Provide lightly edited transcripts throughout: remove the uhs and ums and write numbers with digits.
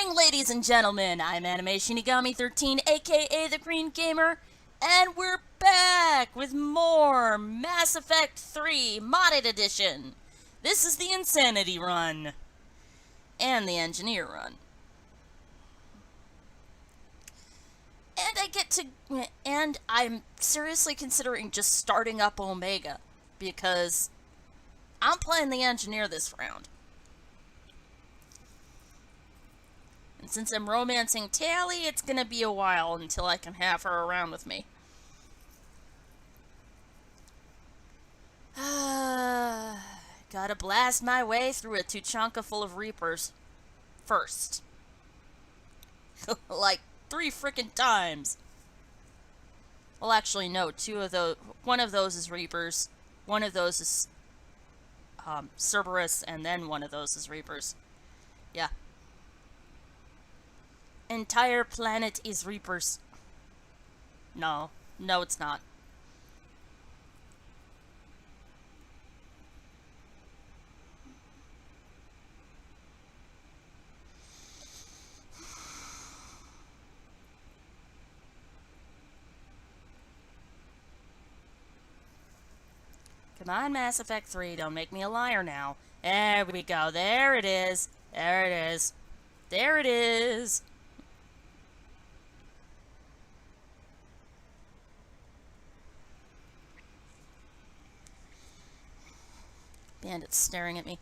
morning, ladies and gentlemen. I'm Anime Shinigami 13, aka The Green Gamer, and we're back with more Mass Effect 3 Modded Edition. This is the Insanity Run, and the Engineer Run. And I'm seriously considering just starting up Omega, because I'm playing the Engineer this round. And since I'm romancing Tali, it's gonna be a while until I can have her around with me. Gotta blast my way through a Tuchanka full of Reapers. First. Like 3 frickin' times. Well, actually, no. 2 of those. One of those is Reapers. One of those is Cerberus, and then one of those is Reapers. Yeah. Entire planet is Reapers. No, it's not. Come on, Mass Effect 3, don't make me a liar now. There we go, there it is. There it is. There it is. Bandit's staring at me.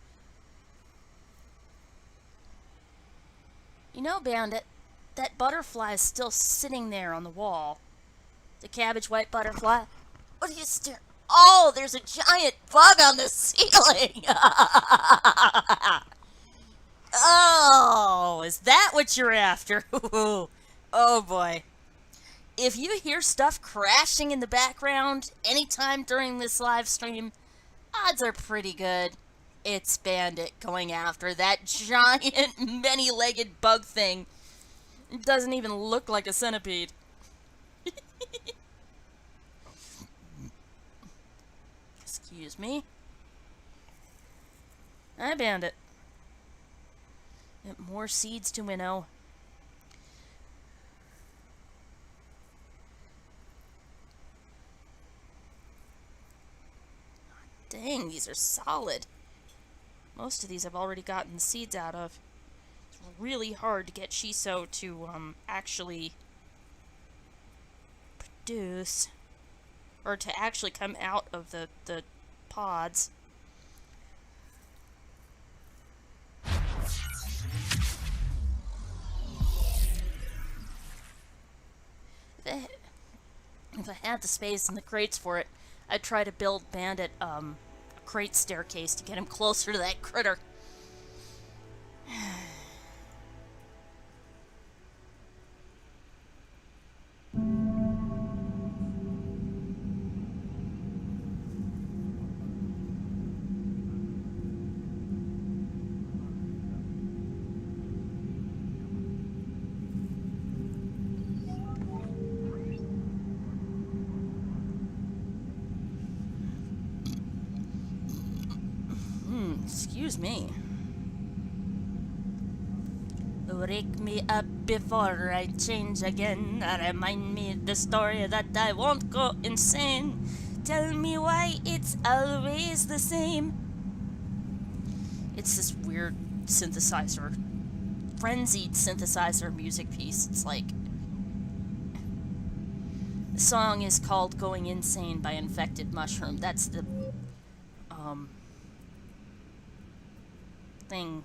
You know, Bandit, that butterfly is still sitting there on the wall. The cabbage white butterfly. What are you staring? Oh, there's a giant bug on the ceiling! Oh, is that what you're after? Oh boy. If you hear stuff crashing in the background anytime during this live stream, odds are pretty good it's Bandit going after that giant many-legged bug thing. It doesn't even look like a centipede. Excuse me. Hi, Bandit. More seeds to winnow. Dang, these are solid. Most of these I've already gotten the seeds out of. It's really hard to get Shiso to, actually produce. Or to actually come out of the pods. If I had the space and the crates for it, I'd try to build Bandit, a crate staircase to get him closer to that critter. Excuse me. Wake me up before I change again. Remind me the story that I won't go insane. Tell me why it's always the same. It's this weird synthesizer, frenzied synthesizer music piece. It's like... The song is called Going Insane by Infected Mushroom. That's the, thing.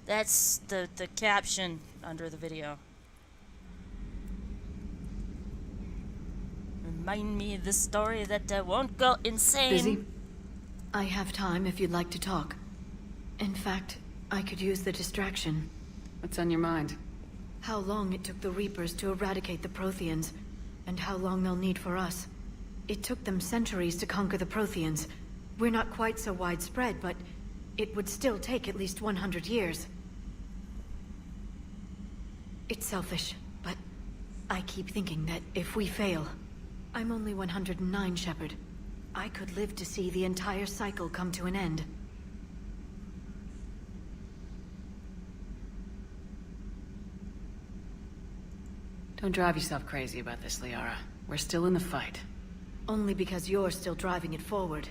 That's the caption under the video. Remind me of the story that I won't go insane. Busy? I have time if you'd like to talk. In fact, I could use the distraction. What's on your mind? How long it took the Reapers to eradicate the Protheans, and how long they'll need for us. It took them centuries to conquer the Protheans. We're not quite so widespread, but it would still take at least 100 years. It's selfish, but I keep thinking that if we fail... I'm only 109, Shepard. I could live to see the entire cycle come to an end. Don't drive yourself crazy about this, Liara. We're still in the fight. Only because you're still driving it forward.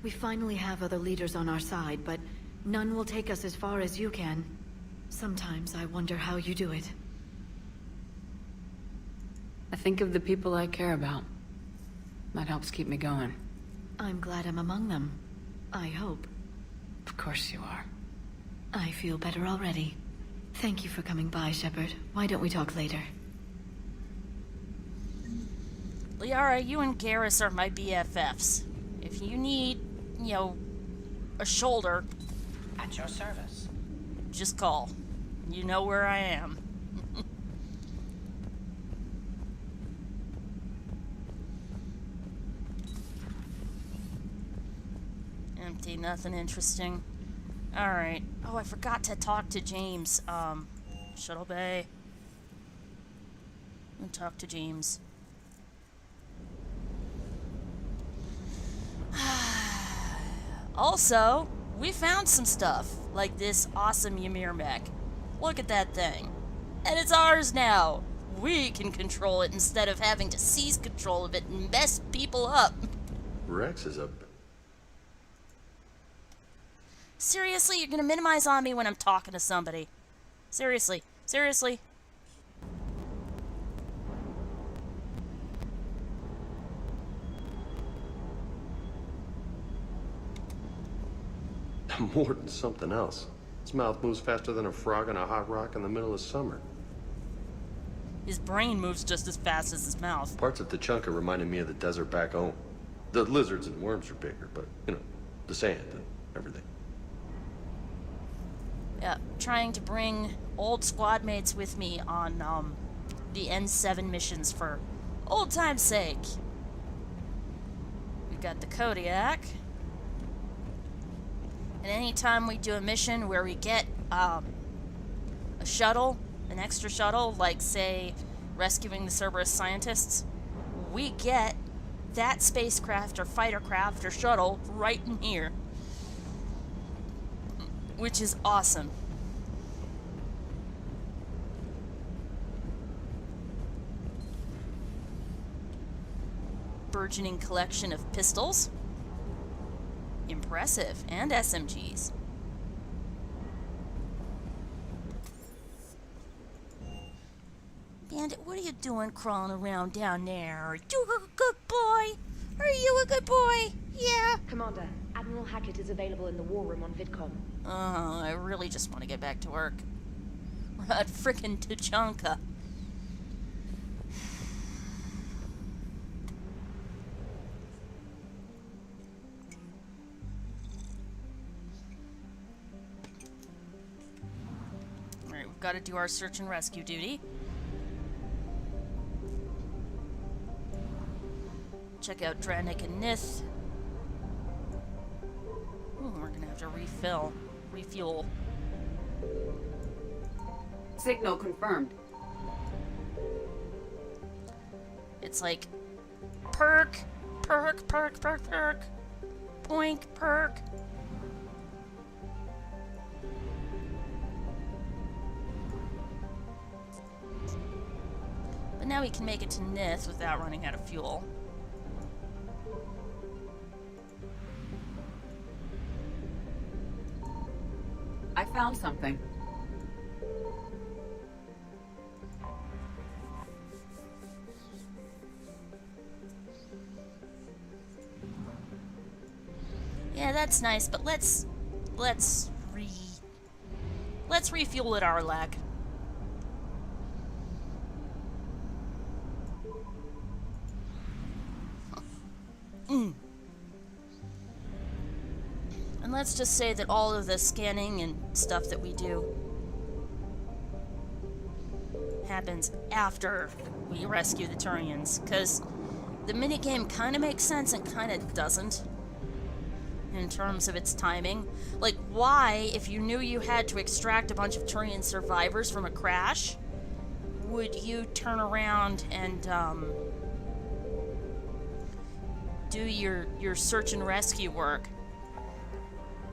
We finally have other leaders on our side, but none will take us as far as you can. Sometimes I wonder how you do it. I think of the people I care about. That helps keep me going. I'm glad I'm among them. I hope. Of course you are. I feel better already. Thank you for coming by, Shepard. Why don't we talk later? Liara, you and Garrus are my BFFs. If you need, a shoulder, At your service. just call. You know where I am. Empty, nothing interesting. Alright. Oh, I forgot to talk to James. Shuttle Bay. I'm gonna talk to James. Also, we found some stuff, like this awesome Ymir mech. Look at that thing. And it's ours now. We can control it instead of having to seize control of it and mess people up. Rex is a... Seriously, you're gonna minimize on me when I'm talking to somebody. Seriously. Seriously. more than something else. His mouth moves faster than a frog on a hot rock in the middle of summer. His brain moves just as fast as his mouth. Parts of Tachanka reminded me of the desert back home. The lizards and worms are bigger, but, the sand and everything. Yeah, trying to bring old squad mates with me on, the N7 missions for old time's sake. We got the Kodiak. And anytime we do a mission where we get, a shuttle, an extra shuttle, like, say, rescuing the Cerberus scientists, we get that spacecraft or fighter craft or shuttle right in here. Which is awesome. Burgeoning collection of pistols. Impressive. And SMGs. Bandit, what are you doing crawling around down there? Are you a good boy? Are you a good boy? Yeah. Commander, Admiral Hackett is available in the war room on VidCom. Oh, I really just want to get back to work. We're at frickin' Tachanka. Alright, we've got to do our search and rescue duty. Check out Dranik and Nith. Ooh, we're gonna have to refuel. Signal confirmed. It's like perk, perk, perk, perk, perk, boink, perk. But now we can make it to Nith without running out of fuel. I found something. Yeah, that's nice, but let's refuel at our lag. And let's just say that all of the scanning and stuff that we do happens after we rescue the Turians, because the minigame kind of makes sense and kind of doesn't in terms of its timing. Like, why, if you knew you had to extract a bunch of Turian survivors from a crash, would you turn around and do your search and rescue work?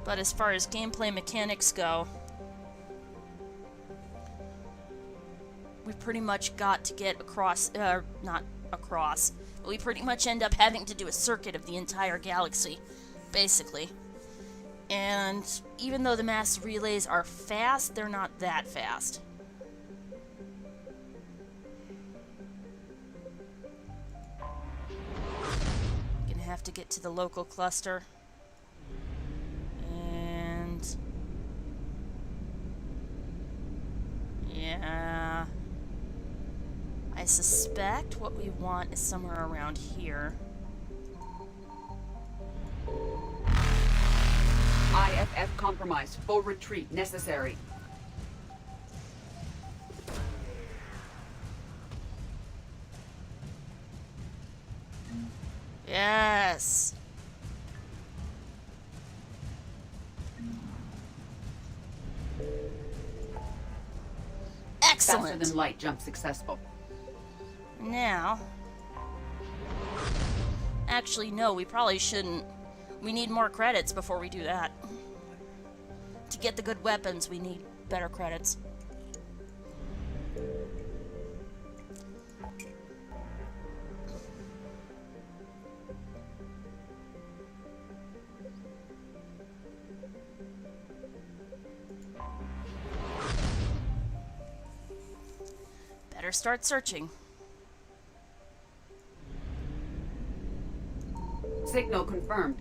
But as far as gameplay mechanics go, we pretty much got to get across, not across, but we pretty much end up having to do a circuit of the entire galaxy, basically. And even though the mass relays are fast, they're not that fast. Gonna have to get to the local cluster. And yeah, I suspect what we want is somewhere around here. IFF compromised. Full retreat necessary. Yes. Faster Excellent. than light jump successful. Now, actually, no, we probably shouldn't. We need more credits before we do that. To get the good weapons, we need better credits. Better start searching. Signal confirmed.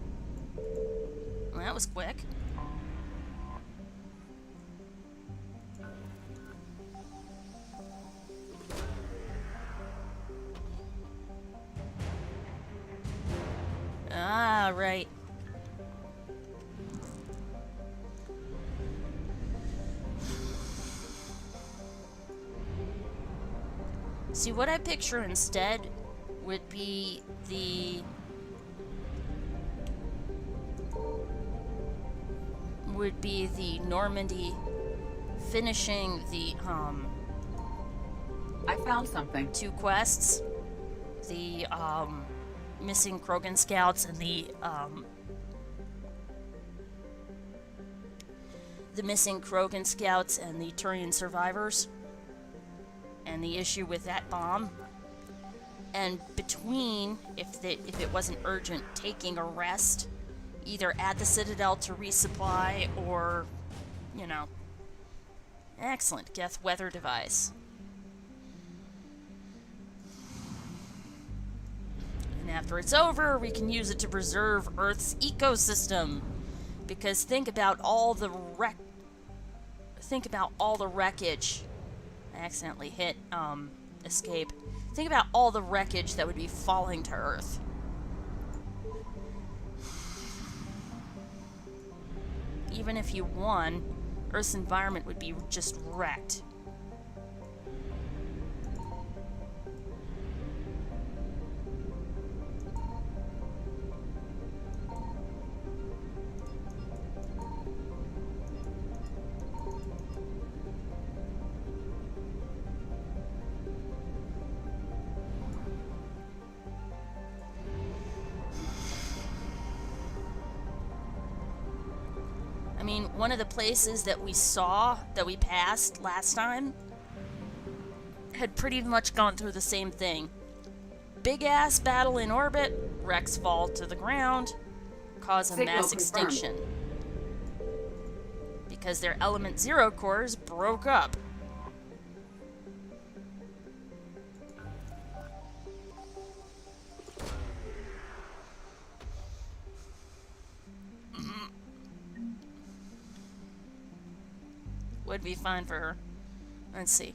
Well, that was quick. Ah, right. See, what I picture instead would be the Normandy finishing the I found something. 2 quests, the missing Krogan scouts and the missing Krogan scouts and the Turian survivors, and the issue with that bomb. And between, if it wasn't urgent, taking a rest, either at the Citadel to resupply or, you know. Excellent. Geth weather device. And after it's over, we can use it to preserve Earth's ecosystem. Because think about all the wreckage. I accidentally hit escape. Think about all the wreckage that would be falling to Earth. Even if you won, Earth's environment would be just wrecked. I mean, one of the places that we passed last time, had pretty much gone through the same thing. Big ass battle in orbit, wrecks fall to the ground, cause a Signal mass confirmed. extinction. Because their Element Zero cores broke up. Would be fine for her. Let's see.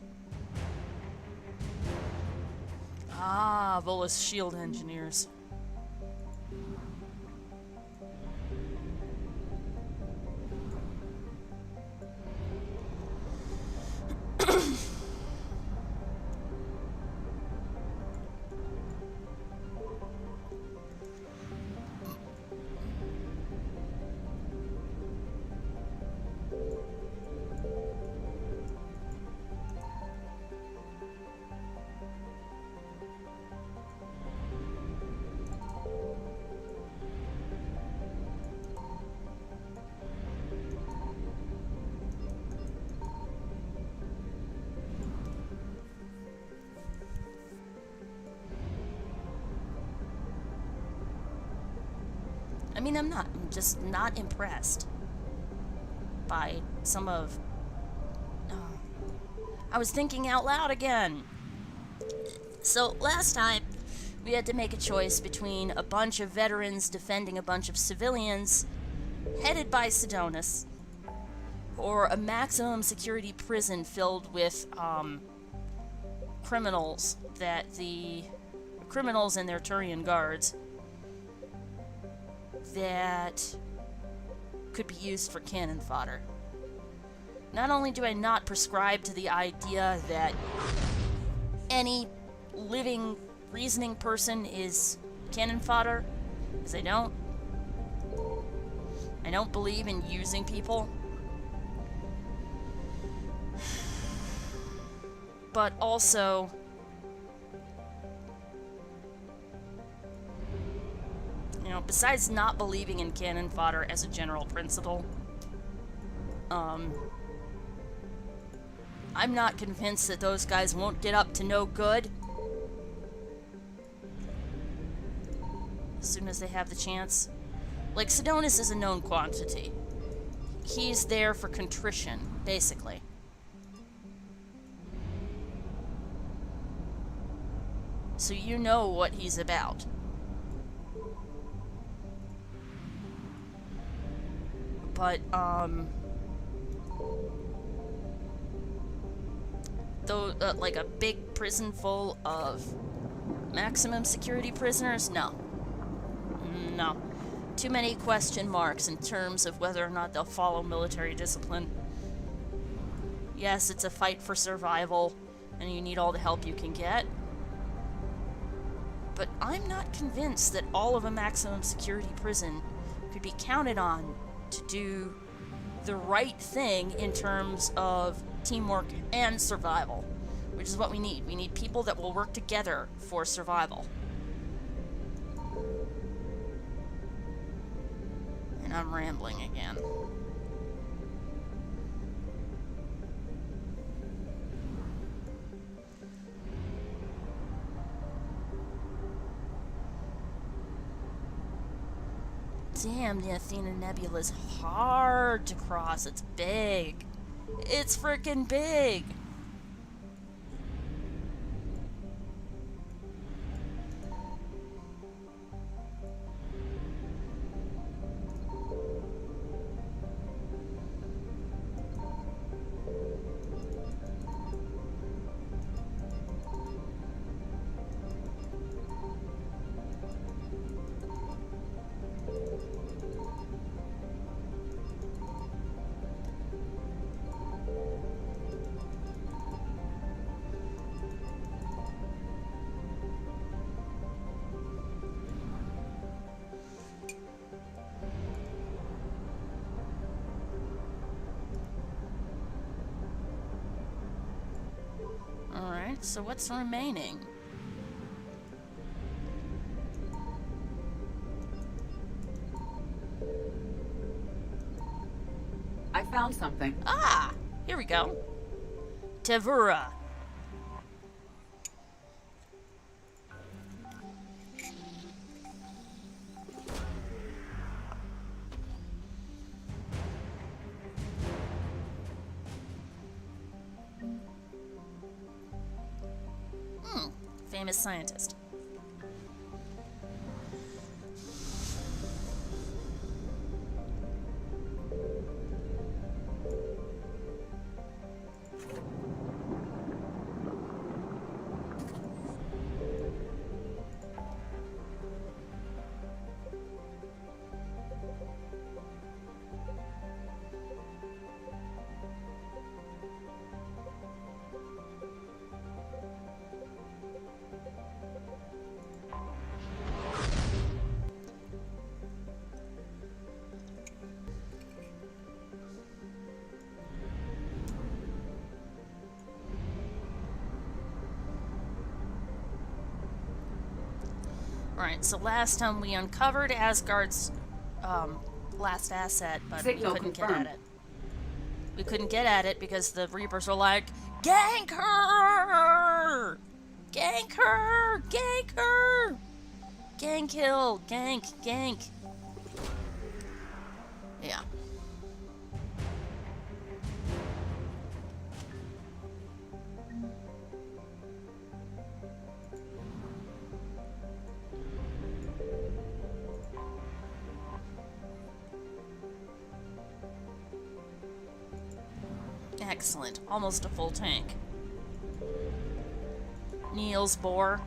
Ah, Volus shield engineers. I mean, I'm just not impressed by some of... I was thinking out loud again. So, last time, we had to make a choice between a bunch of veterans defending a bunch of civilians, headed by Sidonis, or a maximum security prison filled with, criminals and their Turian guards that could be used for cannon fodder. Not only do I not prescribe to the idea that any living, reasoning person is cannon fodder, because I don't believe in using people. But also, you know, besides not believing in cannon fodder as a general principle, I'm not convinced that those guys won't get up to no good as soon as they have the chance. Like, Sidonis is a known quantity. He's there for contrition, basically. So you know what he's about. But, though, like a big prison full of maximum security prisoners? No. No. Too many question marks in terms of whether or not they'll follow military discipline. Yes, it's a fight for survival, and you need all the help you can get. But I'm not convinced that all of a maximum security prison could be counted on to do the right thing in terms of teamwork and survival, which is what we need. We need people that will work together for survival. And I'm rambling again. Damn, the Athena Nebula is hard to cross. It's big. It's freaking big. Alright, so what's remaining? I found something. Ah! Here we go. Tevura. Famous scientist. Alright, so last time we uncovered Asgard's last asset, but Signal we couldn't confirmed. get at it. We couldn't get at it because the Reapers were like, "Gank her! Gank her! Gank her! Gang kill! Gank! Gank!" Excellent. Almost a full tank. Niels Bohr.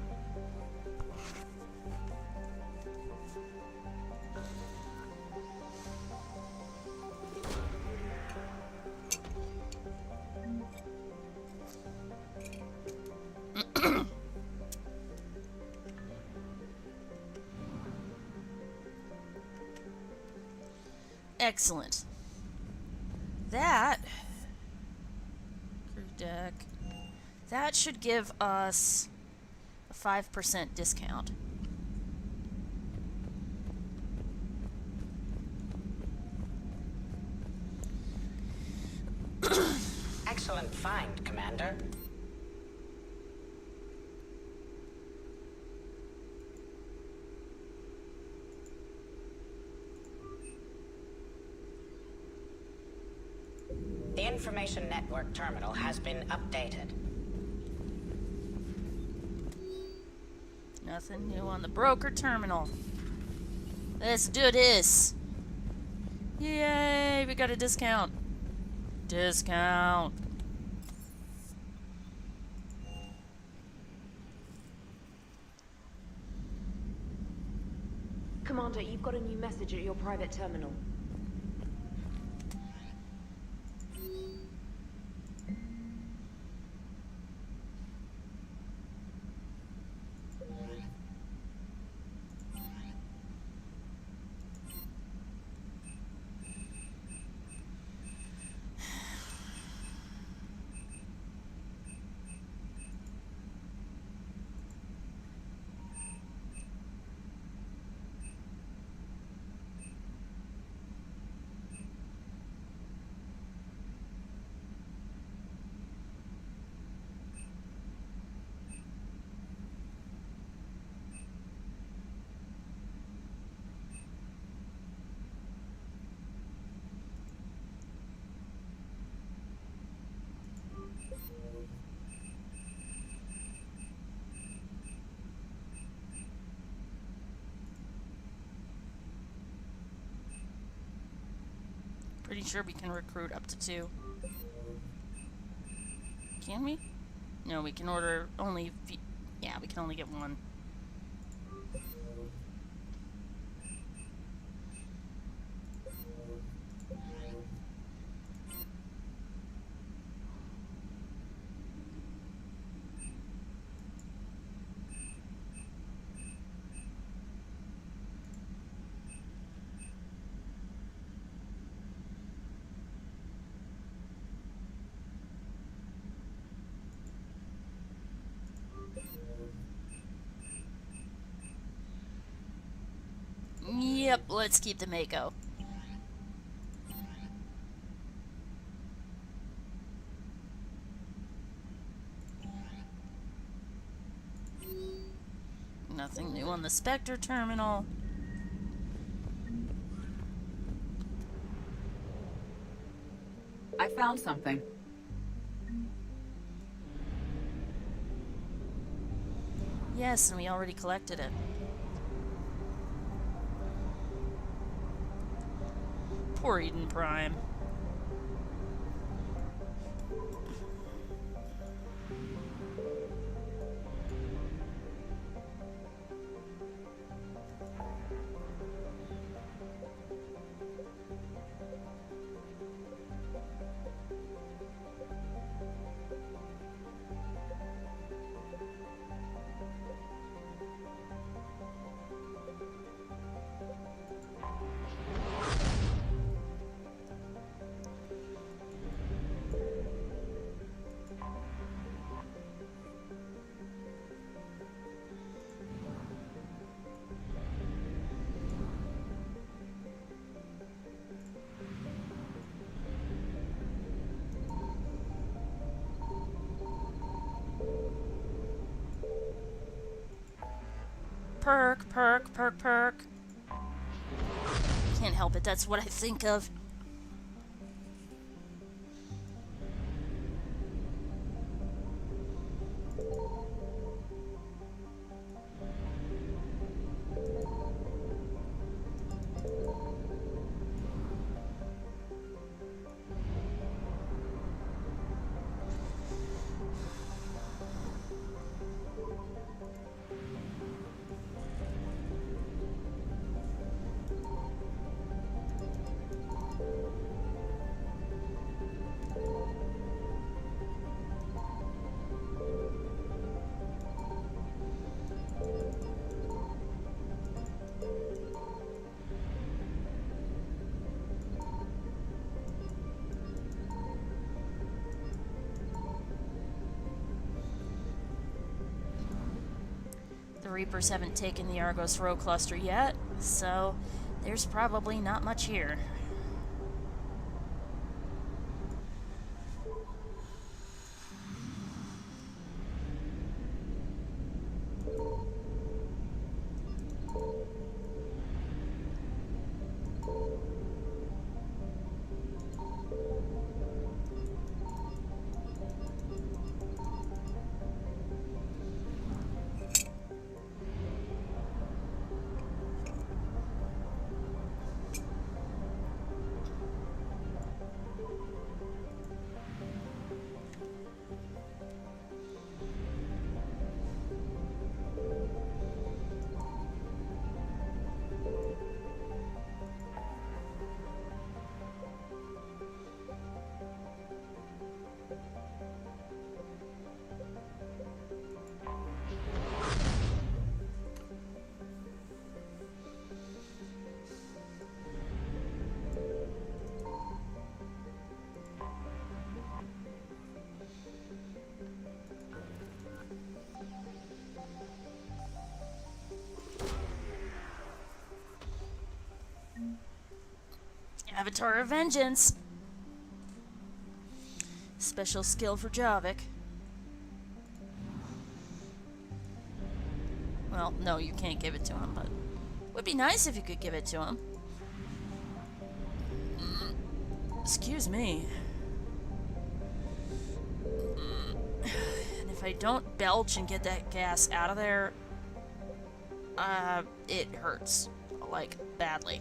Excellent. That crew deck. That should give us a 5% discount. Excellent find, Commander. The information network terminal has been updated. Nothing new on the broker terminal. Let's do this. Yay, we got a discount. Discount. Commander, you've got a new message at your private terminal. Pretty sure we can recruit up to 2. Can we? No, we can order only... Yeah, we can only get 1. Yep, let's keep the Mako. Nothing new on the Spectre terminal. I found something. Yes, and we already collected it. Poor Eden Prime. Perk, perk, perk, perk. Can't help it, that's what I think of. The Reapers haven't taken the Argos Row cluster yet, so there's probably not much here. Avatar of Vengeance. Special skill for Javik. Well, no, you can't give it to him, but would be nice if you could give it to him. Excuse me. And if I don't belch and get that gas out of there, it hurts. Like, badly.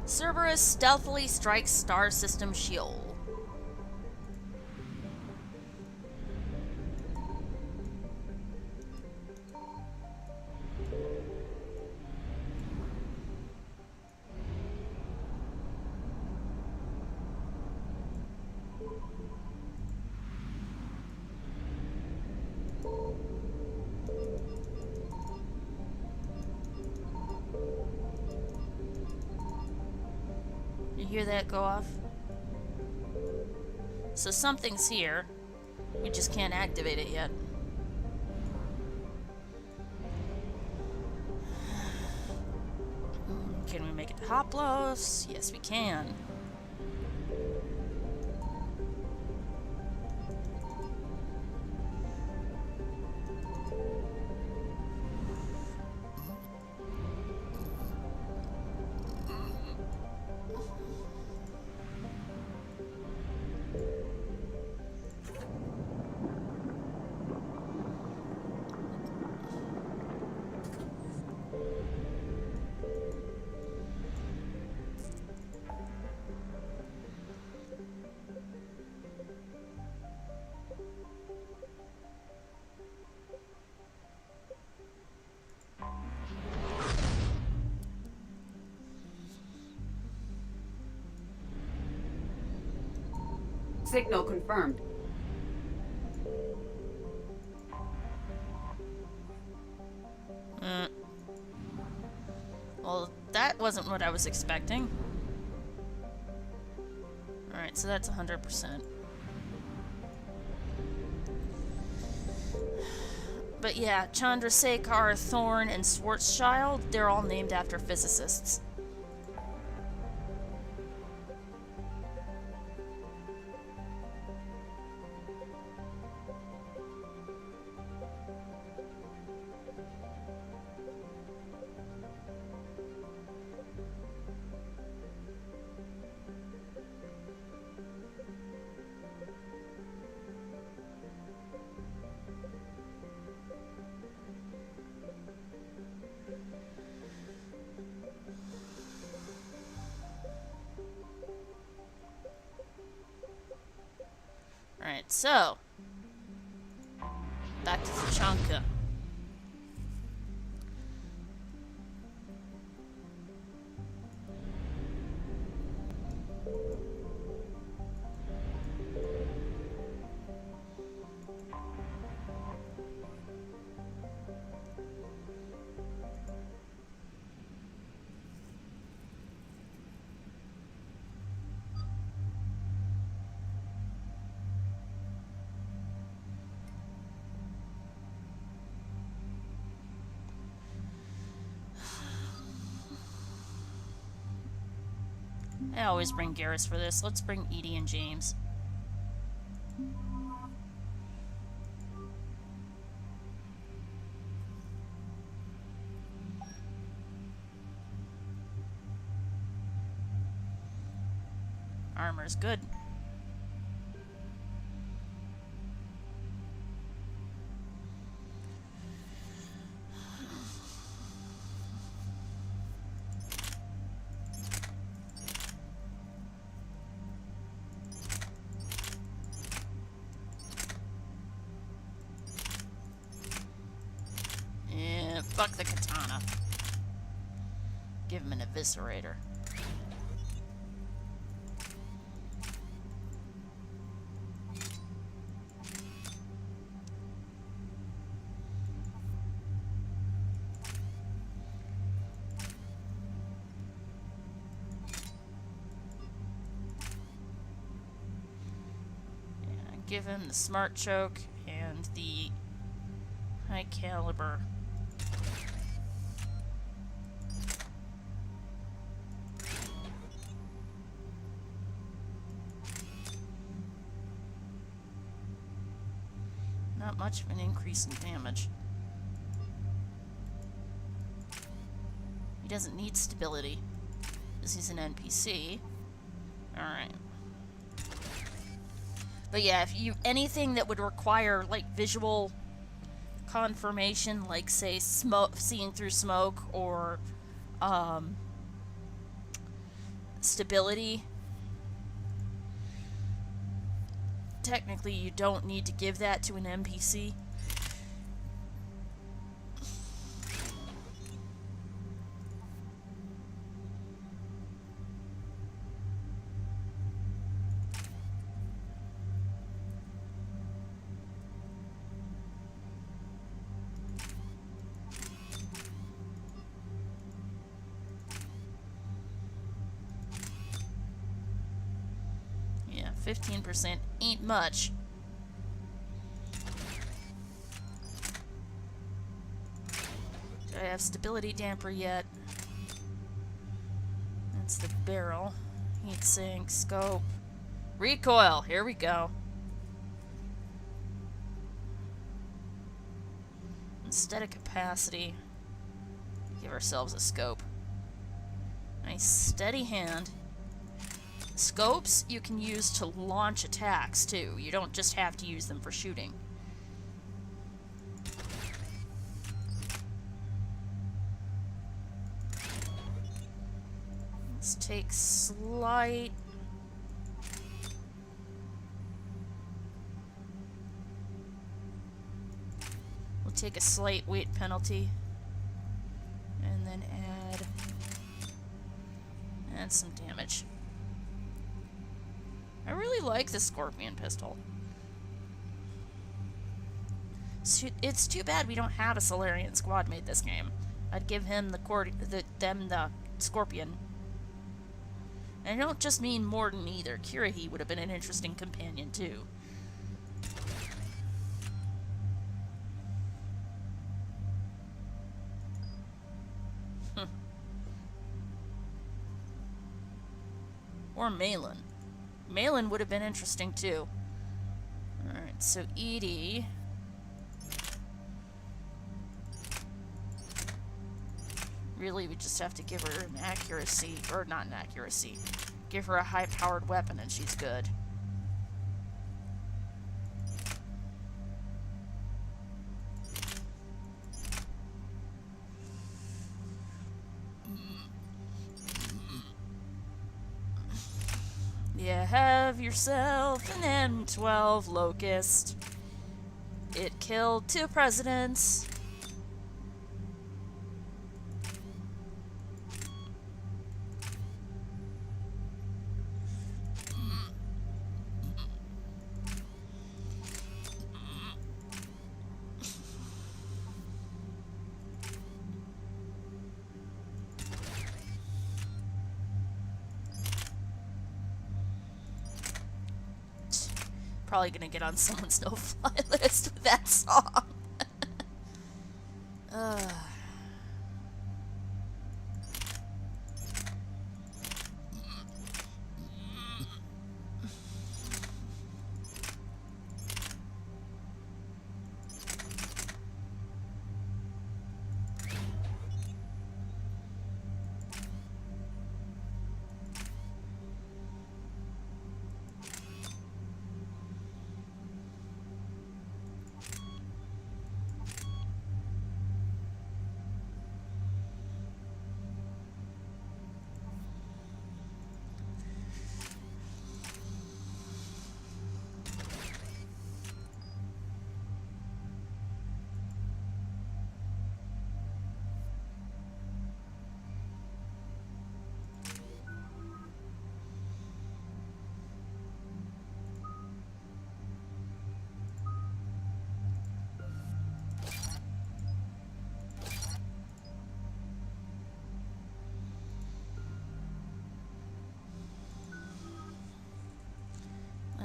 Cerberus stealthily strikes star system Sheol. You hear that go off? So something's here. We just can't activate it yet. Can we make it to Hoplos? Yes, we can. Signal confirmed. Well, that wasn't what I was expecting. Alright, so that's 100%. But yeah, Chandrasekhar, Thorn, and Schwarzschild, they're all named after physicists. Alright, so back to Tachanka. I always bring Garrus for this. Let's bring Edie and James. Armor's good. Yeah, fuck the katana. Give him an eviscerator. Give him the smart choke and the high caliber. Not much of an increase in damage. He doesn't need stability, because he's an NPC. Alright. But yeah, if you anything that would require like visual confirmation, like say smoke, seeing through smoke, or stability, technically you don't need to give that to an NPC. Yeah, 15% ain't much. Do I have stability damper yet? That's the barrel. Heat sink, scope. Recoil, here we go. Instead of capacity, give ourselves a scope. Nice steady hand. Scopes you can use to launch attacks too. You don't just have to use them for shooting. Let's take slight... We'll take a slight weight penalty. And then add some damage. I really like the Scorpion pistol. It's too bad we don't have a Solarian squad mate this game. I'd give him the Scorpion. And I don't just mean Mordin either. Kirrahe would have been an interesting companion too. Or Malin. Malin would have been interesting too. Alright, so Edie. Really, we just have to give her an accuracy, or not an accuracy. Give her a high-powered weapon and she's good. You have yourself an M12 Locust. It killed 2 presidents. Probably gonna get on someone's no-fly list with that song.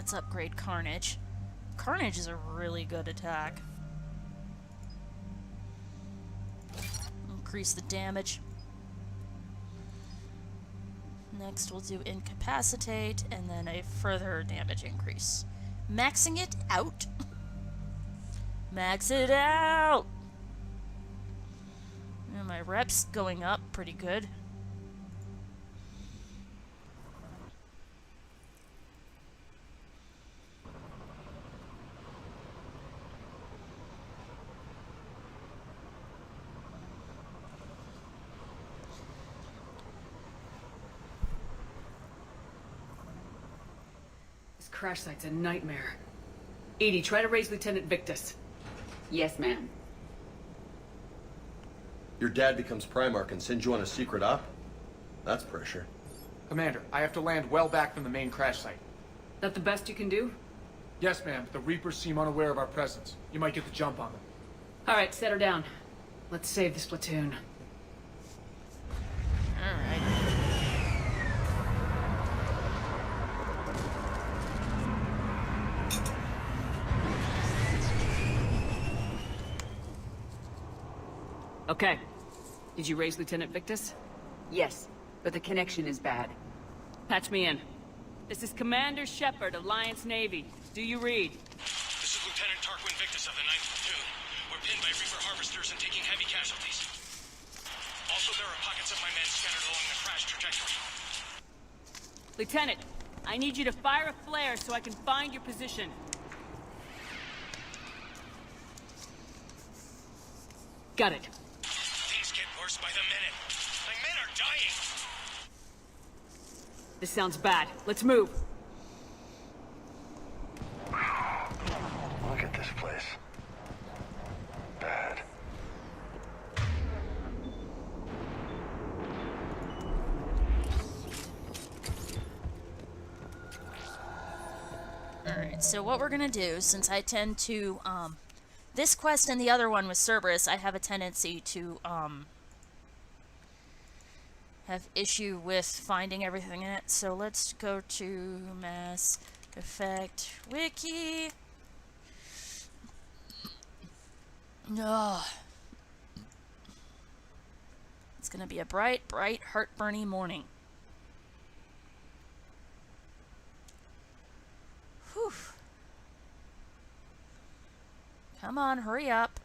Let's upgrade Carnage. Carnage is a really good attack. Increase the damage. Next we'll do Incapacitate, and then a further damage increase. Maxing it out. Max it out! And my rep's going up pretty good. This crash site's a nightmare. Edie, try to raise Lieutenant Victus. Yes, ma'am. Your dad becomes Primarch and sends you on a secret op? That's pressure. Commander, I have to land well back from the main crash site. That the best you can do? Yes, ma'am. The Reapers seem unaware of our presence. You might get the jump on them. Alright, set her down. Let's save this platoon. Alright. Okay. Did you raise Lieutenant Victus? Yes, but the connection is bad. Patch me in. This is Commander Shepard, Alliance Navy. Do you read? This is Lieutenant Tarquin Victus of the 9th Platoon. We're pinned by Reaper harvesters and taking heavy casualties. Also, there are pockets of my men scattered along the crash trajectory. Lieutenant, I need you to fire a flare so I can find your position. Got it. Things get worse by the minute. My men are dying! This sounds bad. Let's move. Look at this place. Bad. Alright, so what we're gonna do, since I tend to, this quest and the other one with Cerberus, I have a tendency to, have issue with finding everything in it. So let's go to Mass Effect Wiki. No. It's gonna be a bright, bright, heartburny morning. Whew. Come on, hurry up.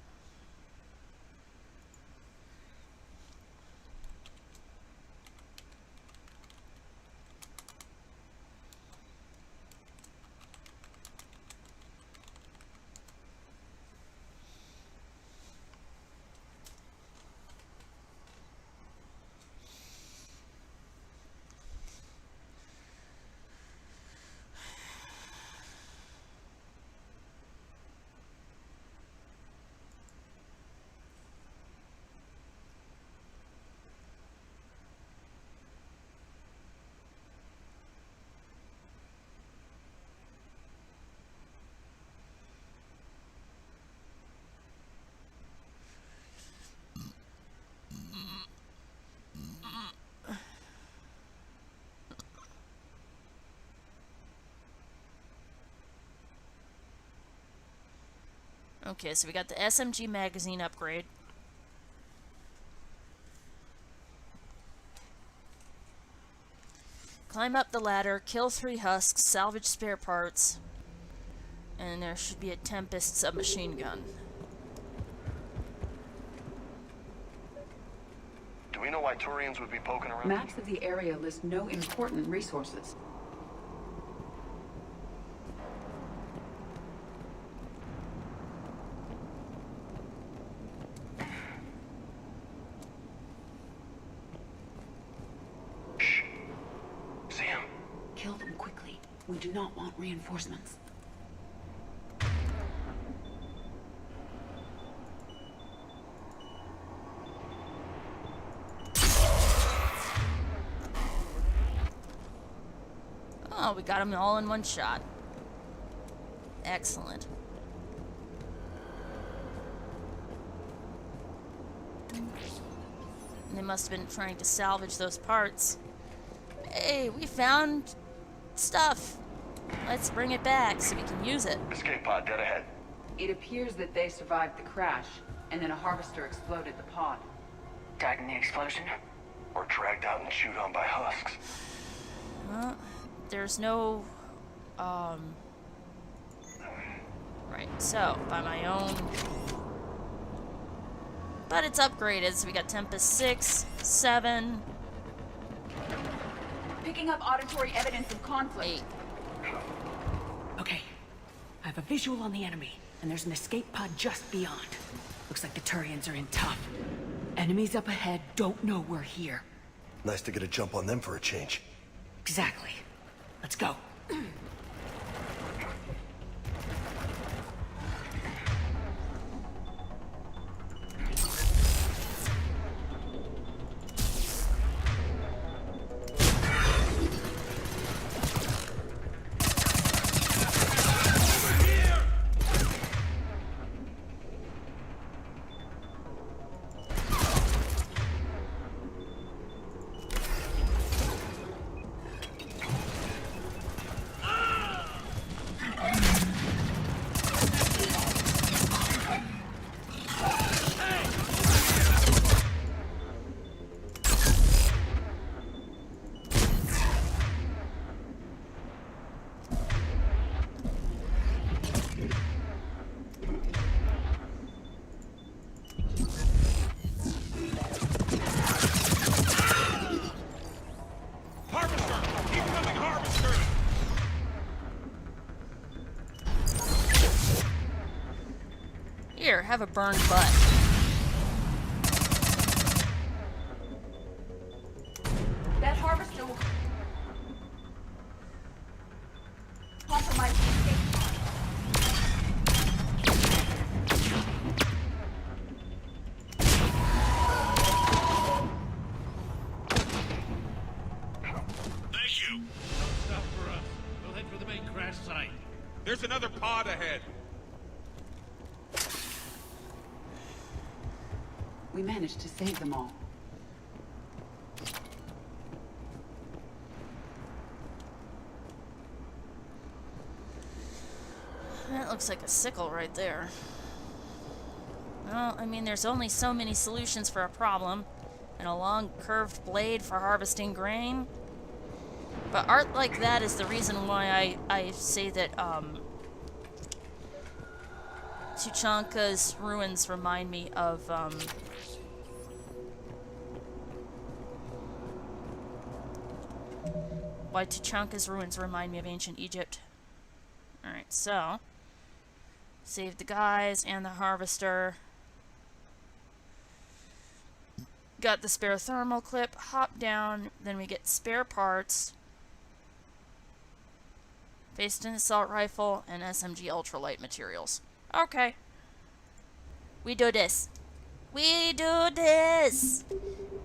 Okay, so we got the SMG magazine upgrade. Climb up the ladder, kill 3 husks, salvage spare parts, and there should be a Tempest submachine gun. Do we know why Turians would be poking around? Maps of the area list no important resources. Kill them quickly. We do not want reinforcements. Oh, we got them all in one shot. Excellent. And they must have been trying to salvage those parts. Hey, we found stuff. Let's bring it back so we can use it. Escape pod dead ahead. It appears that they survived the crash, and then a harvester exploded the pod. Died in the explosion? Or dragged out and chewed on by husks. Well, there's no, Right, so, by my own... But it's upgraded, so we got Tempest 6, 7... Picking up auditory evidence of conflict. 8. Okay. I have a visual on the enemy, and there's an escape pod just beyond. Looks like the Turians are in tough. Enemies up ahead don't know we're here. Nice to get a jump on them for a change. Exactly. Let's go. Here, have a burned butt. That harvester will compromise the escape pod. Thank you. Don't stop for us. We'll head for the main crash site. There's another pod ahead. We managed to save them all. That looks like a sickle right there. Well, I mean, there's only so many solutions for a problem, and a long curved blade for harvesting grain. But art like that is the reason why I say that, Tuchanka's ruins remind me of, why Tuchanka's ruins remind me of ancient Egypt. Alright, so... Save the guys and the harvester. Got the spare thermal clip, hop down, then we get spare parts. Faced an assault rifle and SMG ultralight materials. Okay. We do this. We do this.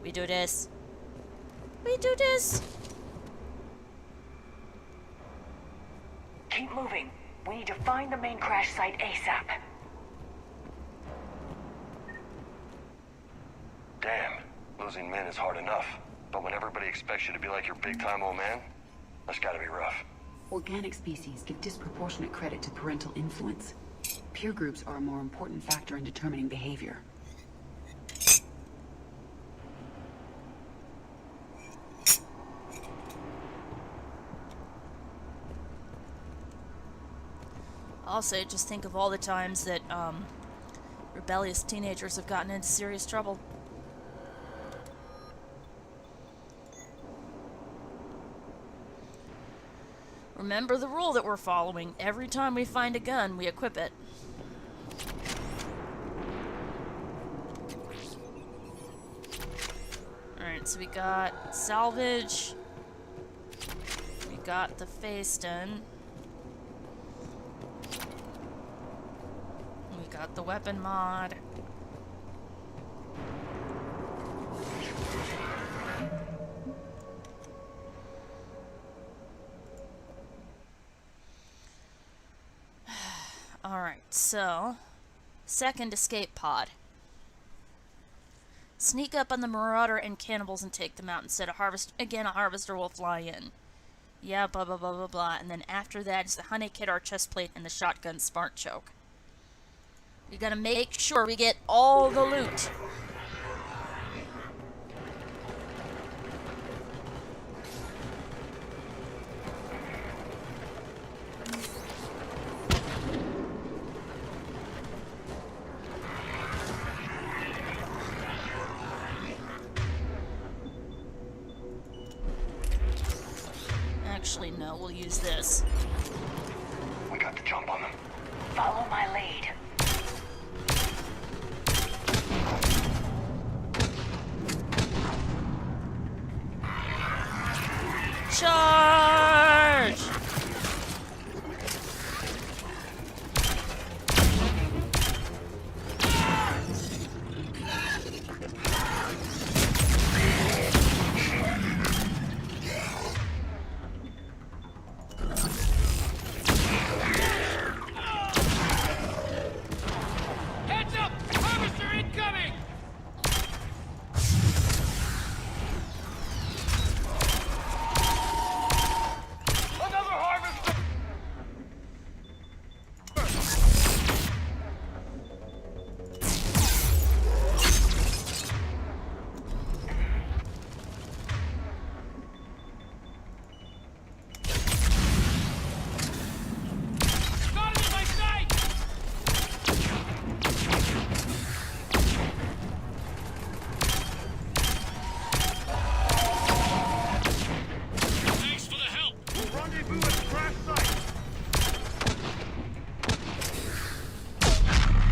We do this. We do this. Keep moving. We need to find the main crash site ASAP. Damn, losing men is hard enough. But when everybody expects you to be like your big-time old man, that's gotta be rough. Organic species give disproportionate credit to parental influence. Peer groups are a more important factor in determining behavior. Also, just think of all the times that, rebellious teenagers have gotten into serious trouble. Remember the rule that we're following. Every time we find a gun, we equip it. Alright, so we got salvage. We got the Faceton. We got the weapon mod. Alright, so... Second escape pod. Sneak up on the Marauder and cannibals and take them out instead of harvest. Again, a harvester will fly in. Yeah, blah, blah, blah, blah, blah. And then after that is the honey kit, our chest plate, and the shotgun smart choke. We gotta make sure we get all the loot. Actually, no, we'll use this. We got to jump on them. Follow my lead. Charge! Heads up! Harvester incoming! Another harvester! Got him in my sight! Thanks for the help. We'll rendezvous at the crash site.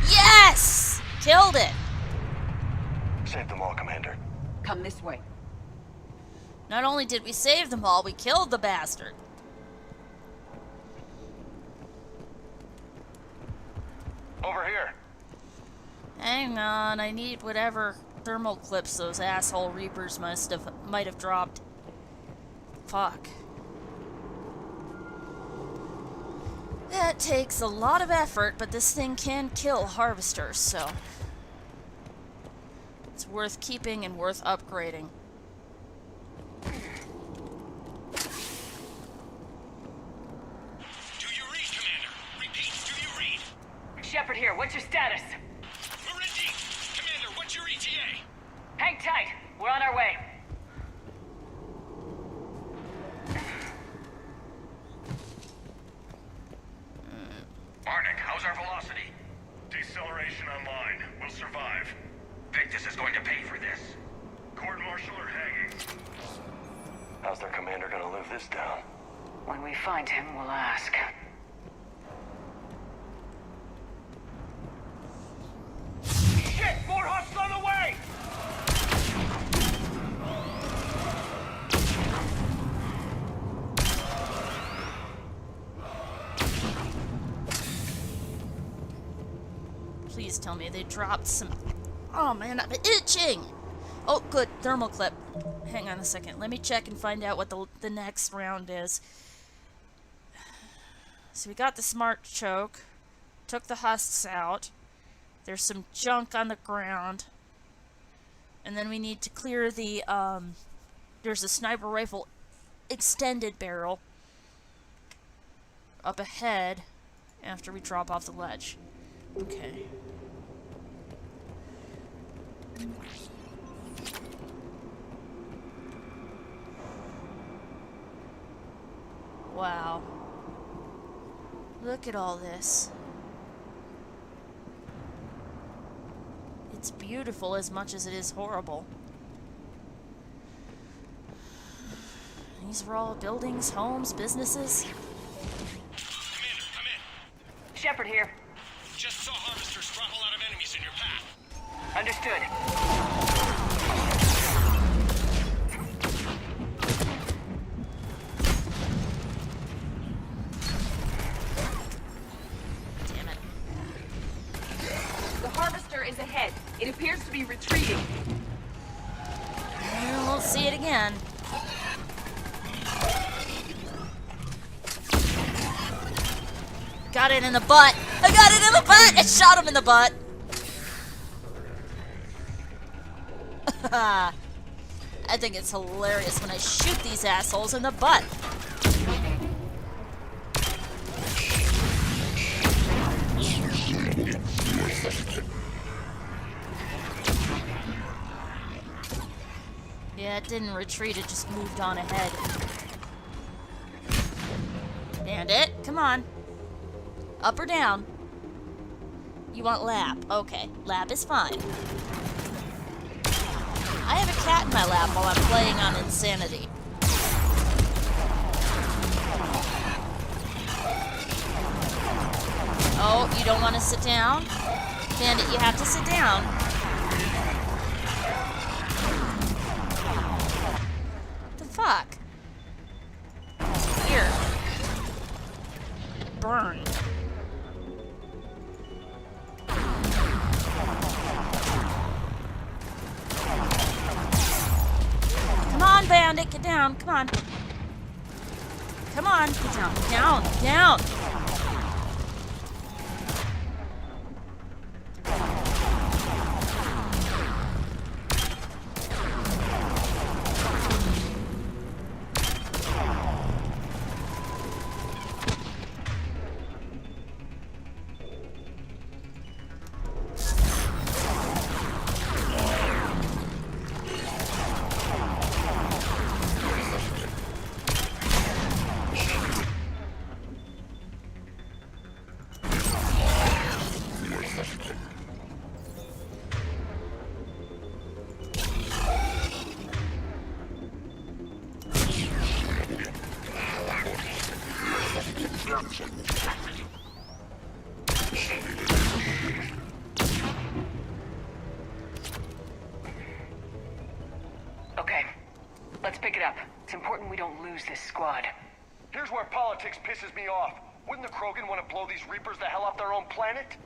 Yes! Killed it! Save them all, Commander. Come this way. Not only did we save them all, we killed the bastard. Over here. Hang on, I need whatever thermal clips those asshole Reapers might have dropped. Fuck. That takes a lot of effort, but this thing can kill harvesters, so it's worth keeping and worth upgrading. Do you read, Commander? Repeat, do you read? Shepard here, what's your status? We're in deep. Commander, what's your ETA? Hang tight, we're on our way. Arnik, how's our velocity? Deceleration online. We'll survive. Victus is going to pay for this. Court-martial or hanging? How's their commander gonna live this down? When we find him, we'll ask. Shit! More huts on the way! Please tell me they dropped some... Oh man, I'm itching! Oh, good. Thermal clip. Hang on a second. Let me check and find out what the next round is. So we got the smart choke. Took the husks out. There's some junk on the ground. And then we need to clear the, there's a sniper rifle extended barrel up ahead after we drop off the ledge. Okay. Wow. Look at all this. It's beautiful as much as it is horrible. These are all buildings, homes, businesses. Commander, come in. Shepard here. Just saw harvesters drop a lot of enemies in your path. Understood. Damn it. The harvester is ahead. It appears to be retreating. We'll see it again. Got it in the butt. I got it in the butt. I shot him in the butt. I think it's hilarious when I shoot these assholes in the butt. Yeah, it didn't retreat, it just moved on ahead. Bandit, come on. Up or down? You want lap? Okay, lap is fine. I have a cat in my lap while I'm playing on Insanity. Oh, you don't want to sit down? Bandit, you have to sit down. The fuck? Here. Burn. Come on, Bandit, get down. Come on. Come on, get down. Down, down. Okay, let's pick it up. It's important we don't lose this squad. Here's where politics pisses me off. Wouldn't the Krogan want to blow these Reapers the hell off their own planet?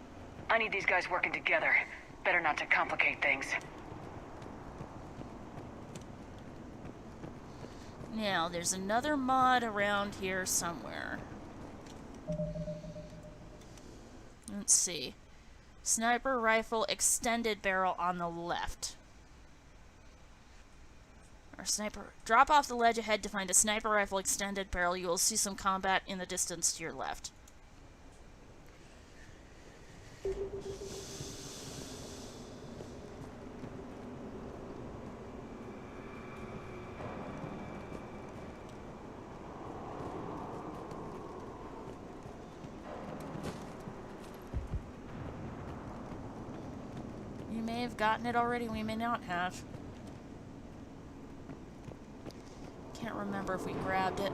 I need these guys working together. Better not to complicate things. Now, there's another mod around here somewhere. Let's see. Sniper rifle extended barrel on the left. Or sniper. Drop off the ledge ahead to find a sniper rifle extended barrel. You will see some combat in the distance to your left. We may have gotten it already, we may not have. Can't remember if we grabbed it.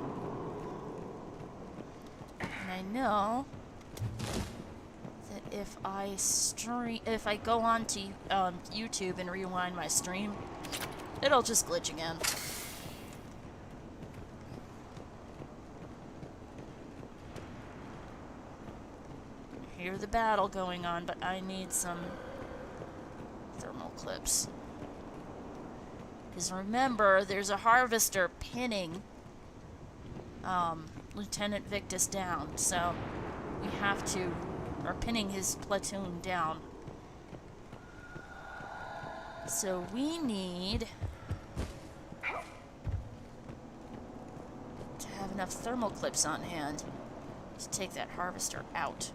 And I know that if I go on to YouTube and rewind my stream, it'll just glitch again. I hear the battle going on, but I need some thermal clips. Because remember, there's a harvester pinning Lieutenant Victus down, so we have to, or pinning his platoon down. So we need to have enough thermal clips on hand to take that harvester out.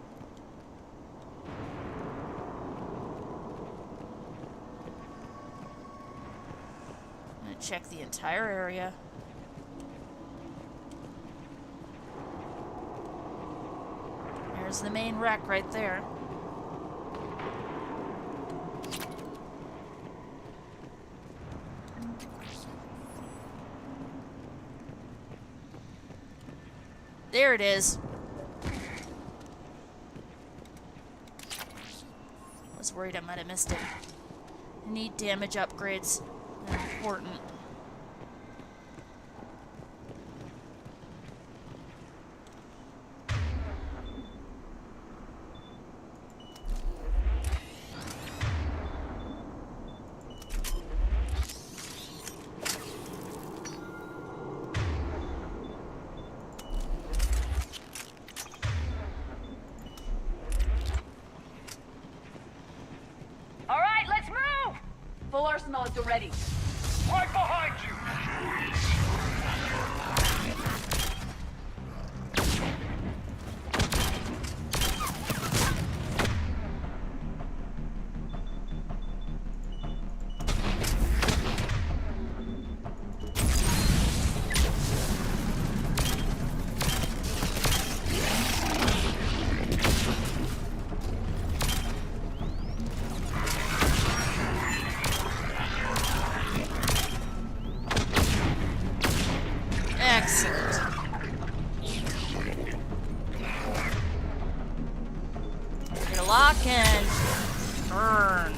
Check the entire area. There's the main wreck right there. There it is. Was worried I might have missed it. Need damage upgrades. They're important. All right, let's move! Full arsenal is ready. Right behind you! lock and burn.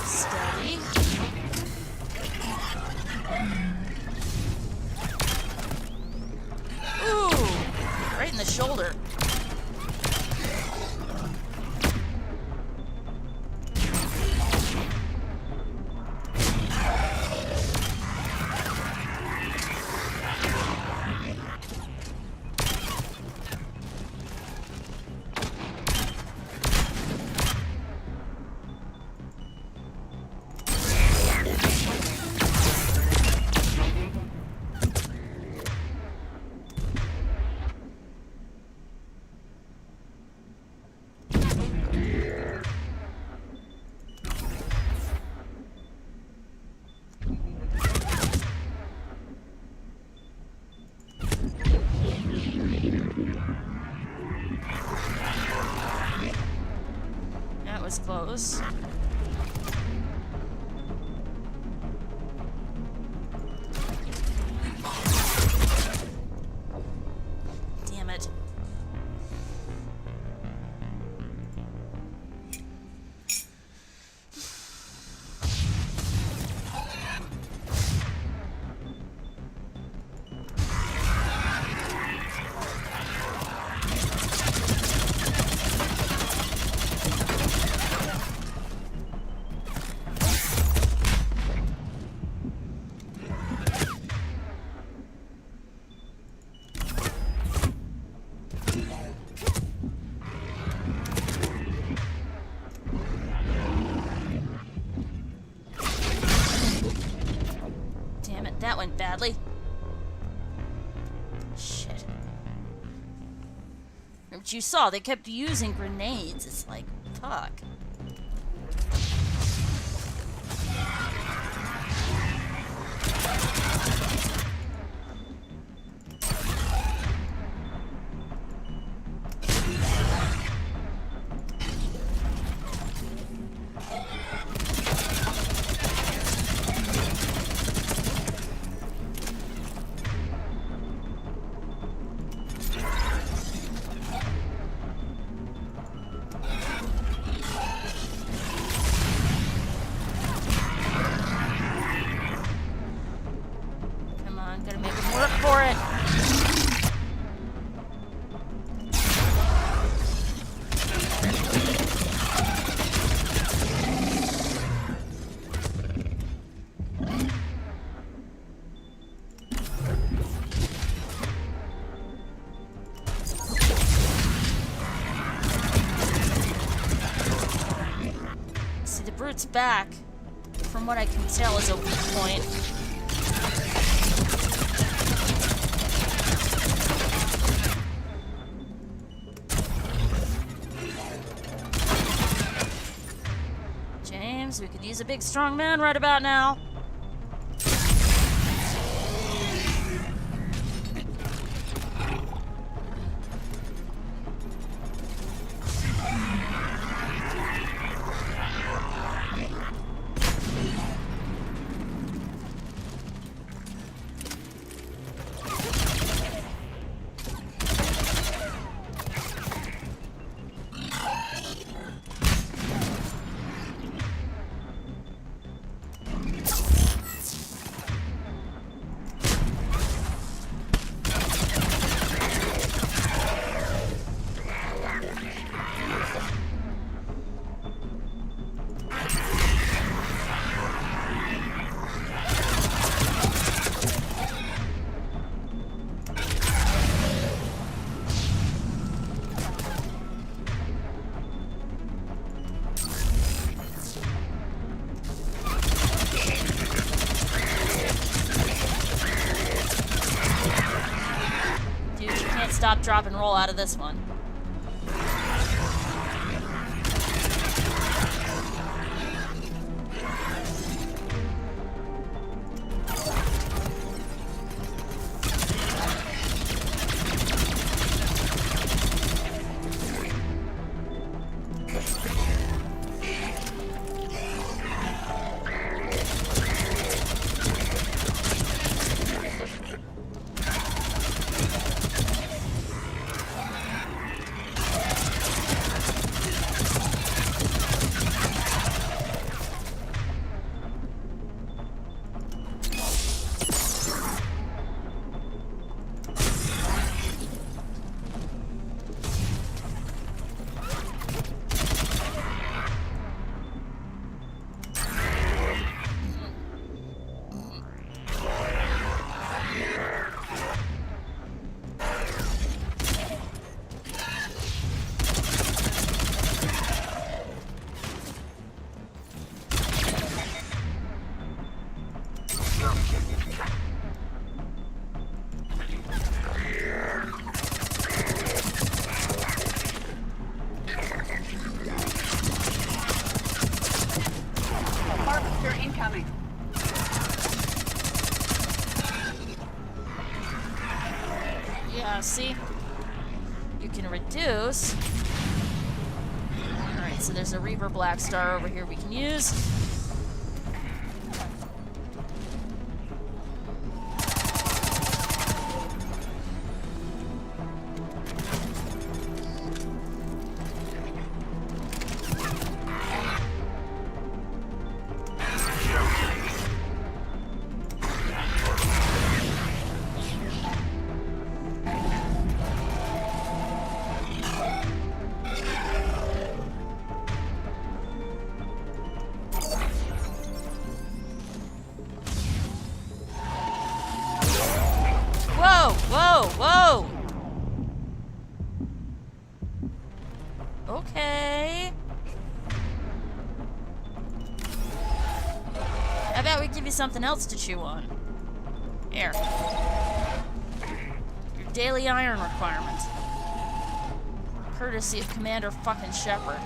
Steady. Ooh, right in the shoulder. That was close. Damn it. Damn it, that went badly. Shit. But you saw, they kept using grenades. It's like, fuck. Come on, gotta make him work for it. See, the brute's back, from what I can tell, is a weak point. James, we could use a big strong man right about now. stop, drop, and roll out of this one. Harvester incoming. Yeah, see? You can reduce. Alright, so there's a Reaper Black Star over here we can use. Whoa, whoa! Okay. How about we give you something else to chew on? Here. Your daily iron requirement. Courtesy of Commander fucking Shepard.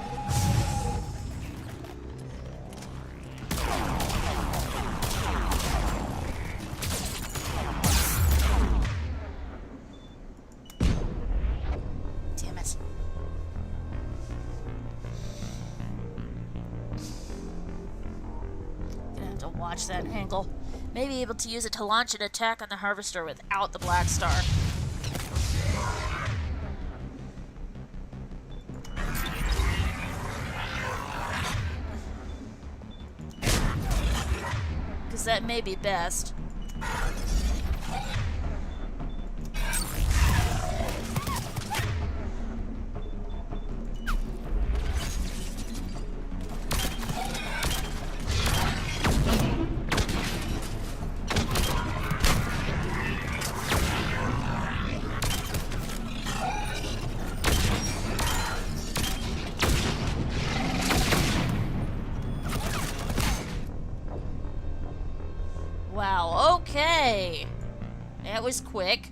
Watch that angle. May be able to use it to launch an attack on the Harvester without the Black Star. Because that may be best. Wow, okay. That was quick.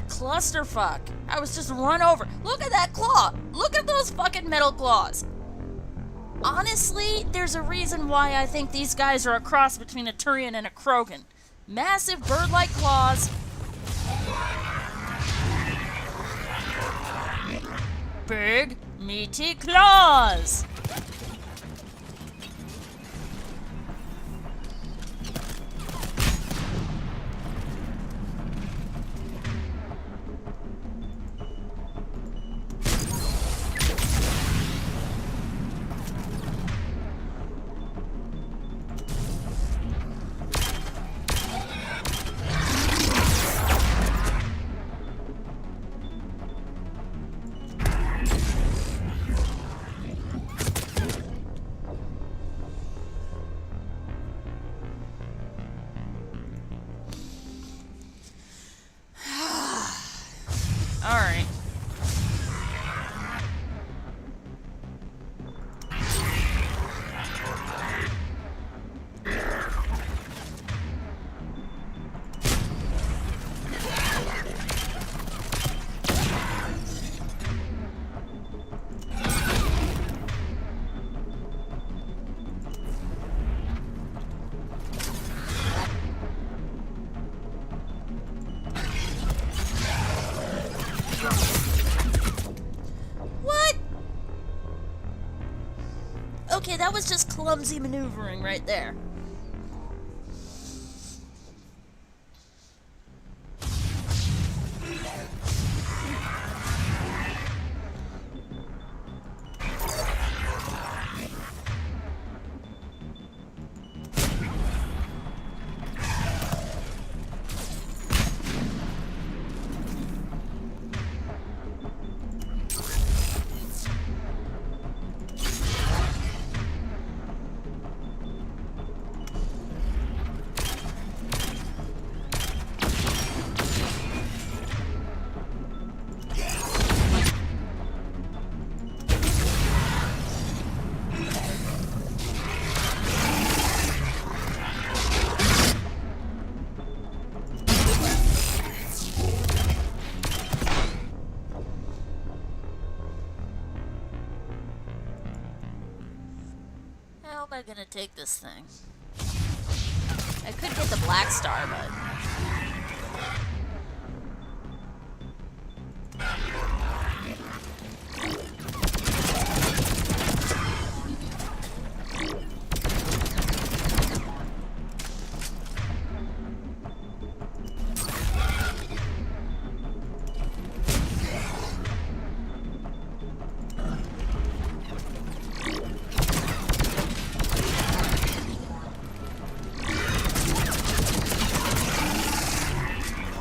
Clusterfuck. I was just run over. Look at that claw. Look at those fucking metal claws. Honestly, there's a reason why I think these guys are a cross between a Turian and a Krogan. Massive bird-like claws. Big, meaty claws. Okay, that was just clumsy maneuvering right there. How am I gonna take this thing? I could get the Black Star, but...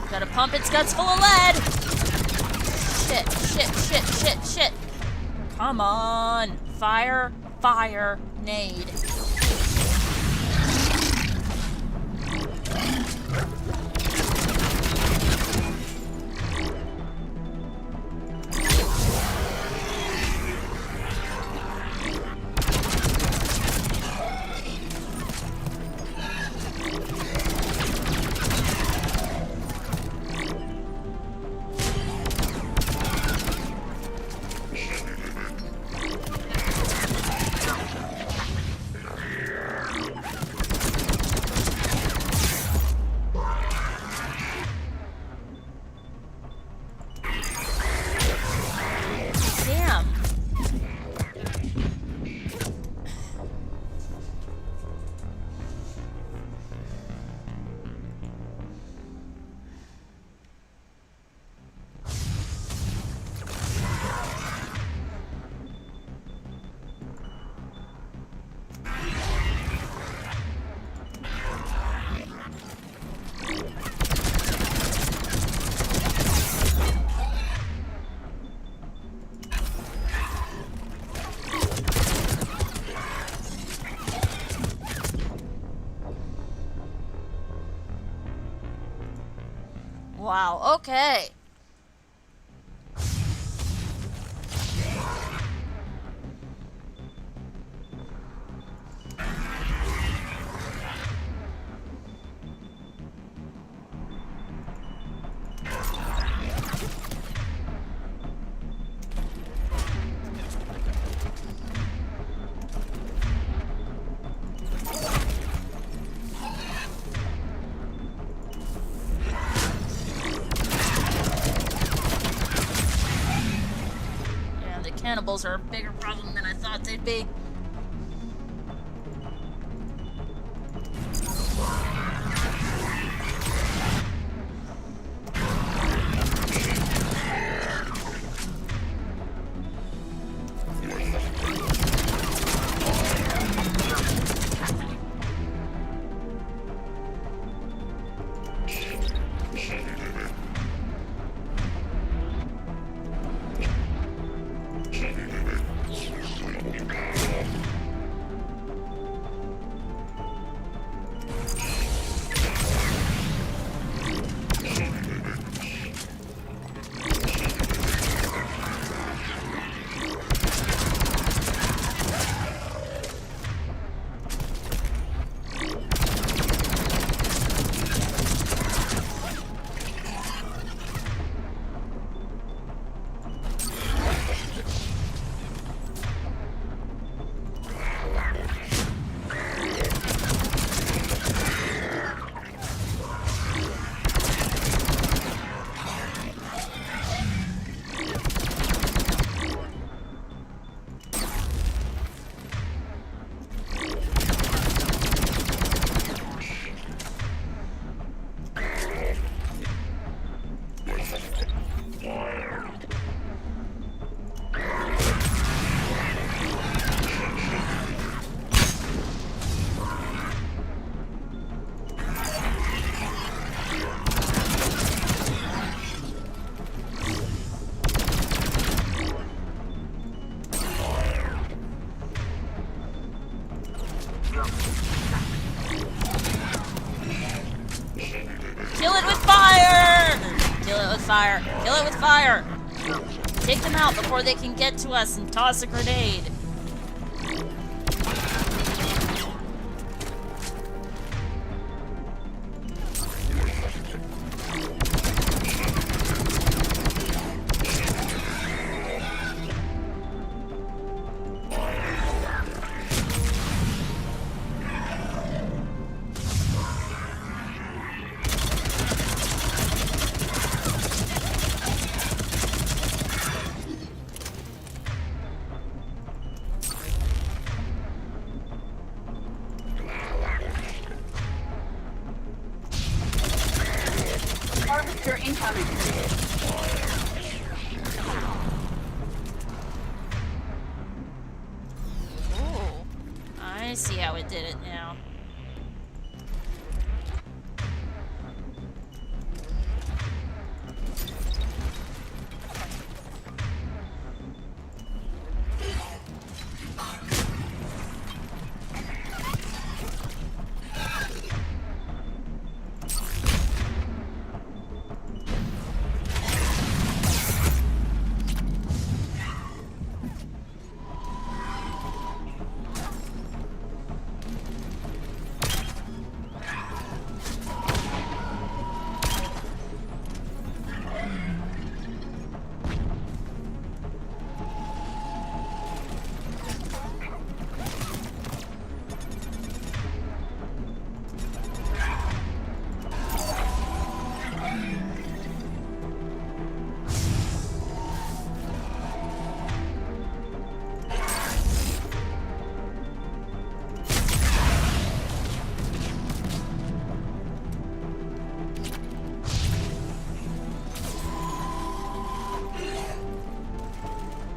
Gotta pump its guts full of lead! Shit, shit, shit, shit, shit. Come on. Fire, fire, nade. Wow, okay. Cannibals are a bigger problem than I thought they'd be. fire. Kill it with fire. Take them out before they can get to us and toss a grenade. Harvester incoming. Ooh. I see how it did it now.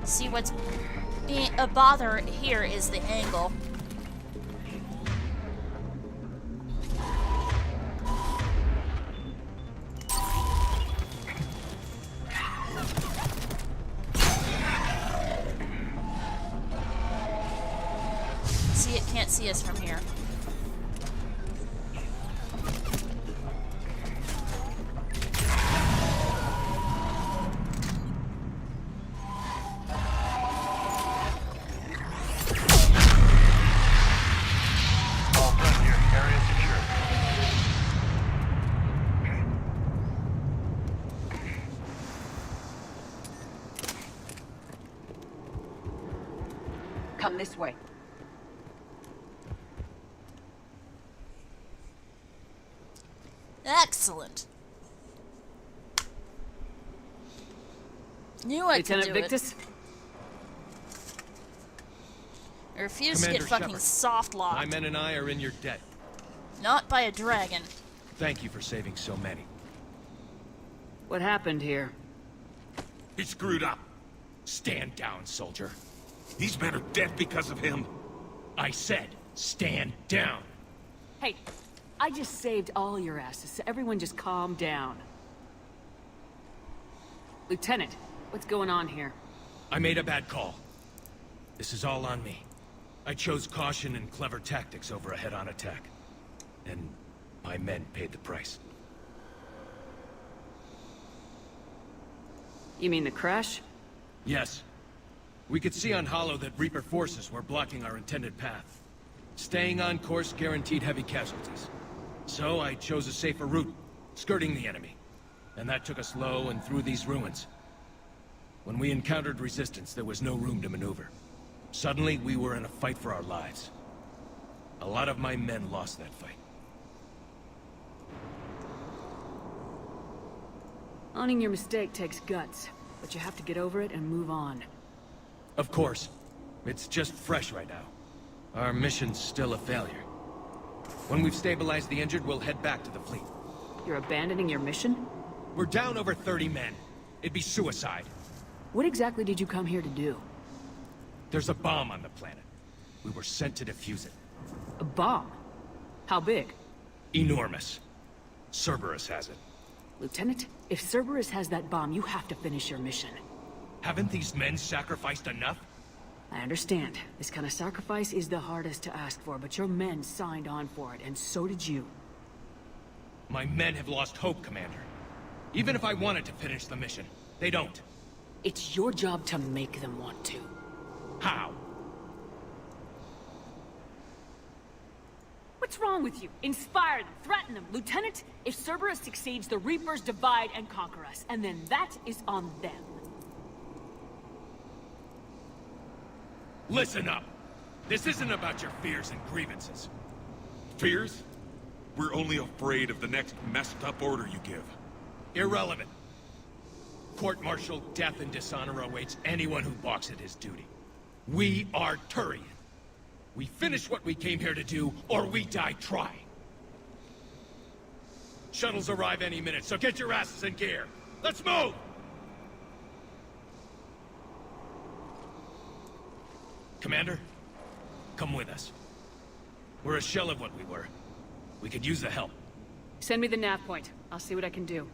See, what's a bother here is the angle. See, it can't see us from here. Come this way. Excellent. Knew I could do Lieutenant Victus? it. I refuse to Commander get fucking Shepard, soft my locked. men and I are in your debt. Not by a dragon. Thank you for saving so many. What happened here? He screwed up. Stand down, soldier. These men are dead because of him. I said, stand down. Hey, I just saved all your asses, so everyone just calm down. Lieutenant, what's going on here? I made a bad call. This is all on me. I chose caution and clever tactics over a head-on attack. And my men paid the price. You mean the crash? Yes. We could see on Hollow that Reaper forces were blocking our intended path. Staying on course guaranteed heavy casualties. So I chose a safer route, skirting the enemy. And that took us low and through these ruins. When we encountered resistance, there was no room to maneuver. Suddenly, we were in a fight for our lives. A lot of my men lost that fight. Owning your mistake takes guts, but you have to get over it and move on. Of course. It's just fresh right now. Our mission's still a failure. When we've stabilized the injured, we'll head back to the fleet. You're abandoning your mission? We're down over 30 men. It'd be suicide. What exactly did you come here to do? There's a bomb on the planet. We were sent to defuse it. A bomb? How big? Enormous. Cerberus has it. Lieutenant, if Cerberus has that bomb, you have to finish your mission. Haven't these men sacrificed enough? I understand. This kind of sacrifice is the hardest to ask for, but your men signed on for it, and so did you. My men have lost hope, Commander. Even if I wanted to finish the mission, they don't. It's your job to make them want to. How? What's wrong with you? Inspire them, threaten them. Lieutenant, if Cerberus succeeds, the Reapers divide and conquer us, and then that is on them. Listen up. This isn't about your fears and grievances. Fears? We're only afraid of the next messed up order you give. Irrelevant. Court-martial, death, and dishonor awaits anyone who balks at his duty. We are Turian. We finish what we came here to do, or we die trying. Shuttles arrive any minute, so get your asses in gear. Let's move! Commander, come with us. We're a shell of what we were. We could use the help. Send me the nav point. I'll see what I can do.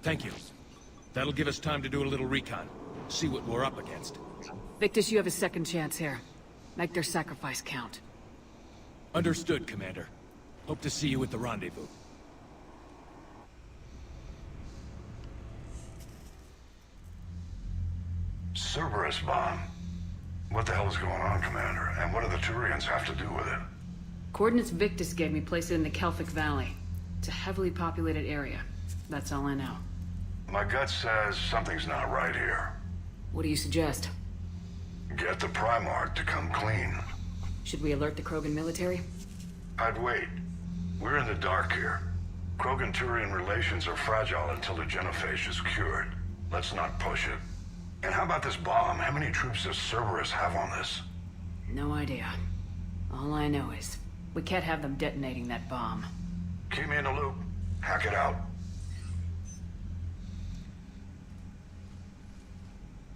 Thank you. That'll give us time to do a little recon. See what we're up against. Victus, you have a second chance here. Make their sacrifice count. Understood, Commander. Hope to see you at the rendezvous. Cerberus bomb. What the hell is going on, Commander? And what do the Turians have to do with it? Coordinates Victus gave me place it in the Kelphic Valley. It's a heavily populated area. That's all I know. My gut says something's not right here. What do you suggest? Get the Primarch to come clean. Should we alert the Krogan military? I'd wait. We're in the dark here. Krogan-Turian relations are fragile until the genophage is cured. Let's not push it. And how about this bomb? How many troops does Cerberus have on this? No idea. All I know is, we can't have them detonating that bomb. Keep me in the loop. Hack it out.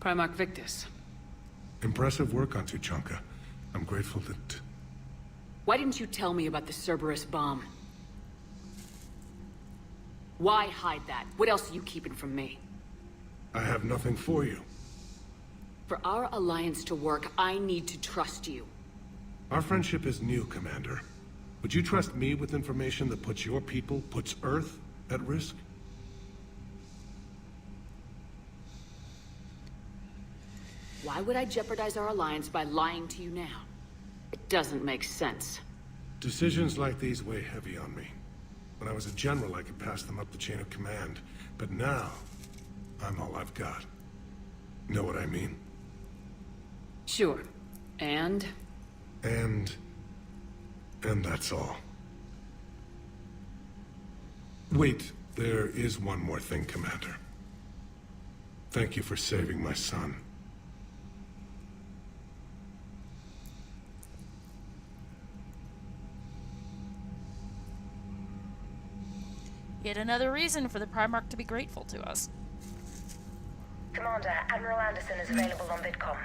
Primarch Victus. Impressive work on Tuchanka. I'm grateful that... Why didn't you tell me about the Cerberus bomb? Why hide that? What else are you keeping from me? I have nothing for you. For our alliance to work, I need to trust you. Our friendship is new, Commander. Would you trust me with information that puts your people, puts Earth, at risk? Why would I jeopardize our alliance by lying to you now? It doesn't make sense. Decisions like these weigh heavy on me. When I was a general, I could pass them up the chain of command. But now, I'm all I've got. Know what I mean? Sure. And that's all. Wait, there is one more thing, Commander. Thank you for saving my son. Yet another reason for the Primarch to be grateful to us. Commander, Admiral Anderson is available on VidCom.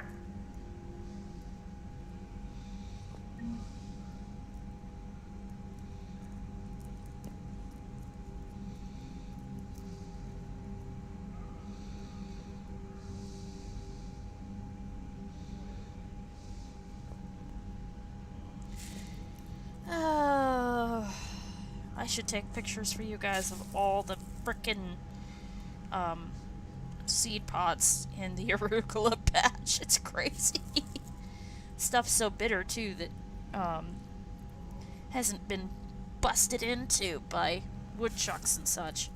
I should take pictures for you guys of all the frickin' seed pods in the arugula patch. It's crazy. Stuff's so bitter too that hasn't been busted into by woodchucks and such.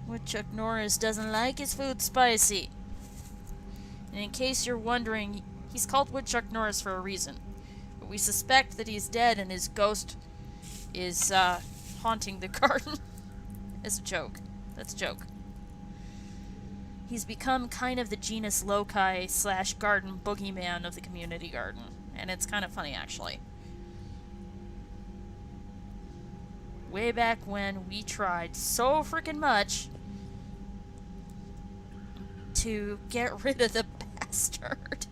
Woodchuck Norris doesn't like his food spicy. And in case you're wondering, he's called Woodchuck Norris for a reason. But we suspect that he's dead and his ghost is haunting the garden. It's a joke. That's a joke. He's become kind of the genus loci / garden boogeyman of the community garden. And it's kind of funny, actually. Way back when we tried so freaking much to get rid of the bastard.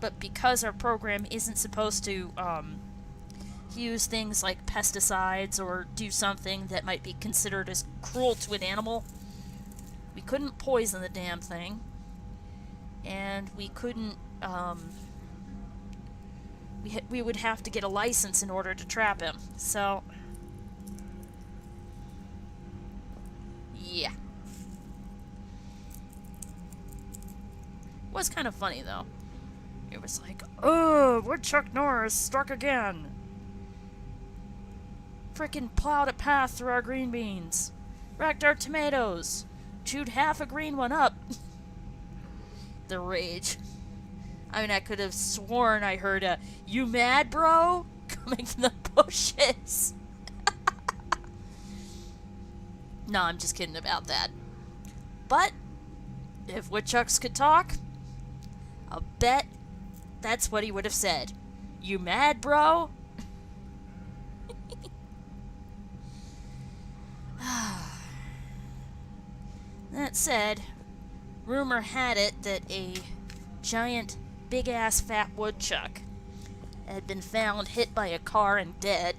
But because our program isn't supposed to use things like pesticides or do something that might be considered as cruel to an animal, we couldn't poison the damn thing, and we couldn't we would have to get a license in order to trap him. So Yeah. Was kind of funny, though. It was like, oh, Woodchuck Norris struck again. Frickin' plowed a path through our green beans. Wrecked our tomatoes. Chewed half a green one up. The rage. I mean, I could have sworn I heard a, "You mad, bro?" coming from the bushes. No, I'm just kidding about that. But, if woodchucks could talk, I'll bet that's what he would have said. "You mad, bro?" That said, rumor had it that a giant, big-ass fat woodchuck had been found hit by a car and dead.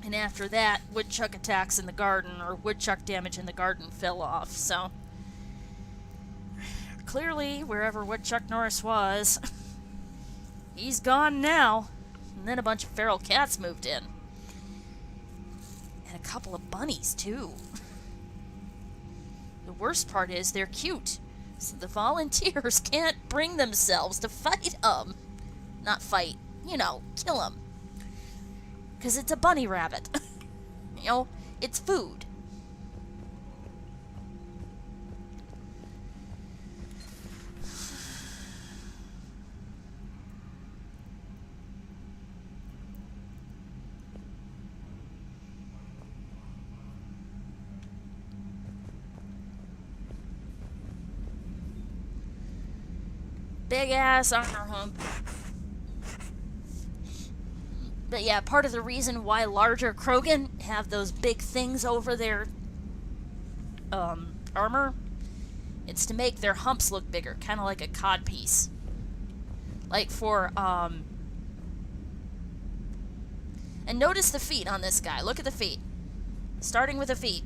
And after that, woodchuck attacks in the garden, or woodchuck damage in the garden, fell off, so clearly, wherever Woodchuck Norris was, he's gone now. And then a bunch of feral cats moved in. And a couple of bunnies, too. The worst part is they're cute, so the volunteers can't bring themselves to fight them. Not fight, you know, kill them. Because it's a bunny rabbit. You know, it's food. Big ass armor hump. But yeah, part of the reason why larger Krogan have those big things over their armor, it's to make their humps look bigger, kind of like a codpiece. Like for and notice the feet on this guy. Look at the feet. Starting with the feet.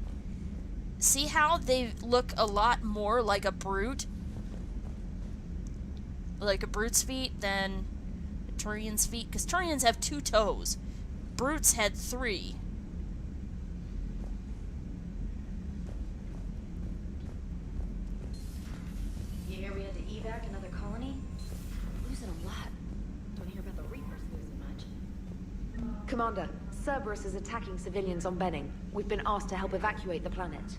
See how they look a lot more like a brute? Like a brute's feet than a Turian's feet, because Turians have 2 toes. Brutes had 3. You hear we had to evac another colony? Losing a lot. Don't hear about the Reapers losing much. Commander, Cerberus is attacking civilians on Benning. We've been asked to help evacuate the planet.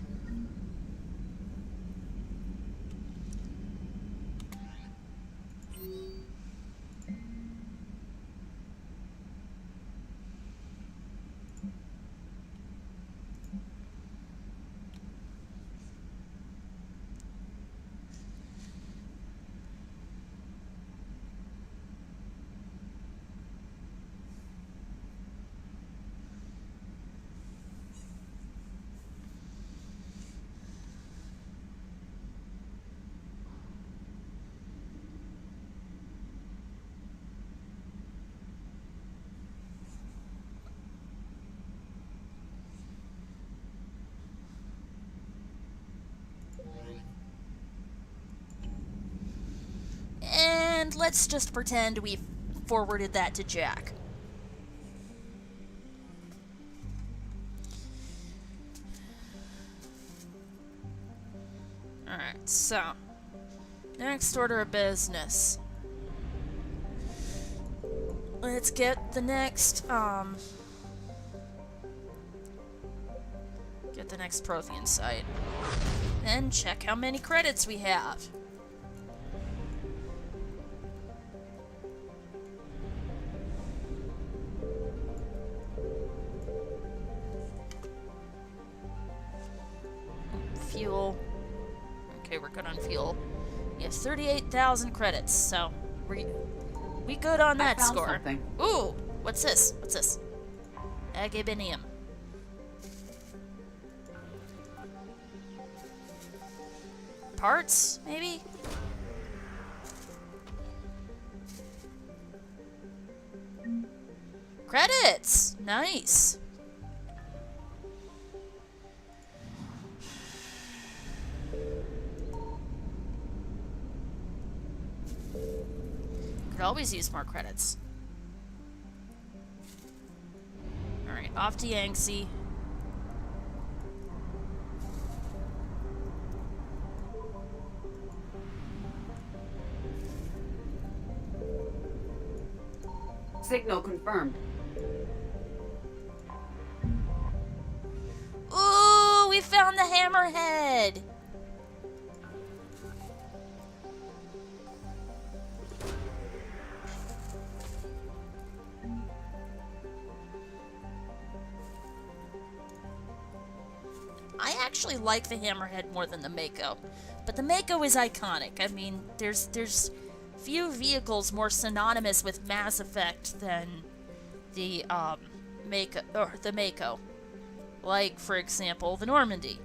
And let's just pretend we forwarded that to Jack. Alright, so next order of business. Let's get the next Prothean site. And check how many credits we have. Fuel. Okay, we're good on fuel. Yeah, 38,000 credits, so we good on that score. Something. Ooh, what's this? What's this? Agabinium. Parts, maybe? Credits! Nice. Could always use more credits. Alright, off to Yangtze. Signal confirmed. Ooh, we found the hammerhead! I actually like the hammerhead more than the Mako, but the Mako is iconic. I mean, there's few vehicles more synonymous with Mass Effect than the Mako. Like, for example, the Normandy.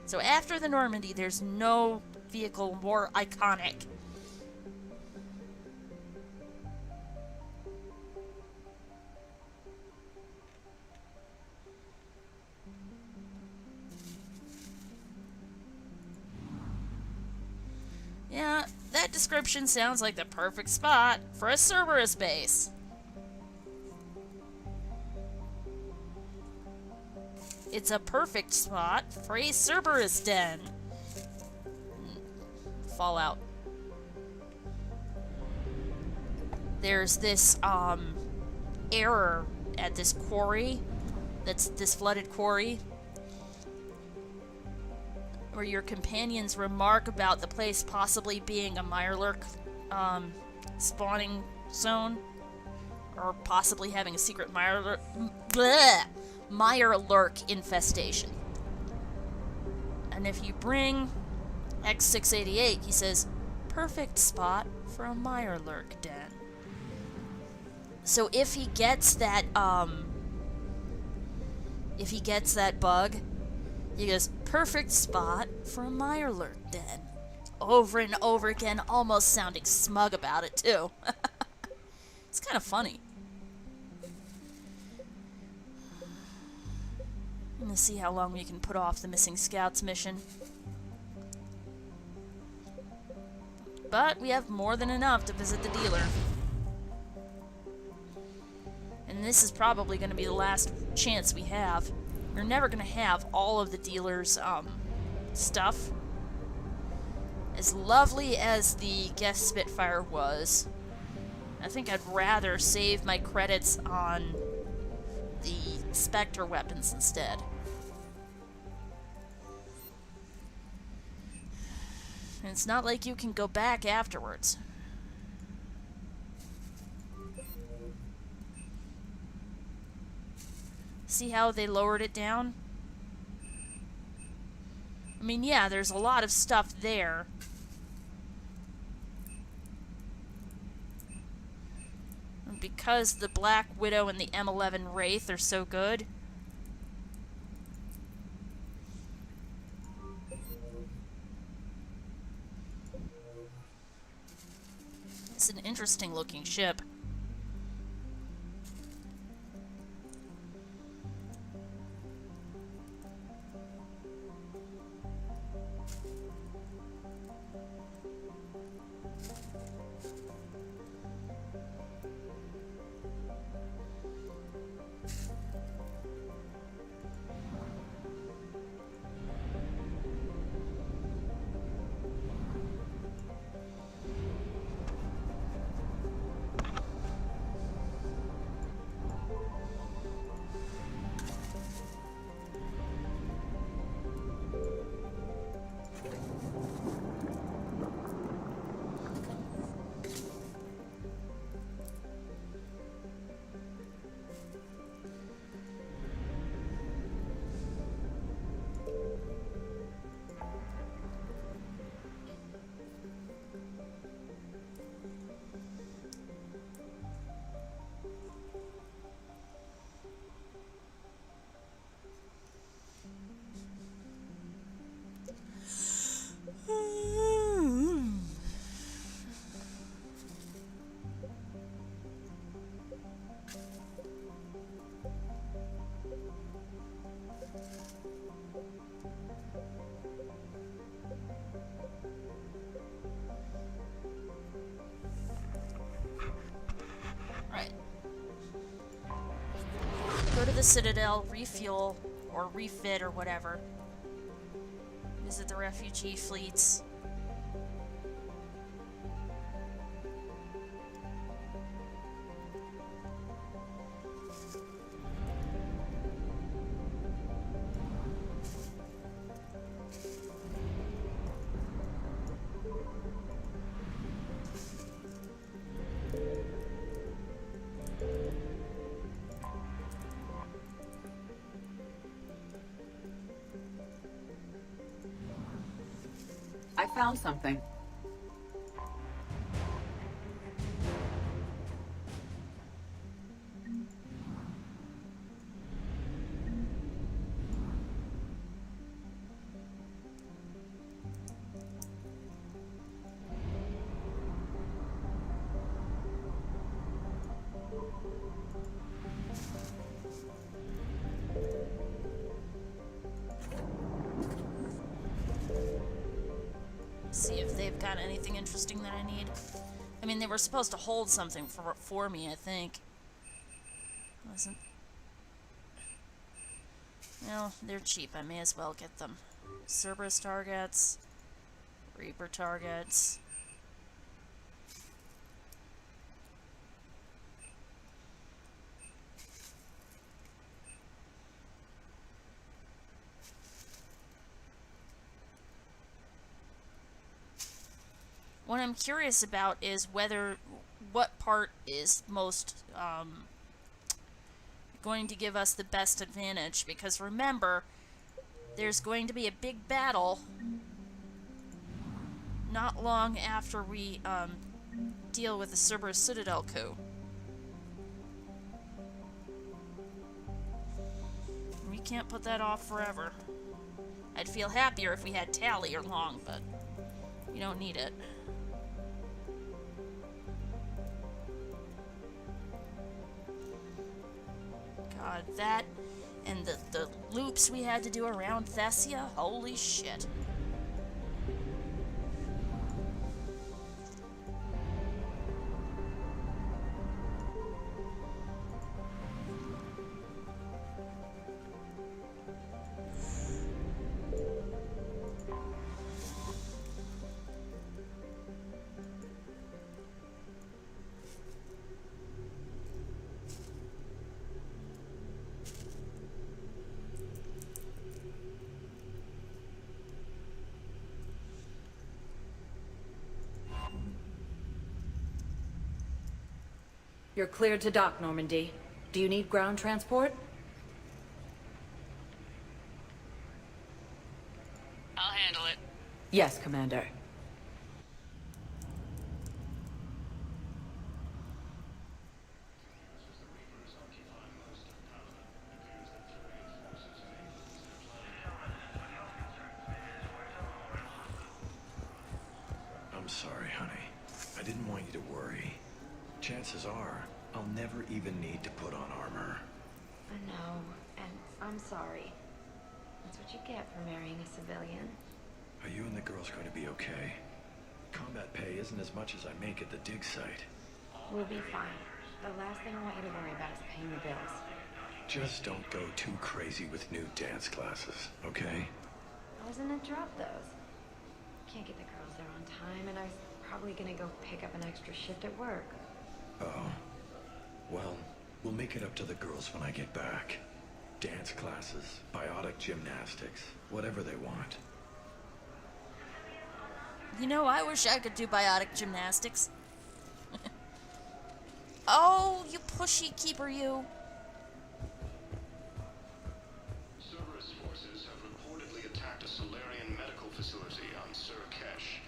So after the Normandy, there's no vehicle more iconic. Yeah, that description sounds like the perfect spot for a Cerberus base. It's a perfect spot for a Cerberus den. Fallout. There's this, error at this quarry, that's this flooded quarry, where your companions remark about the place possibly being a Mirelurk, spawning zone, or possibly having a secret Mirelurk infestation. And if you bring X688, he says, perfect spot for a Mirelurk den. So if he gets that bug, he goes, perfect spot for a Mirelurk den. Over and over again, almost sounding smug about it, too. It's kind of funny. I'm gonna see how long we can put off the Missing Scouts mission. But we have more than enough to visit the dealer. And this is probably going to be the last chance we have. We're never going to have all of the dealer's stuff. As lovely as the Geth Spitfire was, I think I'd rather save my credits on the Spectre weapons instead. And it's not like you can go back afterwards. See how they lowered it down? I mean, yeah, there's a lot of stuff there. And because the Black Widow and the M11 Wraith are so good, it's an interesting looking ship. Go to the Citadel, refuel, or refit, or whatever. Visit the refugee fleets. I found something. See if they've got anything interesting that I need. I mean, they were supposed to hold something for me, I think. Wasn't... Well, they're cheap. I may as well get them. Cerberus targets. Reaper targets. What I'm curious about is what part is most going to give us the best advantage, because remember, there's going to be a big battle not long after we deal with the Cerberus Citadel coup. We can't put that off forever. I'd feel happier if we had Tally or Long, but we don't need it. God, that and the loops we had to do around Thessia, holy shit. You're cleared to dock, Normandy. Do you need ground transport? I'll handle it. Yes, Commander. I'm sorry, honey. I didn't want you to worry. Chances are, I'll never even need to put on armor. I know, and I'm sorry. That's what you get for marrying a civilian. Are you and the girls going to be okay? Combat pay isn't as much as I make at the dig site. We'll be fine. The last thing I want you to worry about is paying the bills. Just don't go too crazy with new dance classes, okay? I was gonna drop those. Can't get the girls there on time, and I was probably gonna go pick up an extra shift at work. Oh. Well, we'll make it up to the girls when I get back. Dance classes, biotic gymnastics, whatever they want. You know, I wish I could do biotic gymnastics. Oh, you pushy keeper, you. Cerberus forces have reportedly attacked a Solarian medical facility on Surkesh.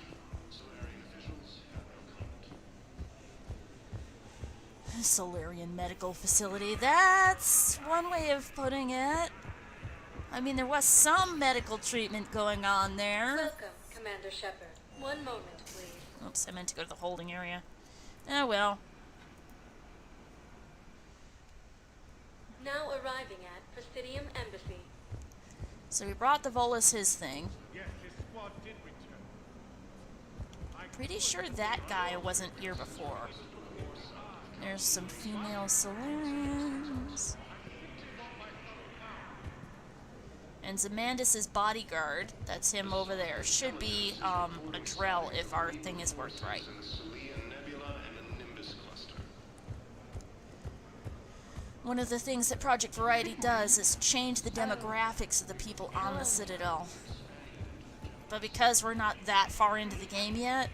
Solarian officials have no comment. Solarian medical facility. That's one way of putting it. I mean, there was some medical treatment going on there. Welcome, Commander Shepard. One moment, please. Oops, I meant to go to the holding area. Oh well. Now arriving at Presidium Embassy. So we brought the Volus his thing. Yes, his squad did return. Pretty sure that guy wasn't here before. There's some female Solarians. And Zamandis' bodyguard, that's him over there, should be a Drell if our thing is worked right. One of the things that Project Variety does is change the demographics of the people on the Citadel. But because we're not that far into the game yet,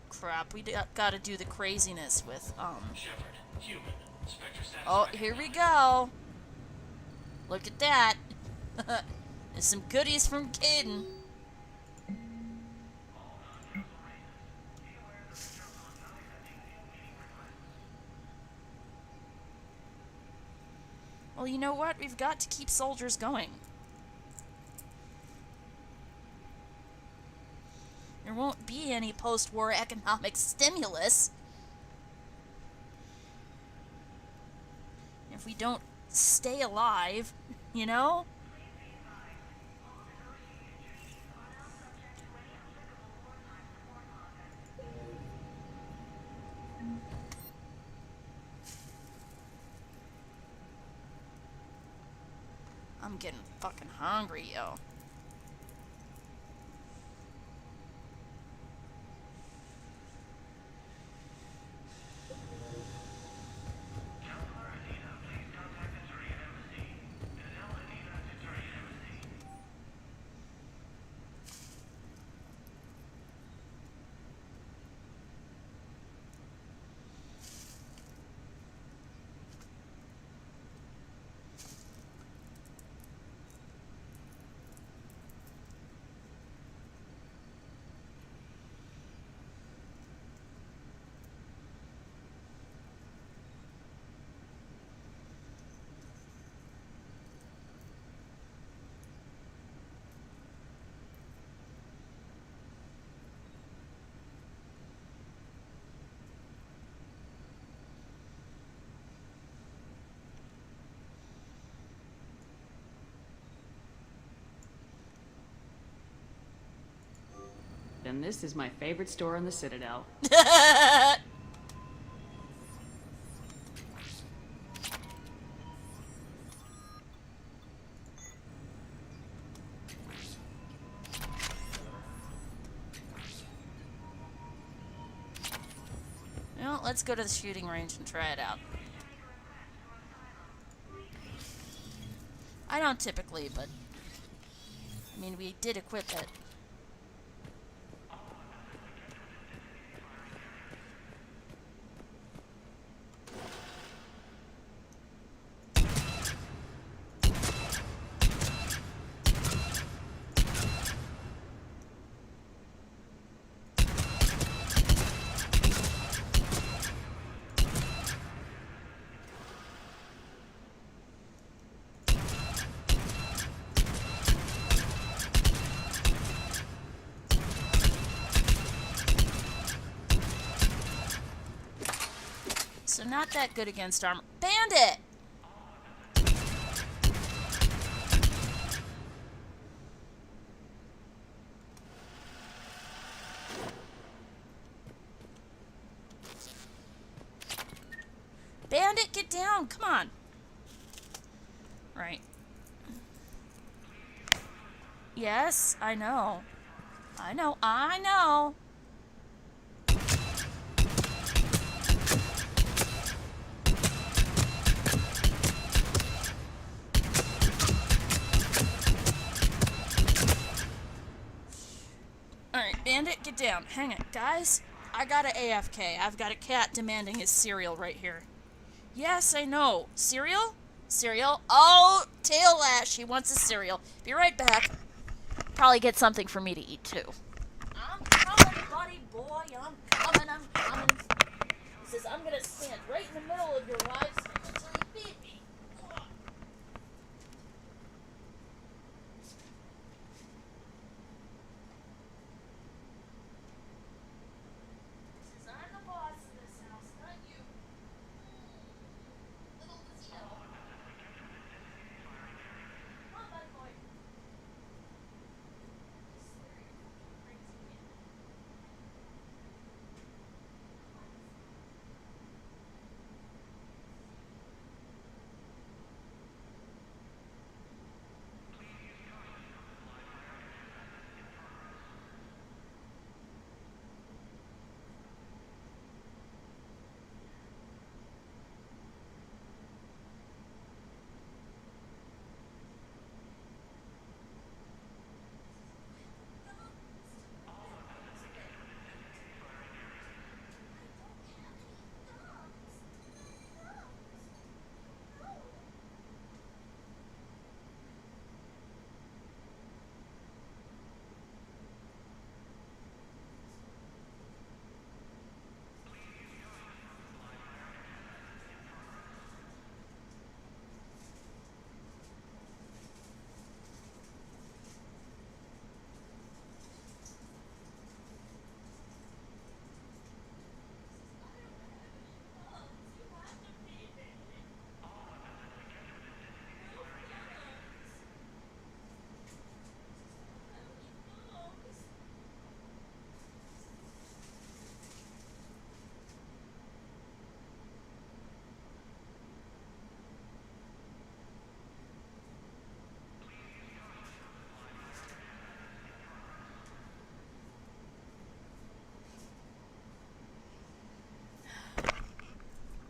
crap, we gotta do the craziness with, Shepard, human. Oh, here we go. Look at that. There's some goodies from Kaidan. Well, you know what? We've got to keep soldiers going. There won't be any post-war economic stimulus if we don't stay alive, you know? I'm getting fucking hungry, yo. And this is my favorite store in the Citadel. Well, let's go to the shooting range and try it out. I don't typically, but I mean, we did equip it. So not that good against armor. Bandit! Bandit, get down! Come on! Right. Yes, I know. I know. I know! Alright, Bandit, get down. Hang it. Guys, I got a AFK. I've got a cat demanding his cereal right here. Yes, I know. Cereal? Cereal? Oh, tail lash. He wants his cereal. Be right back. Probably get something for me to eat, too. I'm coming, buddy boy. I'm coming. I'm coming. He says, I'm gonna stand right in the middle of your live stream until you beat me.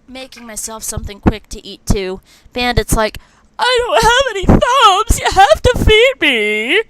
making myself something quick to eat too. Bandit's like, I don't have any thumbs, you have to feed me!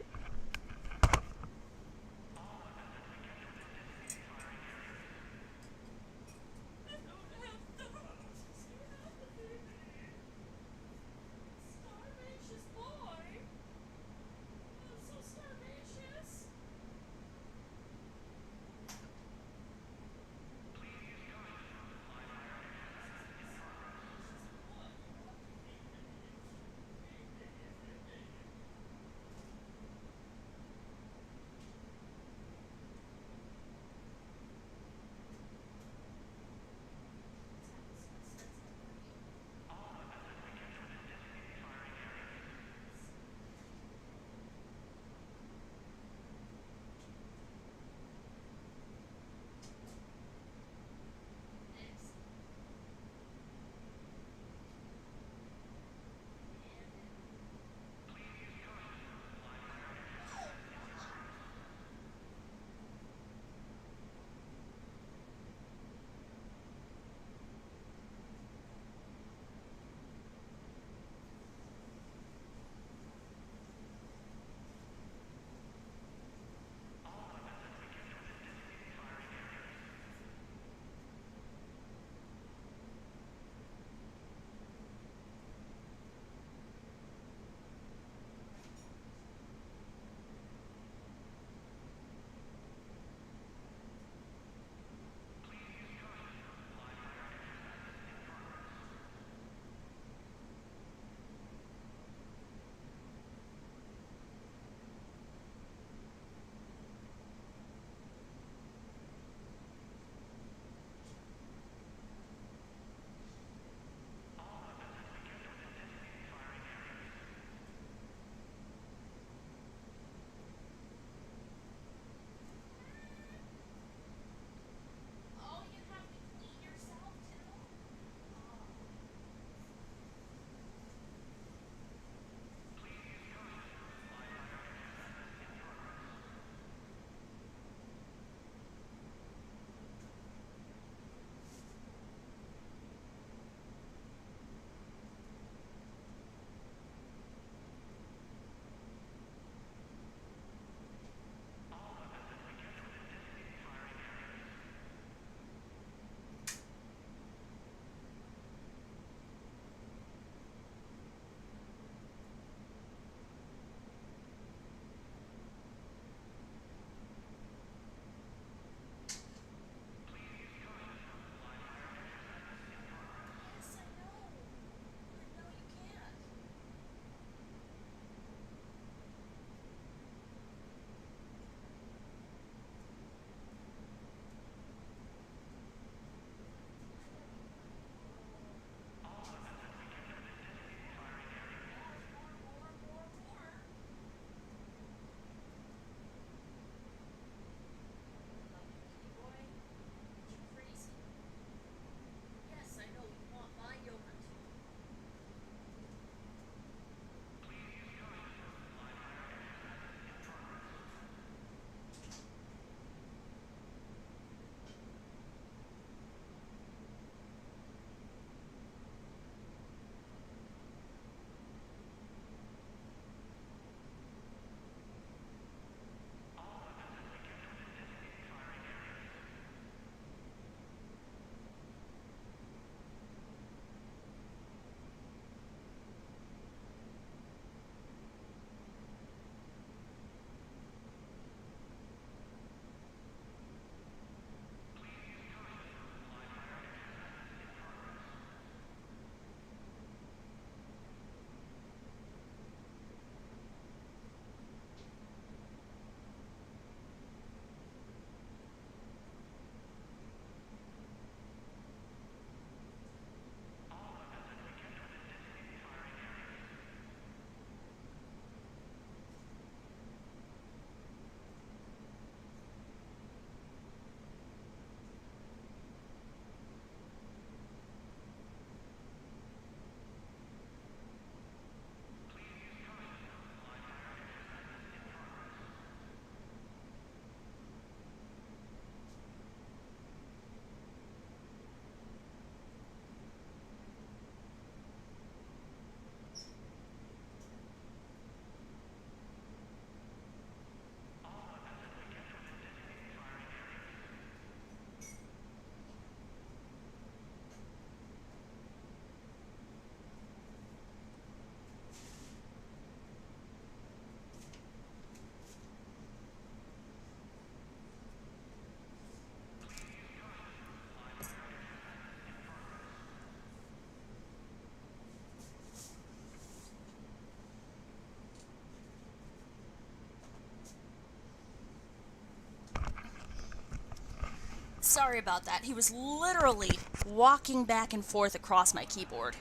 Sorry about that. He was literally walking back and forth across my keyboard.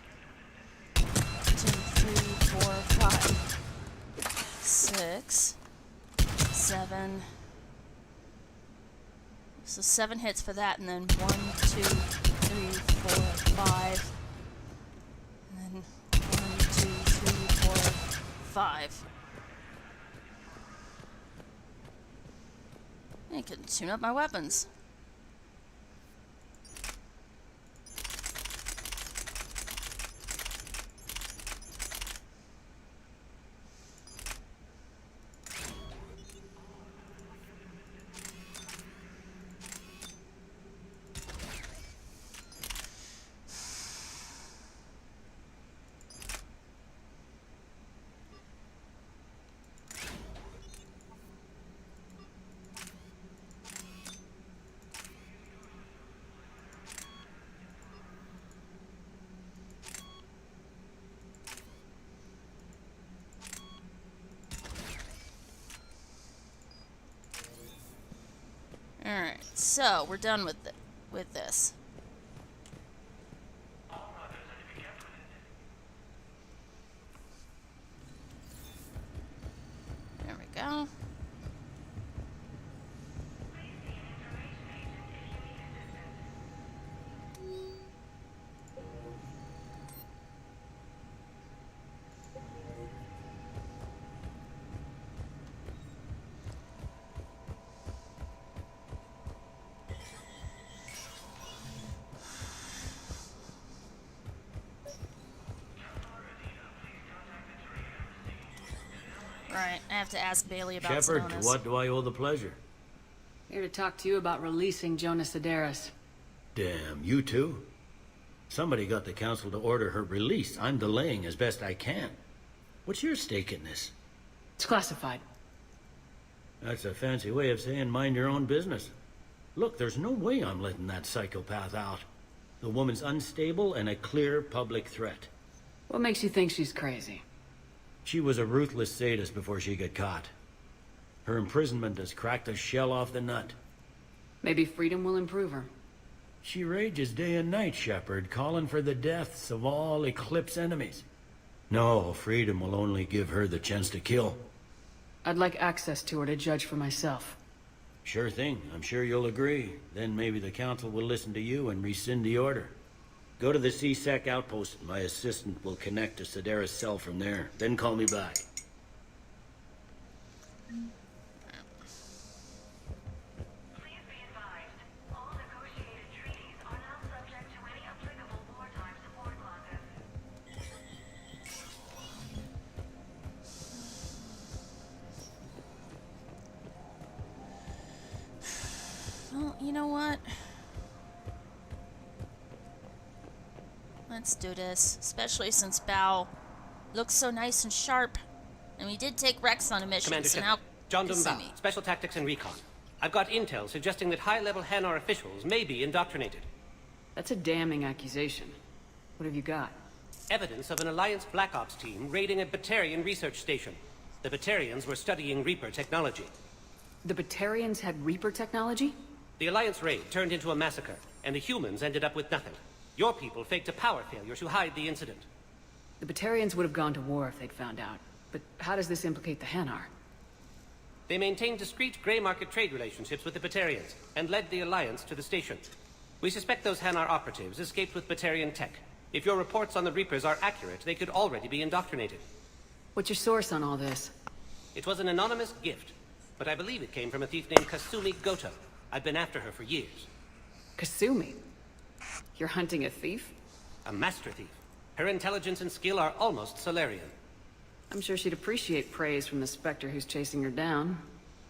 2, 3, 4, 5, 6, 7. So 7 hits for that, and then 1, 2, 3, 4, 5. And then 1, 2, 3, 4, 5. I can tune up my weapons. Alright, so we're done with this. There we go. Right, I have to ask Bailey about Shepard, Sedonis. to what do I owe the pleasure? Here to talk to you about releasing Jonas Sedaris. Damn, you too? Somebody got the council to order her release. I'm delaying as best I can. What's your stake in this? It's classified. That's a fancy way of saying mind your own business. Look, there's no way I'm letting that psychopath out. The woman's unstable and a clear public threat. What makes you think she's crazy? She was a ruthless sadist before she got caught. Her imprisonment has cracked the shell off the nut. Maybe freedom will improve her. She rages day and night, Shepard, calling for the deaths of all Eclipse enemies. No, freedom will only give her the chance to kill. I'd like access to her to judge for myself. Sure thing. I'm sure you'll agree. Then maybe the council will listen to you and rescind the order. Go to the C-Sec outpost. My assistant will connect to Sedaris' cell from there. Then call me back. Well, you know what? Let's do this, especially since Bao looks so nice and sharp. And we did take Rex on a mission, Commander so Shepard, now John Kasumi. Dumbao, Special Tactics and Recon. I've got intel suggesting that high-level Hanar officials may be indoctrinated. That's a damning accusation. What have you got? Evidence of an Alliance Black Ops team raiding a Batarian research station. The Batarians were studying Reaper technology. The Batarians had Reaper technology? The Alliance raid turned into a massacre, and the humans ended up with nothing. Your people faked a power failure to hide the incident. The Batarians would have gone to war if they'd found out. But how does this implicate the Hanar? They maintained discreet gray market trade relationships with the Batarians, and led the Alliance to the station. We suspect those Hanar operatives escaped with Batarian tech. If your reports on the Reapers are accurate, they could already be indoctrinated. What's your source on all this? It was an anonymous gift, but I believe it came from a thief named Kasumi Goto. I've been after her for years. Kasumi? You're hunting a thief? A master thief. Her intelligence and skill are almost Solarian. I'm sure she'd appreciate praise from the Spectre who's chasing her down.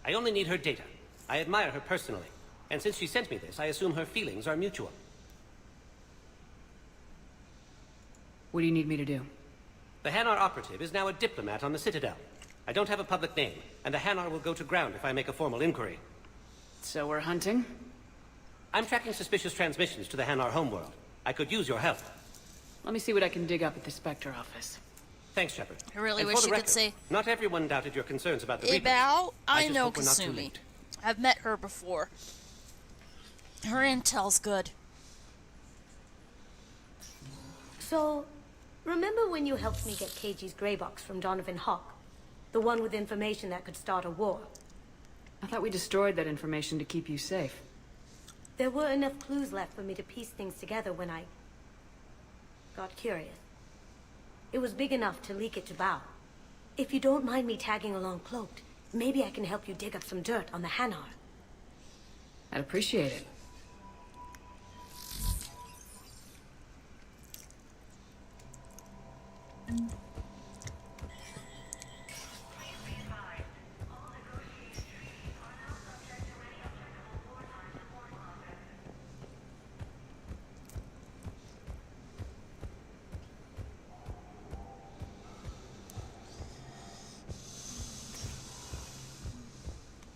I only need her data. I admire her personally. And since she sent me this, I assume her feelings are mutual. What do you need me to do? The Hanar operative is now a diplomat on the Citadel. I don't have a public name, and the Hanar will go to ground if I make a formal inquiry. So we're hunting? I'm tracking suspicious transmissions to the Hanar homeworld. I could use your help. Let me see what I can dig up at the Spectre office. Thanks, Shepard. I really And wish for the you could record, say, not everyone doubted your concerns about the "Hey, Reapers. Bao, I just know hope we're not too Kasumi. late. I've met her before. Her intel's good. So, remember when you helped me get KG's grey box from Donovan Hawk? The one with information that could start a war? I thought we destroyed that information to keep you safe. There were enough clues left for me to piece things together when I got curious. It was big enough to leak it to Bao. If you don't mind me tagging along cloaked, maybe I can help you dig up some dirt on the Hanar. I'd appreciate it.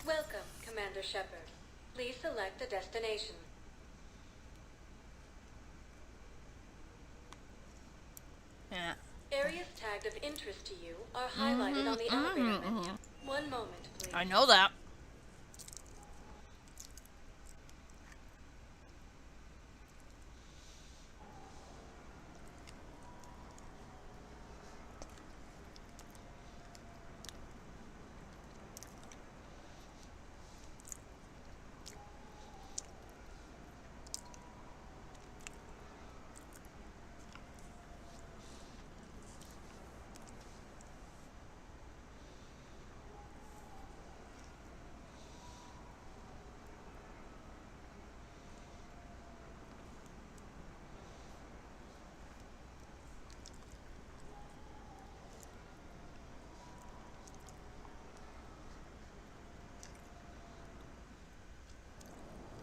Welcome, Commander Shepard. Please select a destination. Yeah. Areas tagged of interest to you are highlighted on the elevator menu. One moment, please. I know that.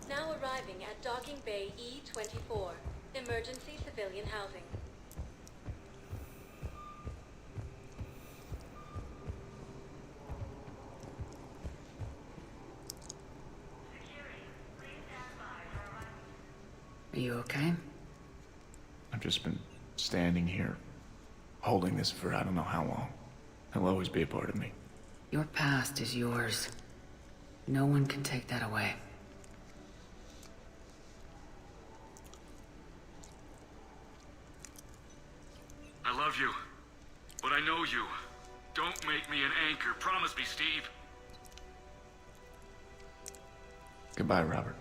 Now arriving at Docking Bay E-24, emergency civilian housing. Are you okay? I've just been standing here, holding this for I don't know how long. It'll always be a part of me. Your past is yours. No one can take that away. I love you, but I know you. Don't make me an anchor. Promise me, Steve. Goodbye, Robert.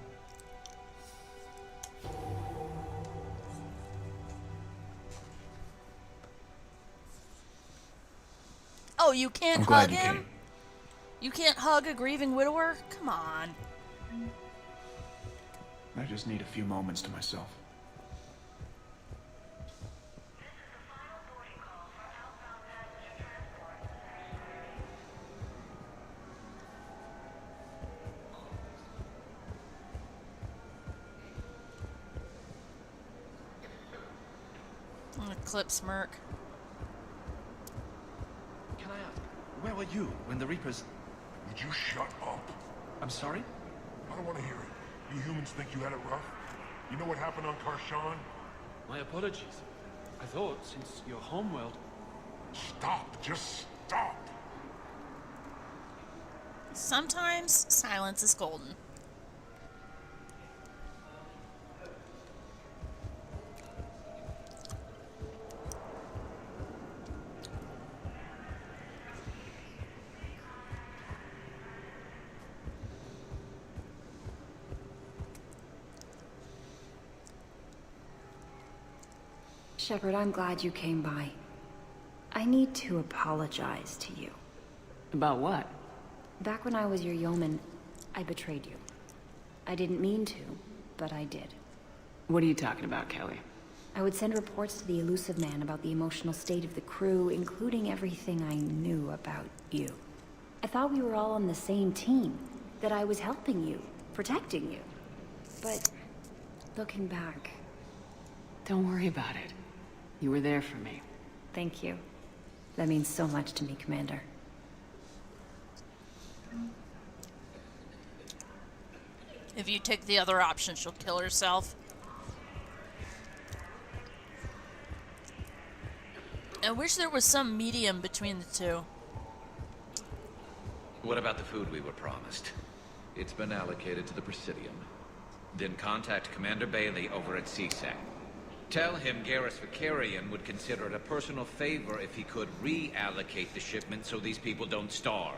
Oh, you can't I'm glad hug you him? came. You can't hug a grieving widower? Come on. I just need a few moments to myself. I'm gonna clip smirk. Can I ask, where were you when the Reapers... Would you shut up? I'm sorry? I don't want to hear it. You humans think you had it rough? You know what happened on Karshan? My apologies. I thought, since your homeworld... Stop. Just stop. Sometimes silence is golden. Shepard, I'm glad you came by. I need to apologize to you. About what? Back when I was your yeoman, I betrayed you. I didn't mean to, but I did. What are you talking about, Kelly? I would send reports to the Elusive Man about the emotional state of the crew, including everything I knew about you. I thought we were all on the same team, that I was helping you, protecting you. But, looking back... Don't worry about it. You were there for me. Thank you. That means so much to me, Commander. If you take the other option, she'll kill herself. I wish there was some medium between the two. What about the food we were promised? It's been allocated to the Presidium. Then contact Commander Bailey over at CSEC. Tell him Garrus Vakarian would consider it a personal favor if he could reallocate the shipment so these people don't starve.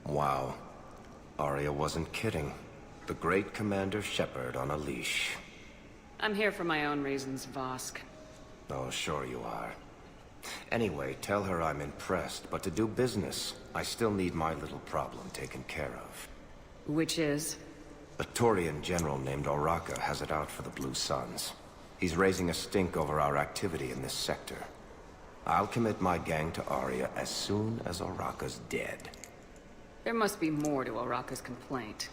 Wow. Arya wasn't kidding. The great Commander Shepard on a leash. I'm here for my own reasons, Vosk. Oh, sure you are. Anyway, tell her I'm impressed, but to do business, I still need my little problem taken care of. Which is? A Turian general named Oraka has it out for the Blue Suns. He's raising a stink over our activity in this sector. I'll commit my gang to Arya as soon as Oraka's dead. There must be more to Oraka's complaint.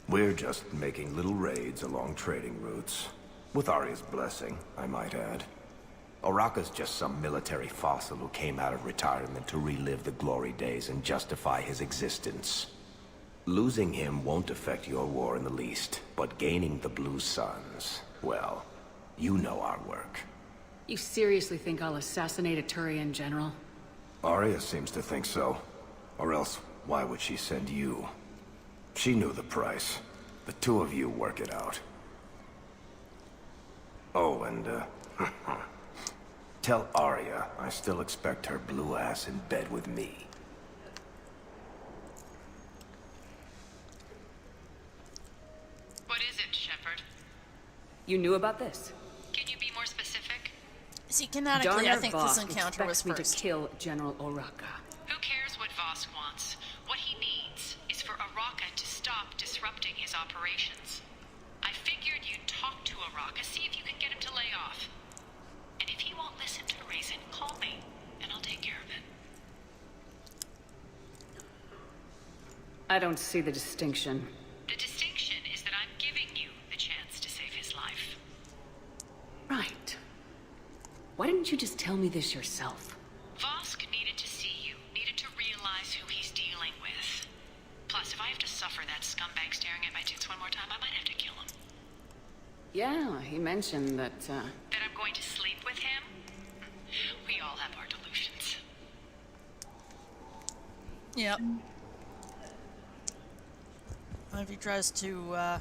We're just making little raids along trading routes. With Arya's blessing, I might add. Oraka's just some military fossil who came out of retirement to relive the glory days and justify his existence. Losing him won't affect your war in the least, but gaining the Blue Suns, well, you know our work. You seriously think I'll assassinate a Turian general? Arya seems to think so. Or else, why would she send you? She knew the price. The two of you work it out. Oh, and, tell Arya I still expect her blue ass in bed with me. What is it, Shepard? You knew about this? Can you be more specific? See, canonically, I think this Vosk encounter was expects me first. to kill General Oraka. Who cares what Vosk wants? What he needs is for Oraka to stop disrupting his operations. I figured you'd talk to Oraka, see if you can get him to lay off. And if he won't listen to reason, call me, and I'll take care of it. I don't see the distinction. The distinction is that I'm giving you the chance to save his life. Right. Why didn't you just tell me this yourself? Vosk needed to see you, needed to realize who he's dealing with. Plus, if I have to suffer that scumbag staring at my tits one more time, I might have to kill him. Yeah, he mentioned that, That I'm going to sleep with him? We all have our delusions. Yep. If he tries to,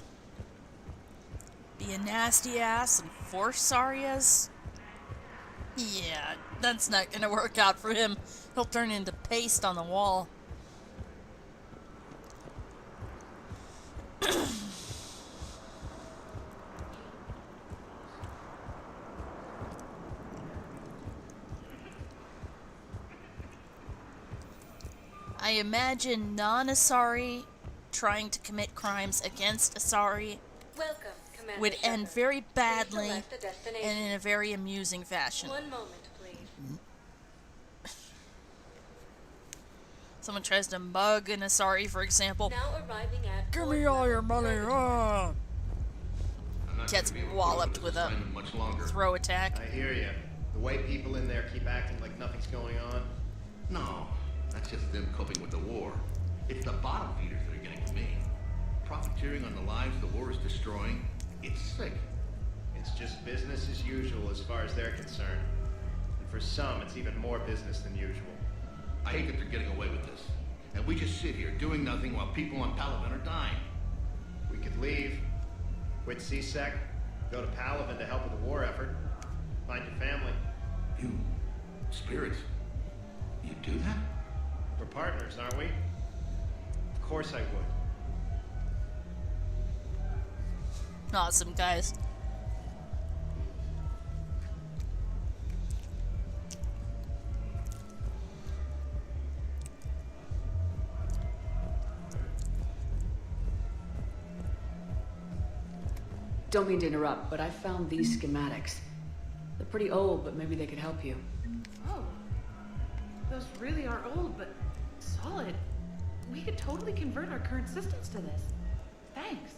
be a nasty ass and force Arya's, yeah, that's not gonna work out for him. He'll turn into paste on the wall. I imagine non-Asari trying to commit crimes against Asari Welcome, Commander would end Shepard. very Please badly select a destination. and in a very amusing fashion. One moment, please. Someone tries to mug an Asari, for example. Now arriving at Give me all your money. Gets walloped with a throw attack. I hear you. The way people in there keep acting like nothing's going on. No, that's just them coping with the war. It's the bottom feeders that are getting to me. Profiteering on the lives the war is destroying. It's sick. It's just business as usual as far as they're concerned. And for some, it's even more business than usual. I hate that they're getting away with this. And we just sit here doing nothing while people on Palaven are dying. We could leave, quit CSEC, go to Palaven to help with the war effort, find your family. You, spirits, you do that? We're partners, aren't we? Of course I would. Awesome, guys. Don't mean to interrupt, but I found these schematics. They're pretty old, but maybe they could help you. Oh. Those really are old, but solid. We could totally convert our current systems to this. Thanks.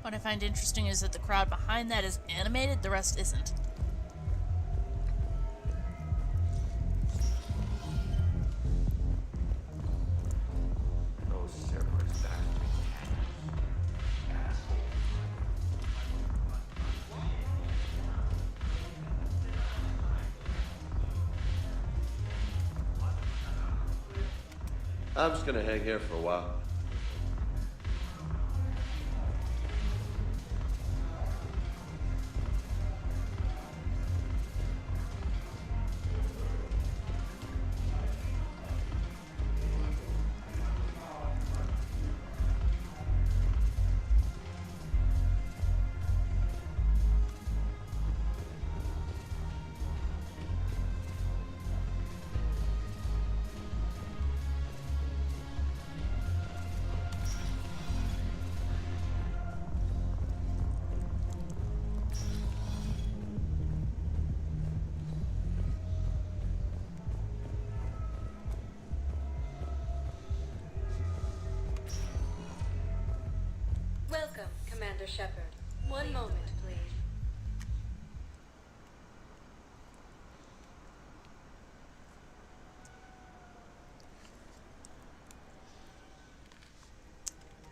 What I find interesting is that the crowd behind that is animated, the rest isn't. I'm just gonna hang here for a while. Welcome, Commander Shepard. One moment, please.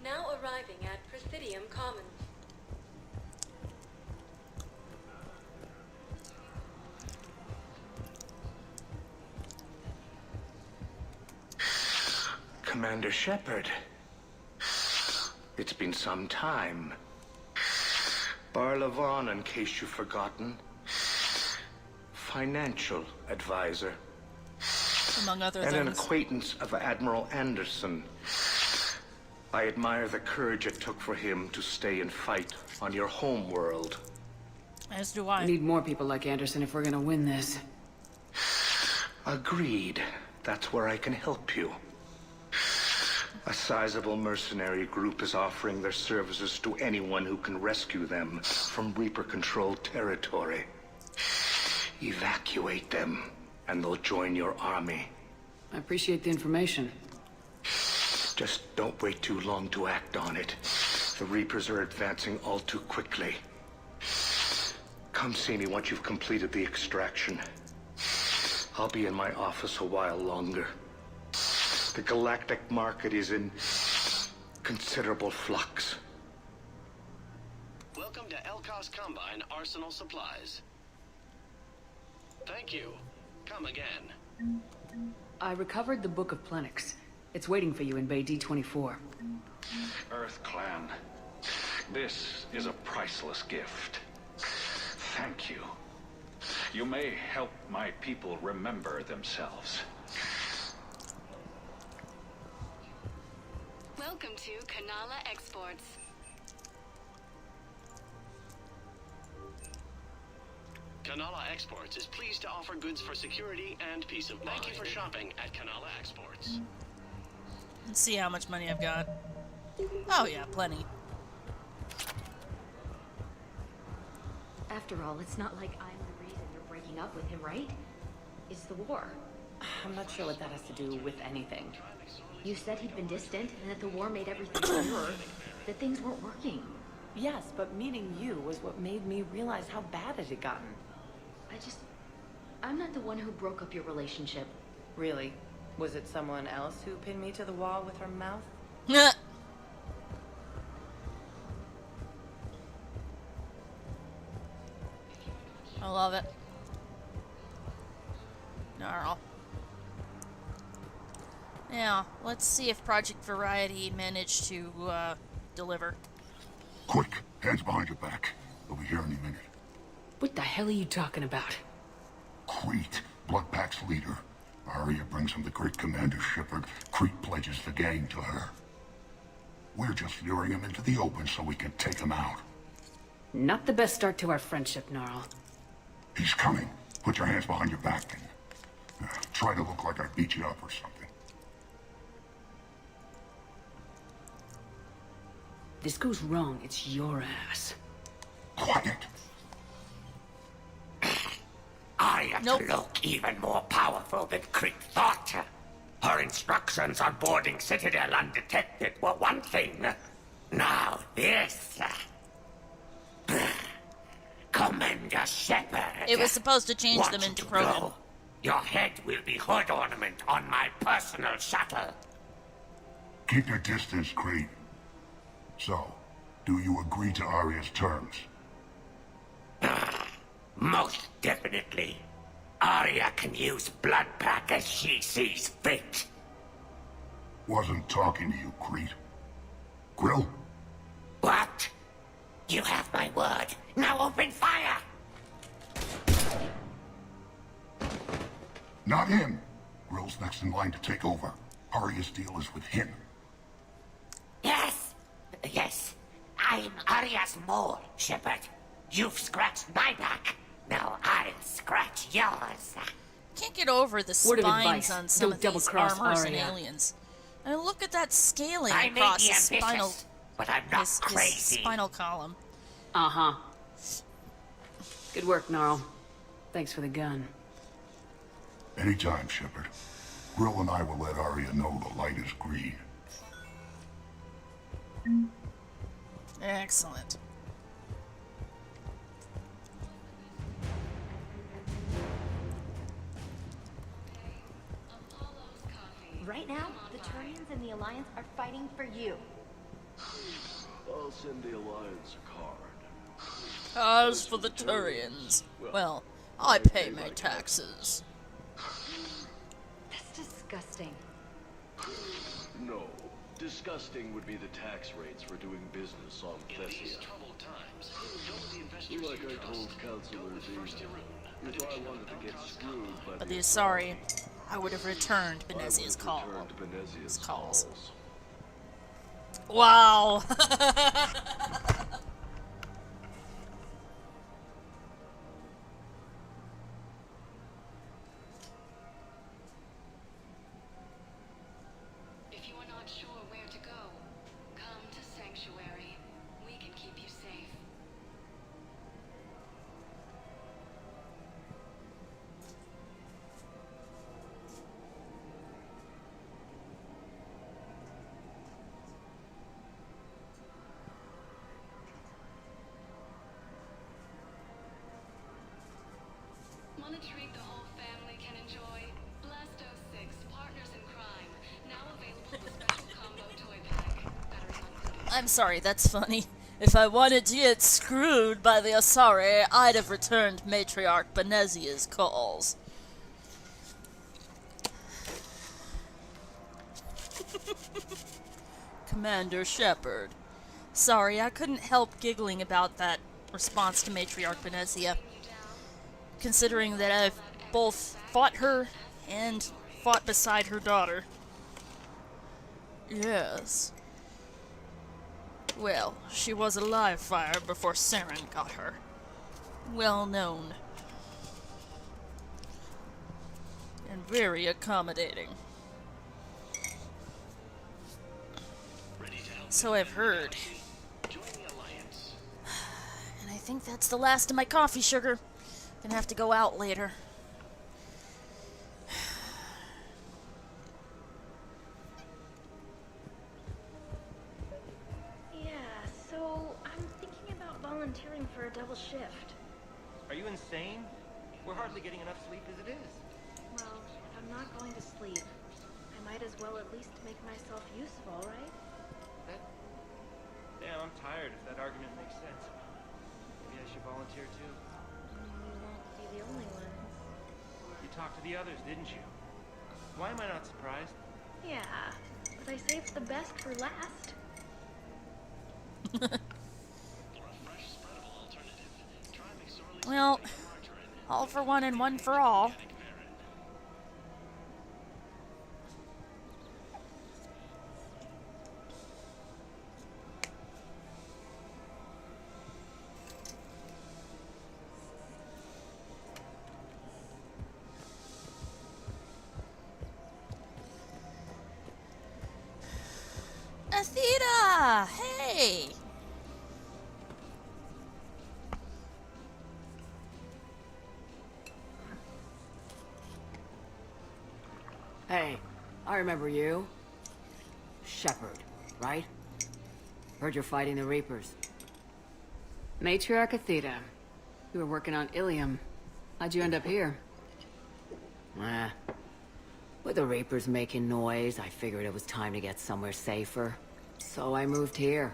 Now arriving at Presidium Commons. Commander Shepard. It's been some time. Barlavon, in case you've forgotten. Financial advisor. Among other and an things. acquaintance of Admiral Anderson. I admire the courage it took for him to stay and fight on your home world. As do I. We need more people like Anderson if we're gonna win this. Agreed. That's where I can help you. A sizable mercenary group is offering their services to anyone who can rescue them from Reaper-controlled territory. Evacuate them, and they'll join your army. I appreciate the information. Just don't wait too long to act on it. The Reapers are advancing all too quickly. Come see me once you've completed the extraction. I'll be in my office a while longer. The galactic market is in considerable flux. Welcome to Elkos Combine Arsenal Supplies. Thank you. Come again. I recovered the Book of Plenix. It's waiting for you in Bay D24. Earth Clan, this is a priceless gift. Thank you. You may help my people remember themselves. Welcome to Kanala Exports. Kanala Exports is pleased to offer goods for security and peace of mind. Thank you for shopping at Kanala Exports. Let's see how much money I've got. Oh yeah, plenty. After all, it's not like I'm the reason you're breaking up with him, right? It's the war. I'm not sure what that has to do with anything. You said he'd been distant, and that the war made everything clearer. That things weren't working. Yes, but meeting you was what made me realize how bad it had gotten. I'm not the one who broke up your relationship. Really? Was it someone else who pinned me to the wall with her mouth? I love it. Gnarl. Now, let's see if Project Variety managed to, deliver. Quick, hands behind your back. We'll be here any minute. What the hell are you talking about? Crete, Bloodpack's leader. Arya brings him the great Commander Shepard. Crete pledges the gang to her. We're just luring him into the open so we can take him out. Not the best start to our friendship, Gnarl. He's coming. Put your hands behind your back and try to look like I beat you up or something. This goes wrong, it's your ass. Quiet. Arya to look even more powerful than Crete thought. Her instructions on boarding Citadel undetected were one thing. Now this. Commander Shepard. It was supposed to change them into Krogan. Go. Your head will be hood ornament on my personal shuttle. Keep your distance, Crete. So, do you agree to Arya's terms? Most definitely. Arya can use Bloodpack as she sees fit. Wasn't talking to you, Crete. Grill? What? You have my word. Now open fire! Not him. Grill's next in line to take over. Arya's deal is with him. Yes. Yes. I'm Arya's mole, Shepard. You've scratched my back. Now I'll scratch yours. Can't get over the Word of spines advice, on some don't of these double-cross armors and Arya. aliens. I mean, look at that scaling I may across be his spinal, ambitious, but I'm not his crazy. spinal column. Uh-huh. Good work, Gnarl. Thanks for the gun. Anytime, Shepard. Grill and I will let Arya know the light is green. Excellent. Right now, the Turians and the Alliance are fighting for you. I'll send the Alliance a card. As for the Turians, well, I pay my taxes. That's disgusting. No. Disgusting would be the tax rates for doing business on Thessia. Like I told Councilor Zena, if I wanted to get screwed by But the sorry, I would have returned Benezia's call. calls. Wow. If you are not sure where to go, come to Sanctuary. We can keep you safe. Want a treat the whole family can enjoy? Blasto 6, Partners in Crime. Now available with special combo toy pack. Batteries included. I'm sorry, that's funny. If I wanted to get screwed by the Asari, I'd have returned Matriarch Benezia's calls. Commander Shepard. Sorry, I couldn't help giggling about that response to Matriarch Benezia, considering that I've both fought her and fought beside her daughter. Yes. Well, she was a live fire before Saren got her. Well known. And very accommodating. So I've heard. And I think that's the last of my coffee sugar. Gonna have to go out later. Yeah, so I'm thinking about volunteering for a double shift. Are you insane? We're hardly getting enough sleep as it is. Well, if I'm not going to sleep, I might as well at least make myself useful, right? Damn, I'm tired if that argument makes sense. Maybe I should volunteer too. You won't be the only one. You talked to the others, didn't you? Why am I not surprised? Yeah, but I saved the best for last. Well, all for one and one for all. Athena! Hey! Hey, I remember you. Shepard, right? Heard you're fighting the Reapers. Matriarch Athena. You were working on Ilium. How'd you end up here? With the Reapers making noise, I figured it was time to get somewhere safer. So I moved here.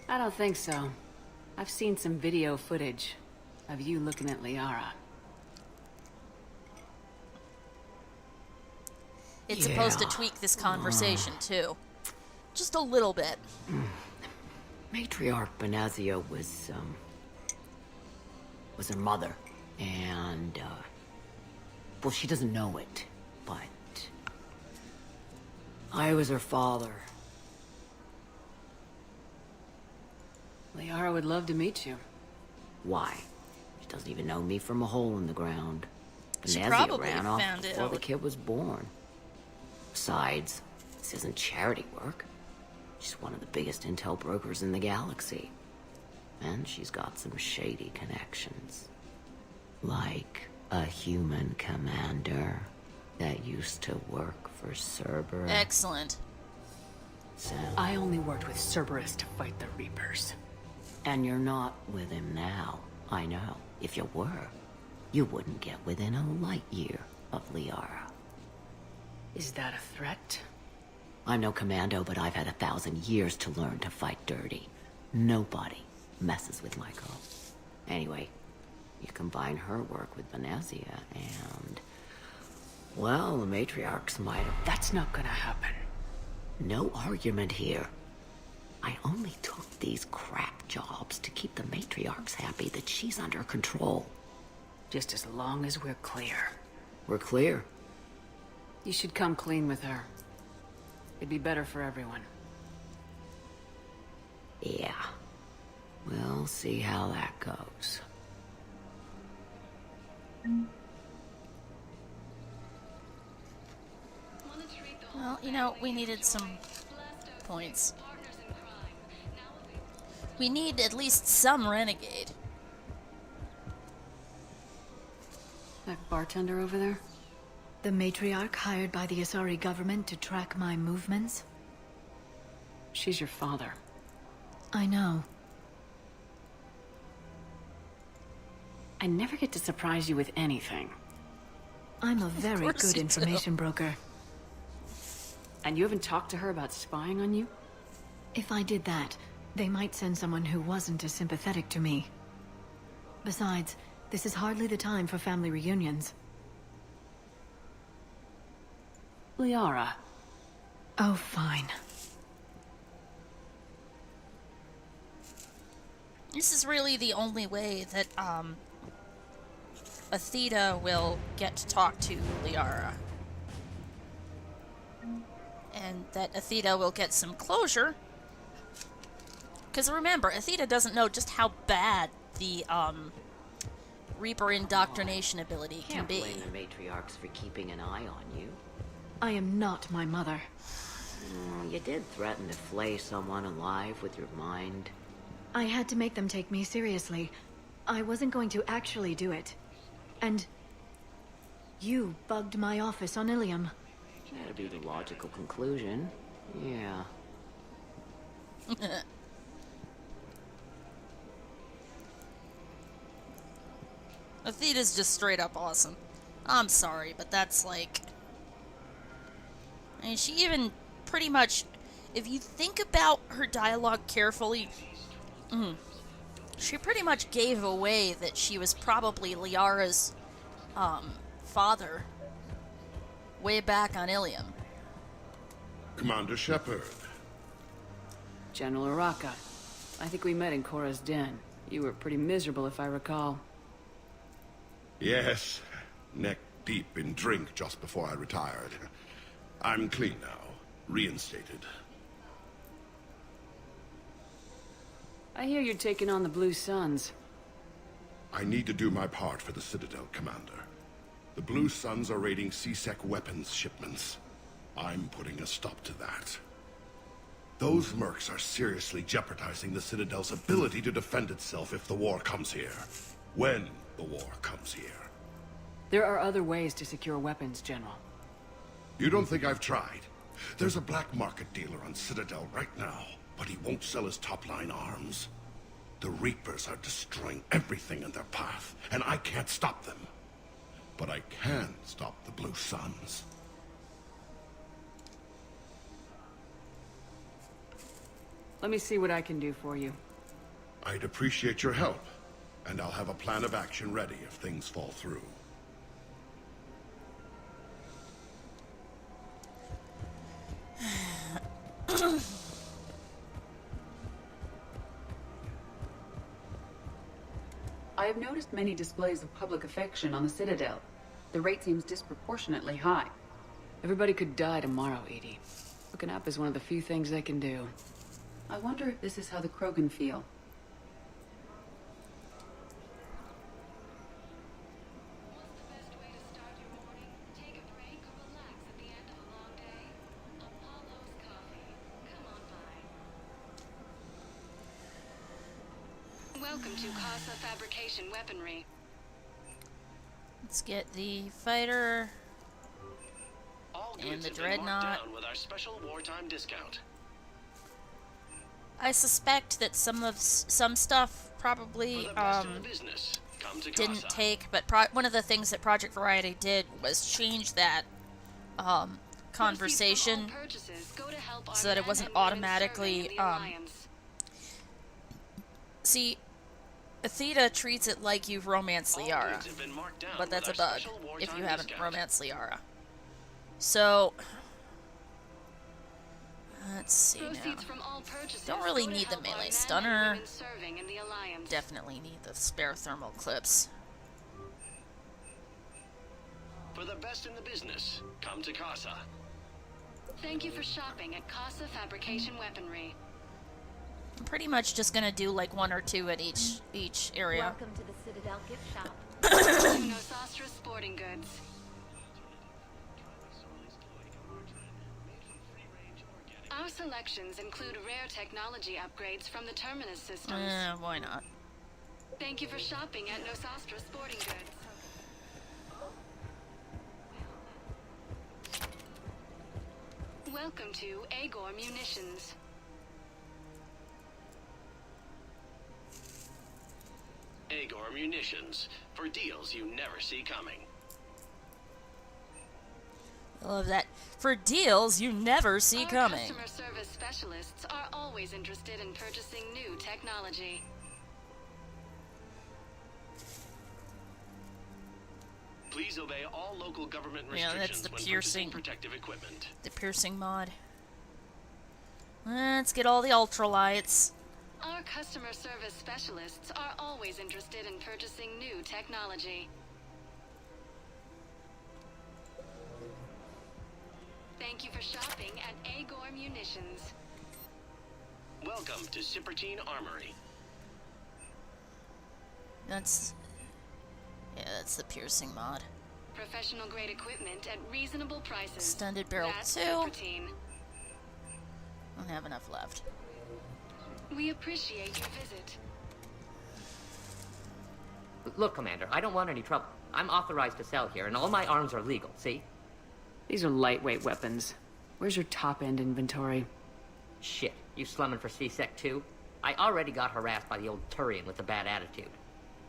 I don't think so. I've seen some video footage of you looking at Liara. it's supposed to tweak this conversation, too. Just a little bit. Matriarch Benazia was her mother. And, well, she doesn't know it, but I was her father. Liara would love to meet you. Why? She doesn't even know me from a hole in the ground. She Benazia probably ran off found it before the out. kid was born. Besides, this isn't charity work. She's one of the biggest intel brokers in the galaxy. And she's got some shady connections. Like a human commander that used to work for Cerberus. Excellent. So, I only worked with Cerberus to fight the Reapers. and you're not with him now. I know. If you were, you wouldn't get within a light year of Liara. Is that a threat? I'm no commando, but I've had 1,000 years to learn to fight dirty. Nobody messes with my girl. Anyway, you combine her work with Benazia and... well, the matriarchs might have... That's not gonna happen. No argument here. I only took these crap jobs to keep the matriarchs happy that she's under control. Just as long as we're clear. We're clear. You should come clean with her. It'd be better for everyone. Yeah. We'll see how that goes. Well, you know, we needed some points. We need at least some renegade. That bartender over there? The matriarch hired by the Asari government to track my movements? She's your father. I know. I never get to surprise you with anything. I'm a very good information broker. And you haven't talked to her about spying on you? If I did that, they might send someone who wasn't as sympathetic to me. Besides, this is hardly the time for family reunions. Liara. Oh, fine. This is really the only way that, Athena will get to talk to Liara. And that Athena will get some closure. Because remember, Athena doesn't know just how bad the, Reaper indoctrination ability can be. Can't blame the matriarchs for keeping an eye on you. I am not my mother. You did threaten to flay someone alive with your mind. I had to make them take me seriously. I wasn't going to actually do it. And... you bugged my office on Ilium. That'd be the logical conclusion. Yeah. Athena's just straight up awesome. I'm sorry, but that's like... I mean, she even pretty much... if you think about her dialogue carefully... she pretty much gave away that she was probably Liara's, father. Way back on Ilium. Commander Shepard. General Araka. I think we met in Korra's den. You were pretty miserable, if I recall. Yes, neck deep in drink just before I retired. I'm clean now, reinstated. I hear you're taking on the Blue Suns. I need to do my part for the Citadel, Commander. The Blue Suns are raiding C-Sec weapons shipments. I'm putting a stop to that. Those mercs are seriously jeopardizing the Citadel's ability to defend itself if the war comes here. When the war comes here. There are other ways to secure weapons, General. You don't think I've tried? There's a black market dealer on Citadel right now, but he won't sell his top-line arms. The Reapers are destroying everything in their path, and I can't stop them. But I can stop the Blue Suns. Let me see what I can do for you. I'd appreciate your help, and I'll have a plan of action ready if things fall through. I have noticed many displays of public affection on the Citadel. The rate seems disproportionately high. Everybody could die tomorrow, Edie. Looking up is one of the few things they can do. I wonder if this is how the Krogan feel. Welcome to Casa Fabrication Weaponry. Let's get the fighter All and goods the have been marked dreadnought. down with our special wartime discount. I suspect that some stuff probably Business. Come to didn't Casa. take, but one of the things that Project Variety did was change that conversation so that it wasn't automatically see, Athena treats it like you've romanced Liara, but that's a bug if you haven't romanced Liara. So let's see now. Don't really need the melee stunner. Definitely need the spare thermal clips. For the best in the business, come to Casa. Thank you for shopping at Casa Fabrication Weaponry. I'm pretty much just gonna do like one or two at each area. Welcome to the Citadel gift shop. Nosastra Sporting Goods. Our selections include rare technology upgrades from the Terminus systems. Why not? Thank you for shopping at Nosastra Sporting Goods. Welcome to Agor Munitions. Agor Munitions, for deals you never see coming. I love that. For deals you never see coming. Customer service specialists are always interested in purchasing new technology. Please obey all local government Yeah, restrictions that's the when piercing. purchasing protective equipment. The piercing mod. Let's get all the ultralights. Our customer service specialists are always interested in purchasing new technology. Thank you for shopping at Agor Munitions. Welcome to Cipertine Armory. That's the piercing mod. Professional grade equipment at reasonable prices. Extended barrel That's 2. Cipertine. Don't have enough left. We appreciate your visit. Look, Commander, I don't want any trouble. I'm authorized to sell here, and all my arms are legal, see? These are lightweight weapons. Where's your top-end inventory? Shit, you slumming for CSEC too? I already got harassed by the old Turian with a bad attitude.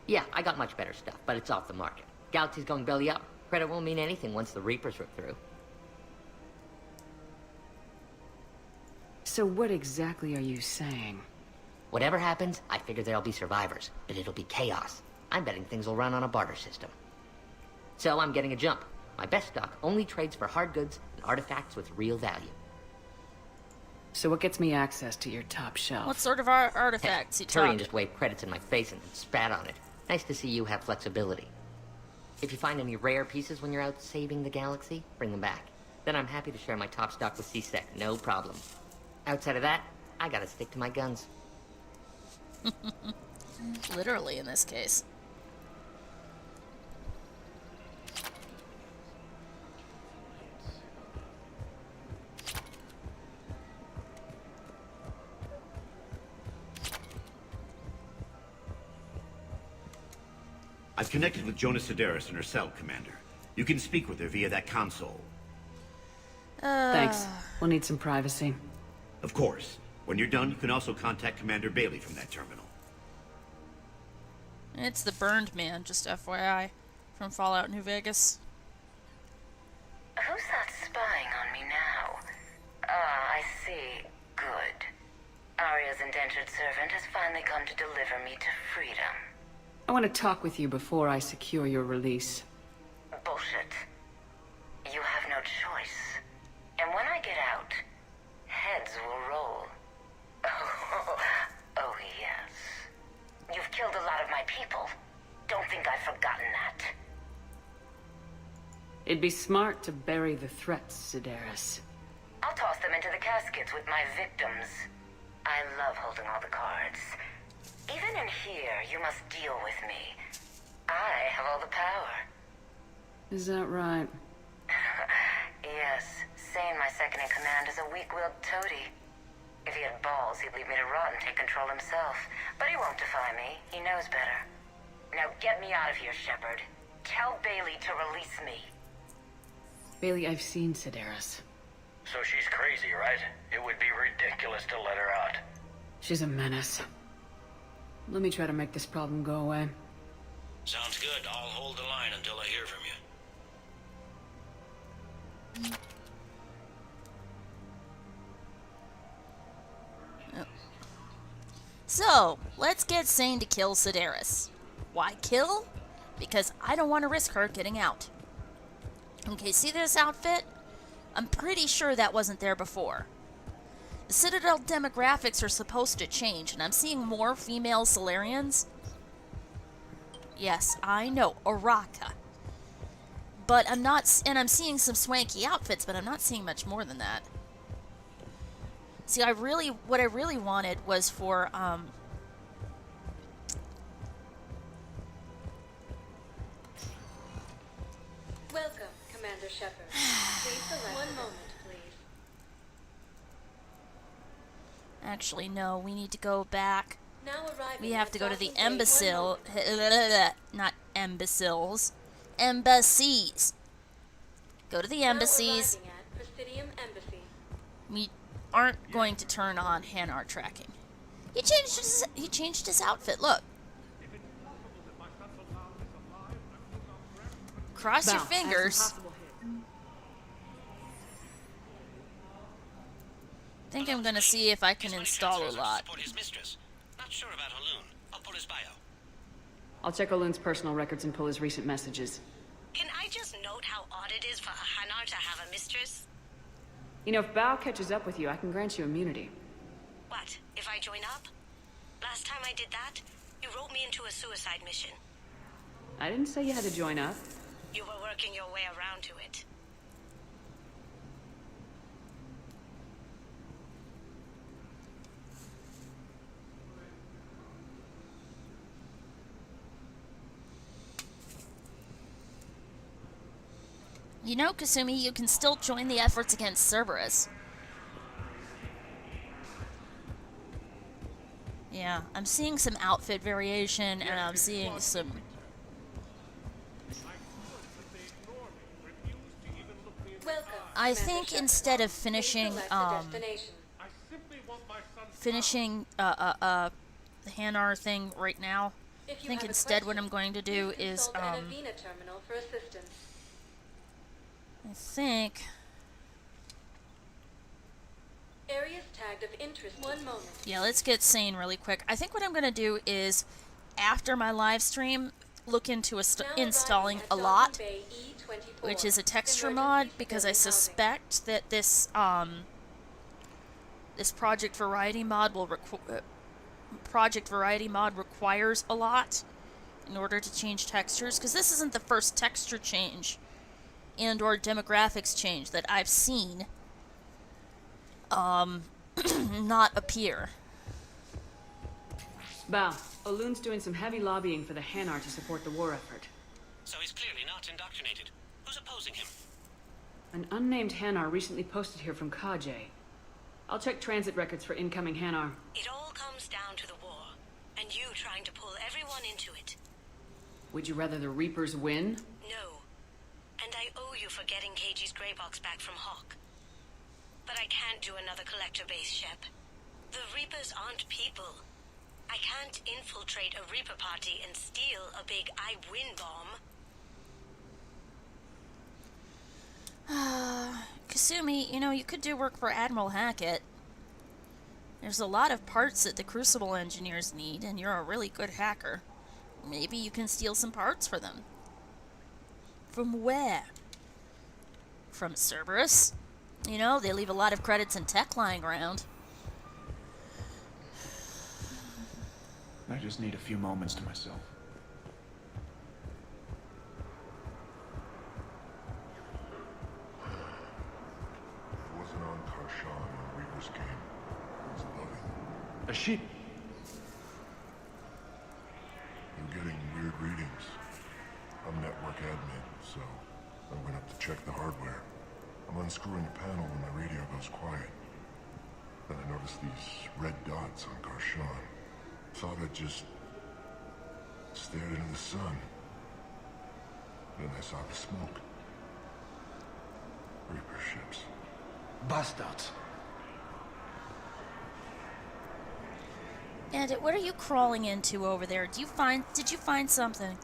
Yeah, I got much better stuff, but it's off the market. Galaxy's going belly up. Credit won't mean anything once the Reapers rip through. So what exactly are you saying? Whatever happens, I figure there'll be survivors, but it'll be chaos. I'm betting things will run on a barter system. So I'm getting a jump. My best stock only trades for hard goods and artifacts with real value. So what gets me access to your top shelf? What sort of artifacts you Turian talking? just waved credits in my face and spat on it. Nice to see you have flexibility. If you find any rare pieces when you're out saving the galaxy, bring them back. Then I'm happy to share my top stock with CSEC, no problem. Outside of that, I gotta stick to my guns. Literally in this case. I've connected with Jonas Sedaris in her cell, Commander. You can speak with her via that console. Thanks. We'll need some privacy. Of course. When you're done, you can also contact Commander Bailey from that terminal. It's the burned man, just FYI, from Fallout New Vegas. Who's that spying on me now? Ah, I see. Good. Arya's indentured servant has finally come to deliver me to freedom. I want to talk with you before I secure your release. Bullshit. You have no choice. And when I get out, heads will roll. Oh, yes. You've killed a lot of my people. Don't think I've forgotten that. It'd be smart to bury the threats, Sedaris. I'll toss them into the caskets with my victims. I love holding all the cards. Even in here, you must deal with me. I have all the power. Is that right? Yes, Sane, my second-in-command, is a weak-willed toady. If he had balls, he'd leave me to rot and take control himself. But he won't defy me. He knows better. Now get me out of here, Shepard. Tell Bailey to release me. Bailey, I've seen Sedaris. So she's crazy, right? It would be ridiculous to let her out. She's a menace. Let me try to make this problem go away. Sounds good. I'll hold the line until I hear from you. So, let's get Sane to kill Sedaris. Why kill? Because I don't want to risk her getting out. Okay, see this outfit? I'm pretty sure that wasn't there before. The Citadel demographics are supposed to change, and I'm seeing more female Solarians. Yes, I know, Araka. But I'm not, and I'm seeing some swanky outfits, but I'm not seeing much more than that. See, what I really wanted was for, Welcome, Commander Shepard. Please select one moment, please. Actually, no, we need to go back. Now arriving We have at to go to the docking bay, not imbeciles, embassies. Go to the embassies. Now arriving at Presidium Embassy. We aren't going to turn on Hanar tracking. He changed his outfit. Look. Cross your fingers. I think I'm gonna see if I can install a lot. Not sure about Halun. I'll pull his bio. I'll check Olun's personal records and pull his recent messages. Can I just note how odd it is for a Hanar to have a mistress? You know, if Bao catches up with you, I can grant you immunity. What, if I join up? Last time I did that, you wrote me into a suicide mission. I didn't say you had to join up. You were working your way around to it. You know, Kasumi, you can still join the efforts against Cerberus. Yeah, I'm seeing some outfit variation, and I'm seeing some... I think instead of finishing, the Hanar thing right now, I think instead what I'm going to do is, I think... Areas tagged of interest. One moment. Yeah, let's get Sane really quick. I think what I'm going to do is, after my live stream, look into installing a lot, which is a texture mod, because I suspect that this this Project Variety mod requires a lot in order to change textures, because this isn't the first texture change and or demographics change that I've seen not appear. Bao, Olun's doing some heavy lobbying for the Hanar to support the war effort. So he's clearly not indoctrinated. Who's opposing him? An unnamed Hanar recently posted here from Kajay. I'll check transit records for incoming Hanar. It all comes down to the war, and you trying to pull everyone into it. Would you rather the Reapers win? No. And I owe you for getting KG's grey box back from Hawk. But I can't do another collector base, Shep. The Reapers aren't people. I can't infiltrate a Reaper party and steal a big I win bomb. Kasumi, you know, you could do work for Admiral Hackett. There's a lot of parts that the Crucible engineers need, and you're a really good hacker. Maybe you can steal some parts for them. From where? From Cerberus? You know, they leave a lot of credits and tech lying around. I just need a few moments to myself. It wasn't on Karshan when Reapers came. It was above it. A sheep? You're getting weird readings. I'm network admin, so I went up to check the hardware. I'm unscrewing a panel when my radio goes quiet. Then I noticed these red dots on Karshan. Thought I just stared into the sun. Then I saw the smoke. Reaper ships. Bastards. And what are you crawling into over there? Did you find something?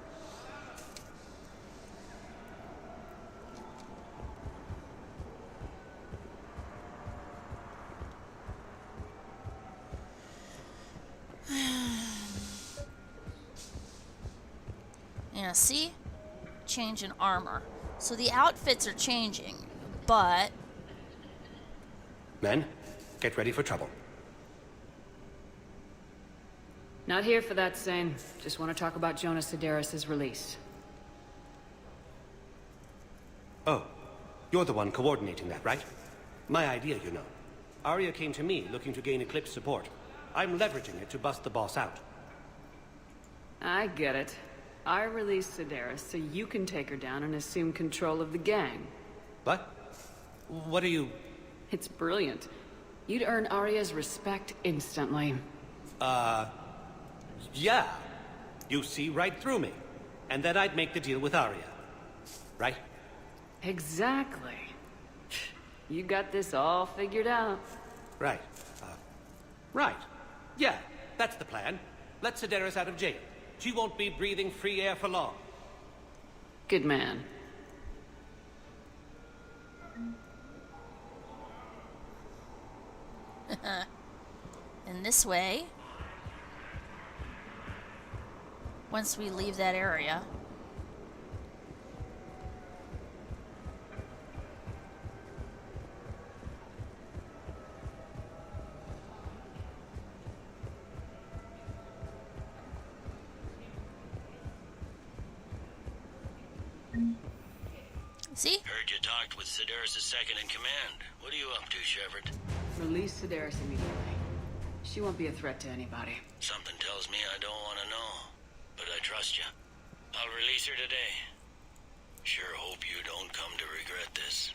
Yeah, see? Change in armor. So the outfits are changing, but... Men, get ready for trouble. Not here for that, Zane. Just want to talk about Jonas Sedaris' release. Oh, you're the one coordinating that, right? My idea, you know. Arya came to me looking to gain Eclipse support. I'm leveraging it to bust the boss out. I get it. I released Sedaris so you can take her down and assume control of the gang. What? What are you... It's brilliant. You'd earn Arya's respect instantly. Yeah. You see right through me. And then I'd make the deal with Arya. Right? Exactly. You got this all figured out. Right. Right. Yeah, that's the plan. Let Sedaris out of jail. She won't be breathing free air for long. Good man. In this way, once we leave that area, see? Heard you talked with Sedaris' second in command. What are you up to, Shepard? Release Sedaris immediately. She won't be a threat to anybody. Something tells me I don't want to know, but I trust you. I'll release her today. Sure hope you don't come to regret this.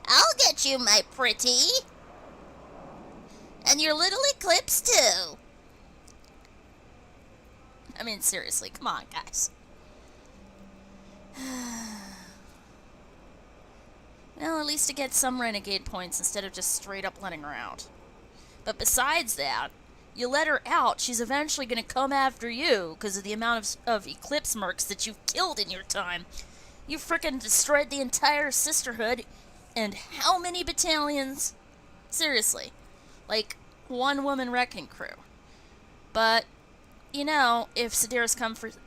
I'll get you, my pretty. And your little Eclipse, too. I mean, seriously, come on, guys. Well, at least to get some renegade points instead of just straight up letting her out. But besides that, you let her out, she's eventually going to come after you because of the amount of Eclipse mercs that you've killed in your time. You frickin' destroyed the entire Sisterhood, and how many battalions? Seriously. Like, one-woman wrecking crew. But, you know, if Sedaris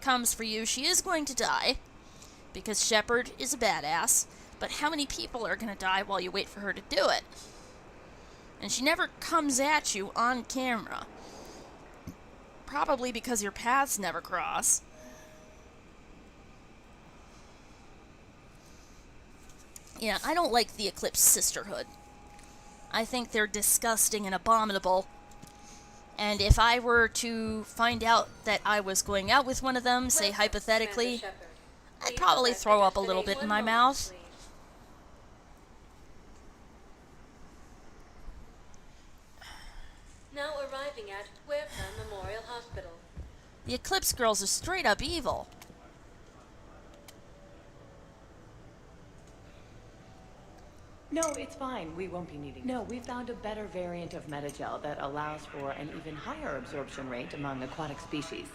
comes for you, she is going to die, because Shepard is a badass. But how many people are going to die while you wait for her to do it? And she never comes at you on camera. Probably because your paths never cross. Yeah, I don't like the Eclipse Sisterhood. I think they're disgusting and abominable. And if I were to find out that I was going out with one of them, say hypothetically, I'd probably throw up a little bit in my mouth. Now arriving at Huerta Memorial Hospital. The Eclipse girls are straight up evil. No, it's fine. We won't be needing. No, we found a better variant of Metagel that allows for an even higher absorption rate among aquatic species.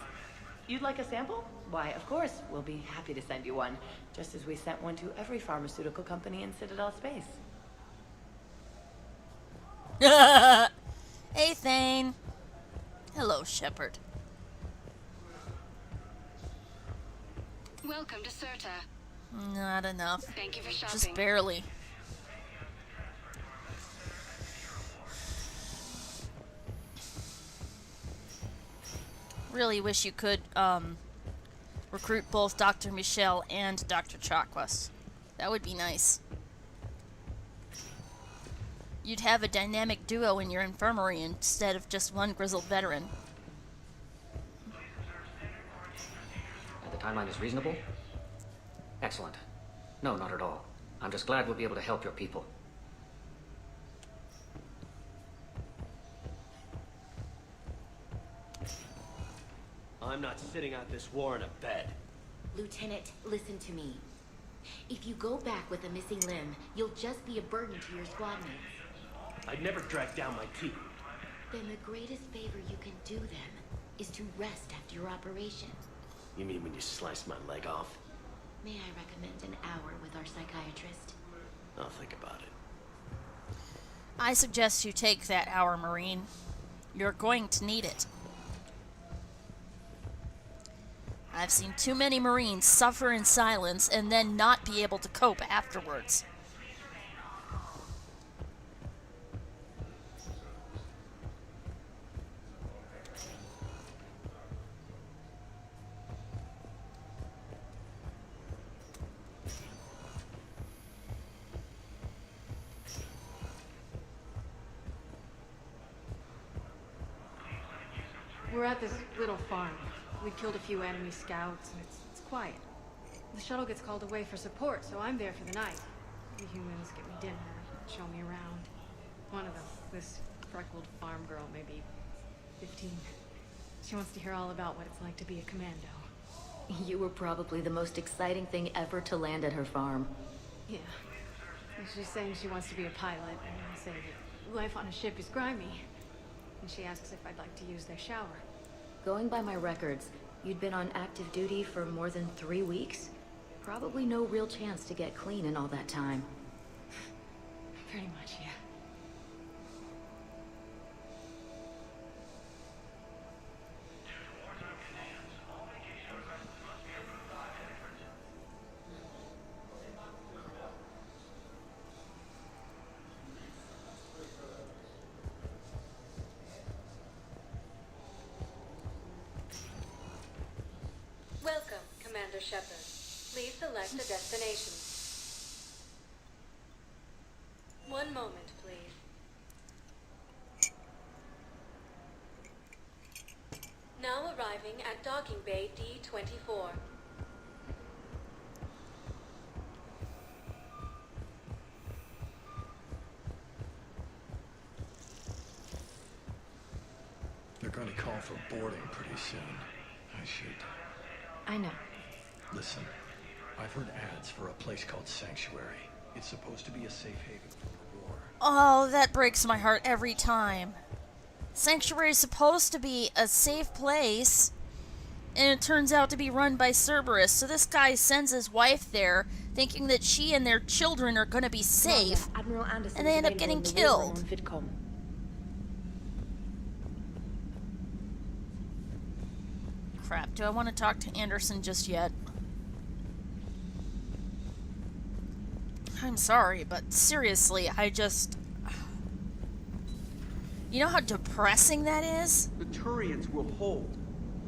You'd like a sample? Why, of course. We'll be happy to send you one, just as we sent one to every pharmaceutical company in Citadel space. Hey, Thane. Hello, Welcome to Serta. Not enough. Thank you for Just shopping. barely. Really wish you could recruit both Dr. Michelle and Dr. Chakwas. That would be nice. You'd have a dynamic duo in your infirmary instead of just one grizzled veteran. And the timeline is reasonable? Excellent. No, not at all. I'm just glad we'll be able to help your people. I'm not sitting out this war in a bed. Lieutenant, listen to me. If you go back with a missing limb, you'll just be a burden to your squad mates. I'd never drag down my teeth. Then the greatest favor you can do them is to rest after your operation. You mean when you sliced my leg off? May I recommend an hour with our psychiatrist? I'll think about it. I suggest you take that hour, Marine. You're going to need it. I've seen too many Marines suffer in silence and then not be able to cope afterwards. We're at this little farm. We killed a few enemy scouts, and it's quiet. The shuttle gets called away for support, so I'm there for the night. The humans get me dinner, show me around. One of them, this freckled farm girl, maybe 15. She wants to hear all about what it's like to be a commando. You were probably the most exciting thing ever to land at her farm. Yeah. And she's saying she wants to be a pilot, and I say that life on a ship is grimy. And she asks if I'd like to use their shower. Going by my records, you'd been on active duty for more than 3 weeks. Probably no real chance to get clean in all that time. Pretty much, yeah. Welcome, Commander Shepard. Please select a destination. One moment, please. Now arriving at Docking Bay D-24. They're gonna call for boarding pretty soon. I should... I know. Listen, I've heard ads for a place called Sanctuary. It's supposed to be a safe haven from the war. Oh, that breaks my heart every time. Sanctuary is supposed to be a safe place, and it turns out to be run by Cerberus. So this guy sends his wife there, thinking that she and their children are going to be safe, Admiral Anderson and they end up getting killed. VidCom. Crap, do I want to talk to Anderson just yet? I'm sorry, but seriously, I just... You know how depressing that is? The Turians will hold.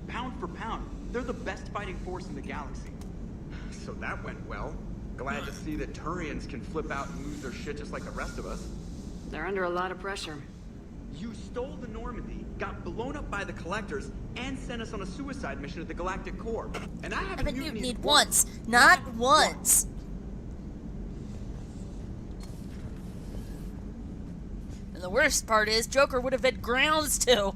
Pound for pound, they're the best fighting force in the galaxy. So that went well. Glad to see that Turians can flip out and lose their shit just like the rest of us. They're under a lot of pressure. You stole the Normandy, got blown up by the Collectors, and sent us on a suicide mission at the Galactic Core. And I haven't been mutinied once, not once. And the worst part is, Joker would have had grounds to.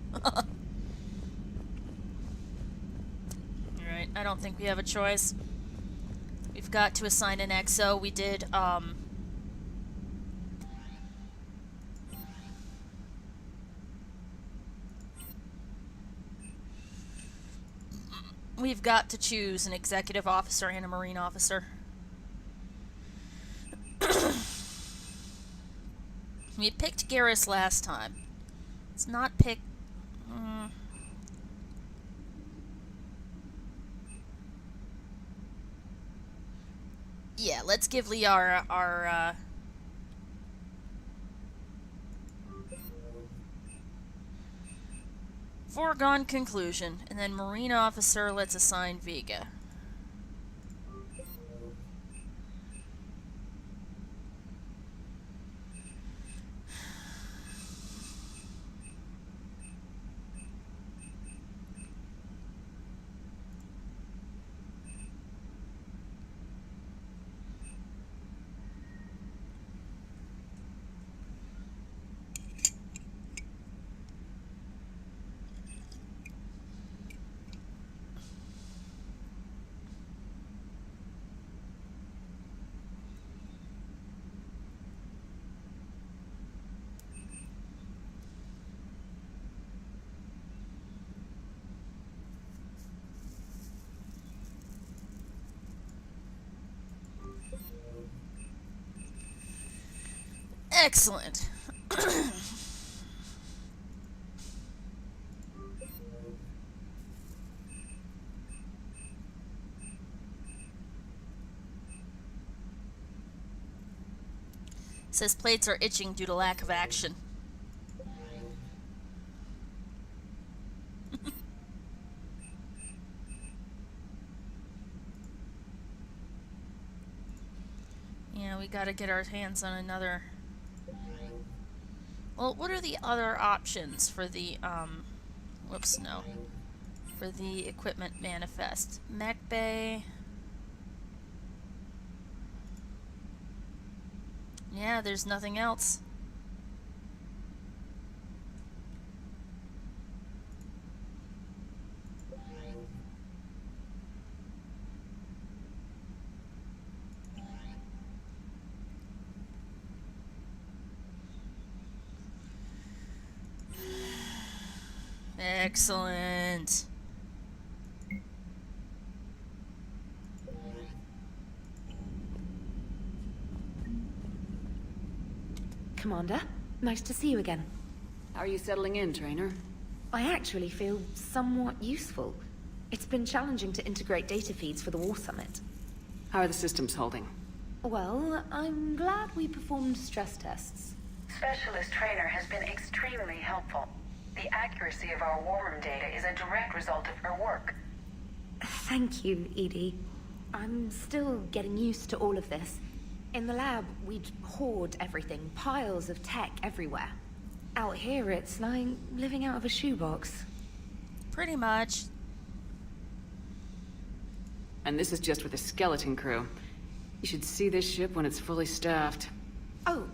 Alright, I don't think we have a choice. We've got to assign an XO. We did, we've got to choose an executive officer and a marine officer. We picked Garrus last time. Let's not pick... Yeah, let's give Lee our foregone conclusion, and then Marine officer, let's assign Vega. Excellent. Says plates are itching due to lack of action. Yeah, we gotta get our hands on another. Well, what are the other options for the, whoops, no. For the equipment manifest? Mech Bay. Yeah, there's nothing else. Excellent. Commander, nice to see you again. How are you settling in, Trainer? I actually feel somewhat useful. It's been challenging to integrate data feeds for the War Summit. How are the systems holding? Well, I'm glad we performed stress tests. Specialist Trainer has been extremely helpful. The accuracy of our war room data is a direct result of her work. Thank you, Edie. I'm still getting used to all of this. In the lab, we'd hoard everything, piles of tech everywhere. Out here, it's like living out of a shoebox. Pretty much. And this is just with a skeleton crew. You should see this ship when it's fully staffed. Oh,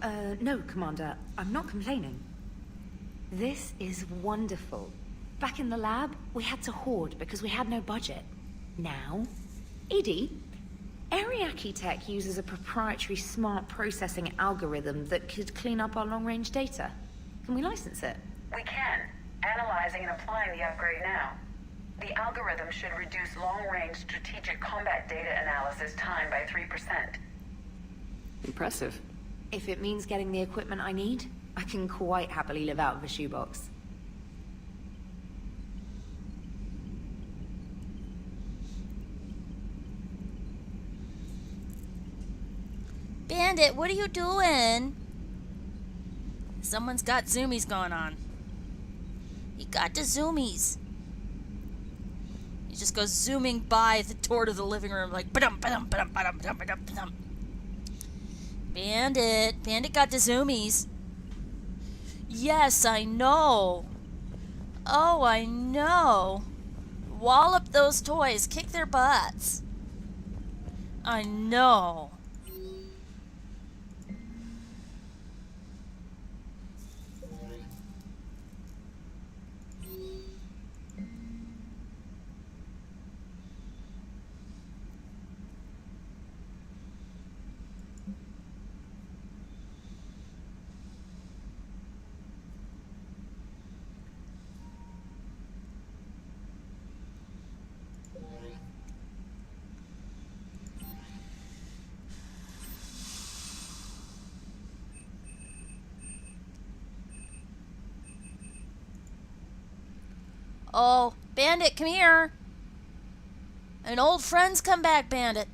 no, Commander. I'm not complaining. This is wonderful. Back in the lab, we had to hoard because we had no budget. Now, Edie, Ariake Tech uses a proprietary smart processing algorithm that could clean up our long-range data. Can we license it? We can. Analyzing and applying the upgrade now. The algorithm should reduce long-range strategic combat data analysis time by 3%. Impressive. If it means getting the equipment I need, I can quite happily live out of a shoebox. Bandit, what are you doing? Someone's got zoomies going on. He got the zoomies. He just goes zooming by the door to the living room like ba-dum, ba-dum, ba-dum, ba-dum, ba-dum, ba-dum, ba-dum. Bandit got the zoomies. Yes, I know. Oh, I know. Wallop those toys. Kick their butts. I know. Oh, Bandit, come here. An old friend's come back, Bandit.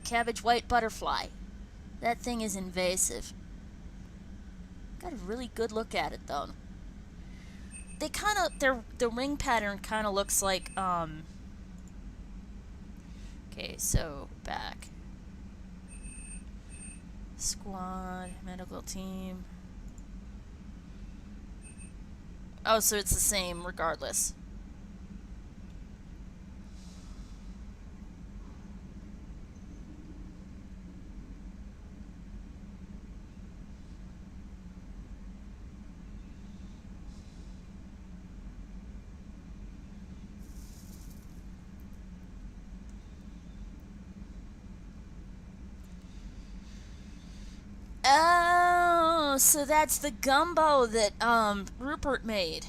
cabbage white butterfly. That thing is invasive. Got a really good look at it though. They kind of, the ring pattern kind of looks like, okay, so back. Squad, medical team. Oh, so it's the same regardless. Oh, so that's the gumbo that Rupert made.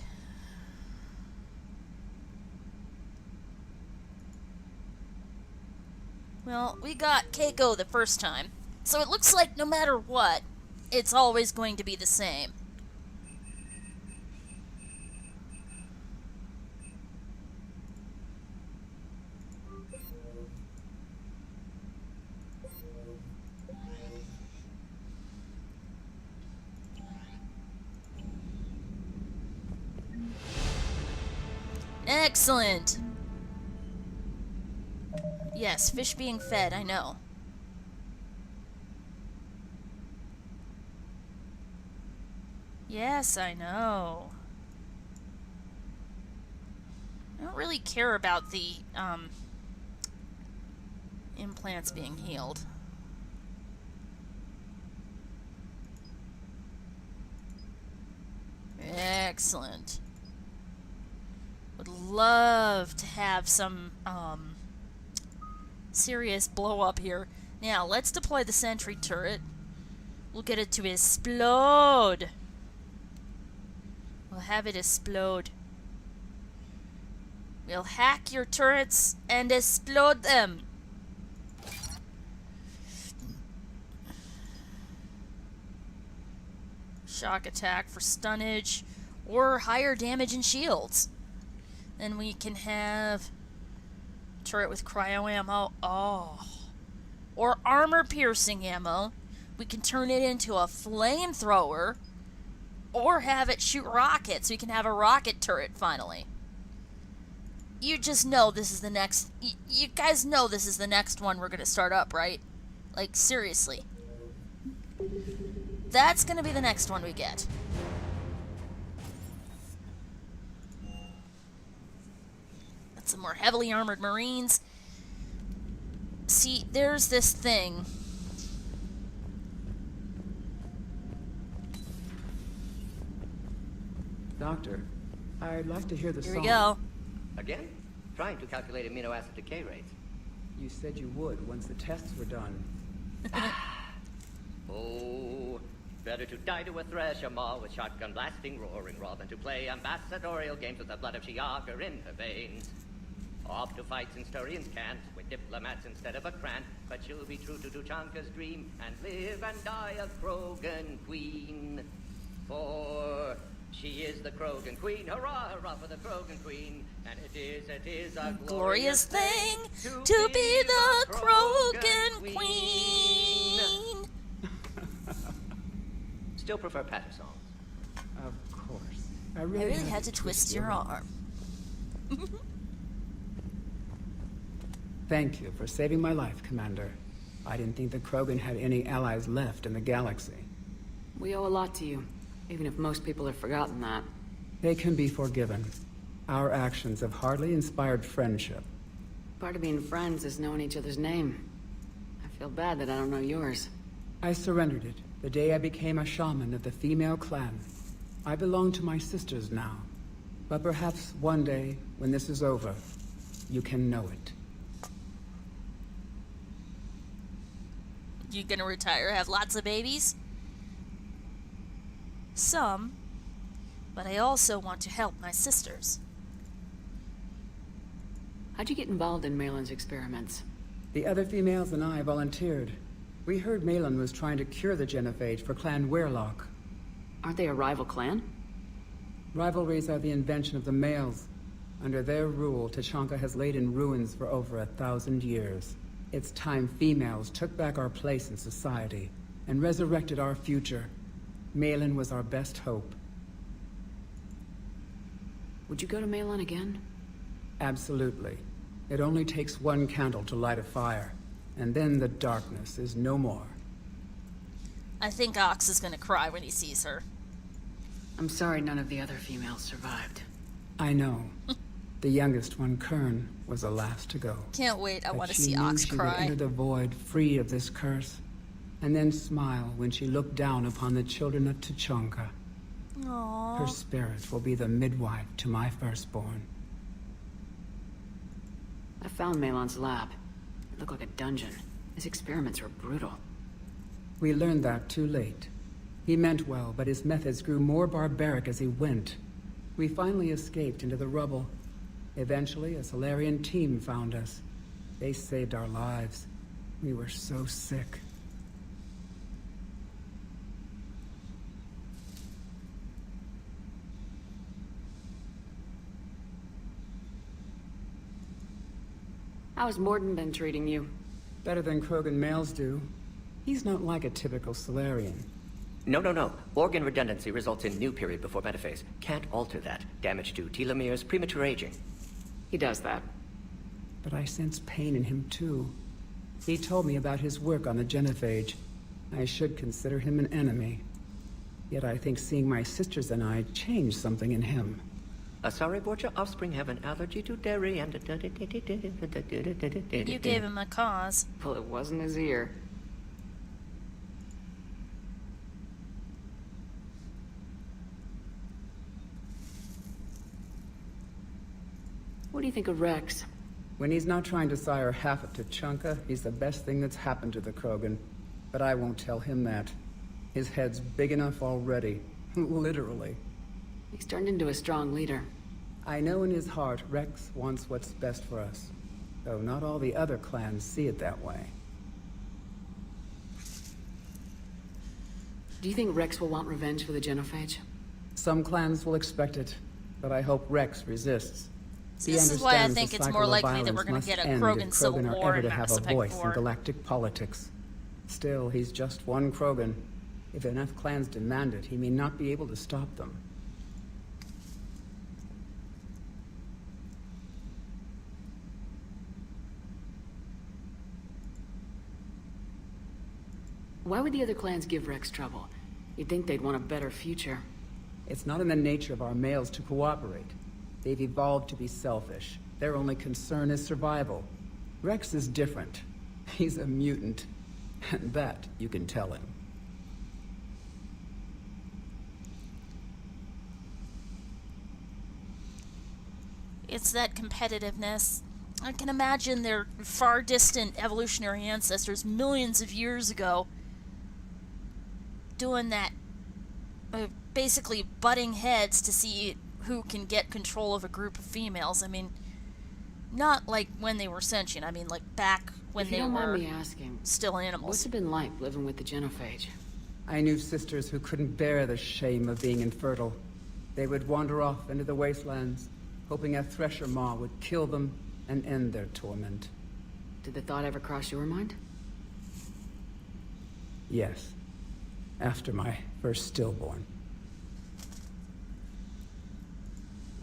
Well, we got Keiko the first time, so it looks like no matter what, it's always going to be the same. Excellent! Yes, fish being fed, I know. Yes, I know. I don't really care about the, implants being healed. Excellent. Would love to have some, serious blow up here. Now, let's deploy the sentry turret. We'll get it to explode. We'll have it explode. We'll hack your turrets and explode them. Shock attack for stunnage or higher damage and shields. Then we can have turret with cryo ammo. Oh. Or armor piercing ammo. We can turn it into a flamethrower. Or have it shoot rockets. We can have a rocket turret finally. You just know this is the next... You guys know this is the next one we're going to start up, right? Like, seriously. That's going to be the next one we get. Some more heavily armored Marines. See, there's this thing. Doctor, I'd like to hear the song. Here we go. Again? Trying to calculate amino acid decay rates. You said you would once the tests were done. Oh, better to die to a thresher maw with shotgun blasting roaring raw than to play ambassadorial games with the blood of Shiagar in her veins. Off to fights in Sturian's camp with diplomats instead of a cran, but she'll be true to Tuchanka's dream and live and die a Krogan queen. For she is the Krogan queen, hurrah, hurrah for the Krogan queen, and it is a glorious thing to be the Krogan queen. Still prefer patter songs. Of course. I really had to twist your arm. Thank you for saving my life, Commander. I didn't think the Krogan had any allies left in the galaxy. We owe a lot to you, even if most people have forgotten that. They can be forgiven. Our actions have hardly inspired friendship. Part of being friends is knowing each other's name. I feel bad that I don't know yours. I surrendered it the day I became a shaman of the female clan. I belong to my sisters now. But perhaps one day, when this is over, you can know it. You gonna retire, have lots of babies? Some, but I also want to help my sisters. How'd you get involved in Malin's experiments? The other females and I volunteered. We heard Malin was trying to cure the genophage for Clan Weirlock. Aren't they a rival clan? Rivalries are the invention of the males. Under their rule, Tuchanka has laid in ruins for over 1,000 years. It's time females took back our place in society and resurrected our future. Malin was our best hope. Would you go to Malin again? Absolutely. It only takes one candle to light a fire, and then the darkness is no more. I think Ox is gonna cry when he sees her. I'm sorry none of the other females survived. I know. The youngest one, Kern, was the last to go. Can't wait. I But want to she see knew Ox she would cry. enter the void free of this curse, and then smile when she looked down upon the children of Tuchanka. Aww. Her spirit will be the midwife to my firstborn. I found Malin's lab. It looked like a dungeon. His experiments were brutal. We learned that too late. He meant well, but his methods grew more barbaric as he went. We finally escaped into the rubble. Eventually, a Solarian team found us. They saved our lives. We were so sick. How's Mordin been treating you? Better than Krogan males do. He's not like a typical Solarian. No. Organ redundancy results in new period before metaphase. Can't alter that. Damage to telomeres, premature aging. He does that. But I sense pain in him too. He told me about his work on the genophage. I should consider him an enemy. Yet I think seeing my sisters and I changed something in him. Sorry, Borgia offspring have an allergy to dairy and... You gave him a cause. Well, it wasn't his ear. What do you think of Rex? When he's not trying to sire half of Tuchanka, he's the best thing that's happened to the Krogan. But I won't tell him that. His head's big enough already. Literally. He's turned into a strong leader. I know in his heart Rex wants what's best for us. Though not all the other clans see it that way. Do you think Rex will want revenge for the genophage? Some clans will expect it, but I hope Rex resists. He This is why I understands think the it's cycle more of likely that violence we're going must to get a end Krogan if civil Krogan are war ever in to have Mass a Effect voice 4. in galactic politics. Still, he's just one Krogan. If enough clans demand it, he may not be able to stop them. Why would the other clans give Rex trouble? You'd think they'd want a better future. It's not in the nature of our males to cooperate. They've evolved to be selfish. Their only concern is survival. Rex is different. He's a mutant. And that you can tell him. It's that competitiveness. I can imagine their far distant evolutionary ancestors millions of years ago doing that, basically butting heads to see who can get control of a group of females. I mean, not like when they were sentient. I mean, like back when If you they don't were mind me asking, still animals. what's it been like living with the genophage? I knew sisters who couldn't bear the shame of being infertile. They would wander off into the wastelands, hoping a Thresher Maw would kill them and end their torment. Did the thought ever cross your mind? Yes. After my first stillborn.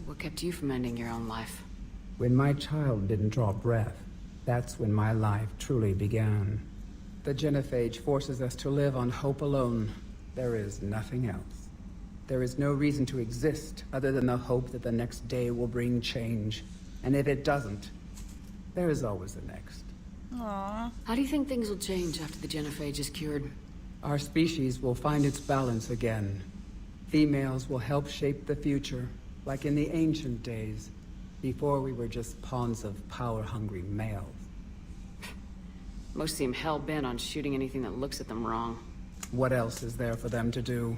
What kept you from ending your own life? When my child didn't draw breath, that's when my life truly began. The genophage forces us to live on hope alone. There is nothing else. There is no reason to exist other than the hope that the next day will bring change. And if it doesn't, there is always the next. Aww. How do you think things will change after the genophage is cured? Our species will find its balance again. Females will help shape the future, like in the ancient days, before we were just pawns of power-hungry males. Most seem hell-bent on shooting anything that looks at them wrong. What else is there for them to do?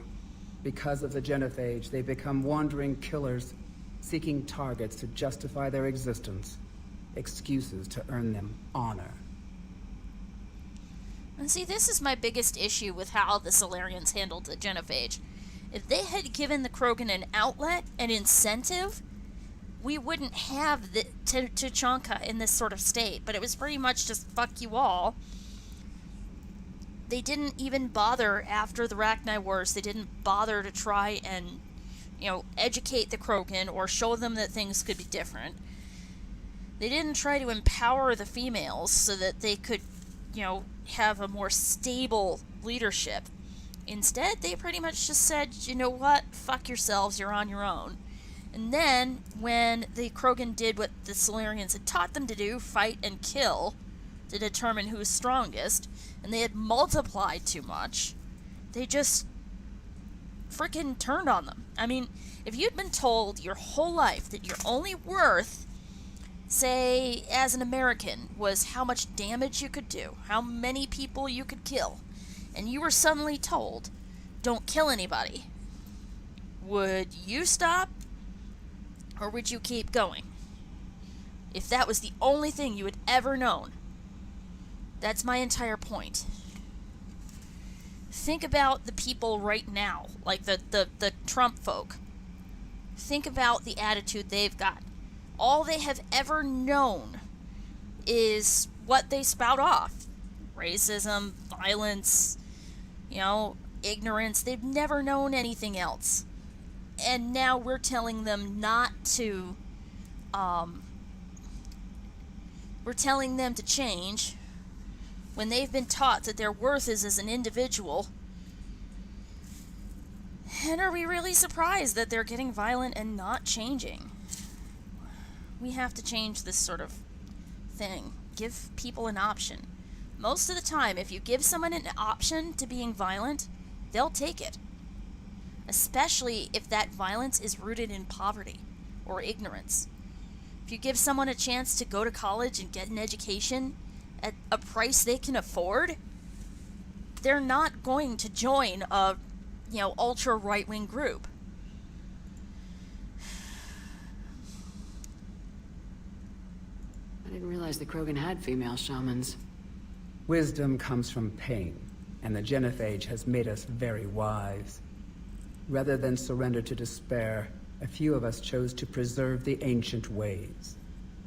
Because of the genophage, they become wandering killers, seeking targets to justify their existence. Excuses to earn them honor. And see, this is my biggest issue with how the Solarians handled the genophage. If they had given the Krogan an outlet, an incentive, we wouldn't have the Tuchanka in this sort of state. But it was pretty much just fuck you all. They didn't even bother after the Rachni Wars. They didn't bother to try and, educate the Krogan or show them that things could be different. They didn't try to empower the females so that they could, have a more stable leadership. Instead, they pretty much just said, you know what, fuck yourselves, you're on your own. And then, when the Krogan did what the Solarians had taught them to do, fight and kill, to determine who's strongest, and they had multiplied too much, they just freaking turned on them. I mean, if you'd been told your whole life that your only worth, say, as an American, was how much damage you could do, how many people you could kill, and you were suddenly told, don't kill anybody, would you stop, or would you keep going? If that was the only thing you had ever known. That's my entire point. Think about the people right now, like the Trump folk. Think about the attitude they've got. All they have ever known is what they spout off. Racism, violence, ignorance. They've never known anything else. And now we're telling them not to, we're telling them to change when they've been taught that their worth is as an individual. And are we really surprised that they're getting violent and not changing? We have to change this sort of thing. Give people an option. Most of the time, if you give someone an option to being violent, they'll take it. Especially if that violence is rooted in poverty or ignorance. If you give someone a chance to go to college and get an education at a price they can afford, they're not going to join a, ultra right-wing group. I didn't realize the Krogan had female shamans. Wisdom comes from pain, and the Genophage has made us very wise. Rather than surrender to despair, a few of us chose to preserve the ancient ways.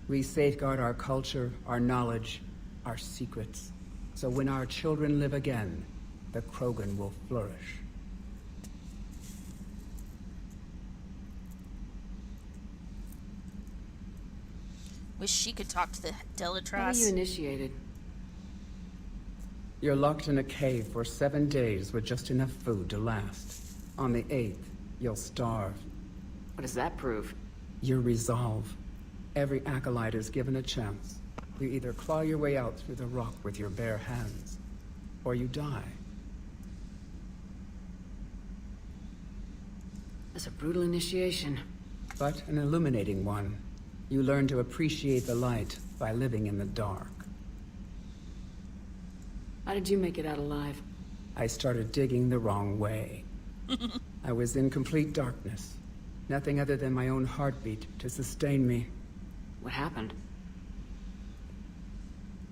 We safeguard our culture, our knowledge, our secrets. So when our children live again, the Krogan will flourish. Wish she could talk to the Delatras. How were you initiated? You're locked in a cave for 7 days with just enough food to last. On the 8th, you'll starve. What does that prove? Your resolve. Every acolyte is given a chance. You either claw your way out through the rock with your bare hands, or you die. That's a brutal initiation. But an illuminating one. You learn to appreciate the light by living in the dark. How did you make it out alive? I started digging the wrong way. I was in complete darkness. Nothing other than my own heartbeat to sustain me. What happened?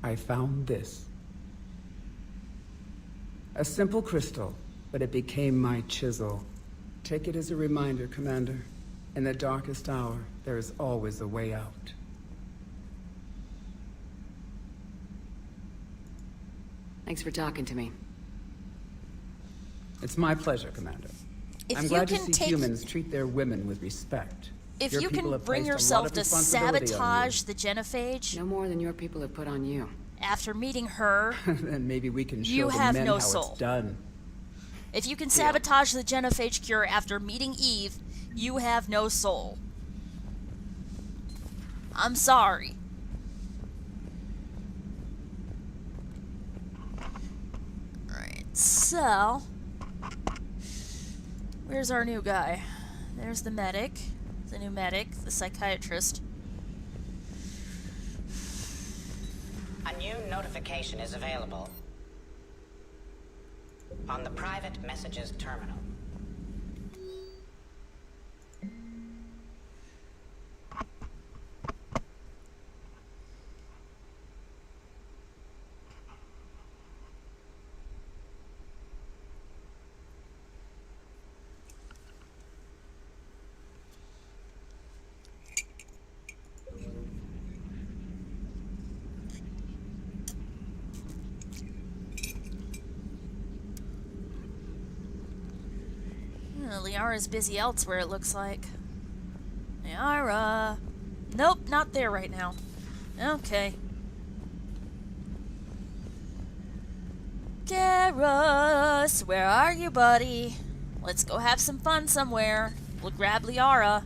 I found this. A simple crystal, but it became my chisel. Take it as a reminder, Commander. In the darkest hour, there is always a way out. Thanks for talking to me. It's my pleasure, Commander. I'm glad to see humans treat their women with respect. If Your you people can have bring placed a lot yourself of to responsibility on you. sabotage the Genophage... No more than your people have put on you. After meeting her... Then maybe we can show you the have men no how soul. it's done. If you can sabotage the Genophage cure after meeting Eve, you have no soul. I'm sorry. Alright, so... Where's our new guy? There's the medic. The new medic, the psychiatrist. A new notification is available on the private messages terminal. Liara's busy elsewhere, it looks like. Liara. Nope, not there right now. Okay. Garrus, where are you, buddy? Let's go have some fun somewhere. We'll grab Liara.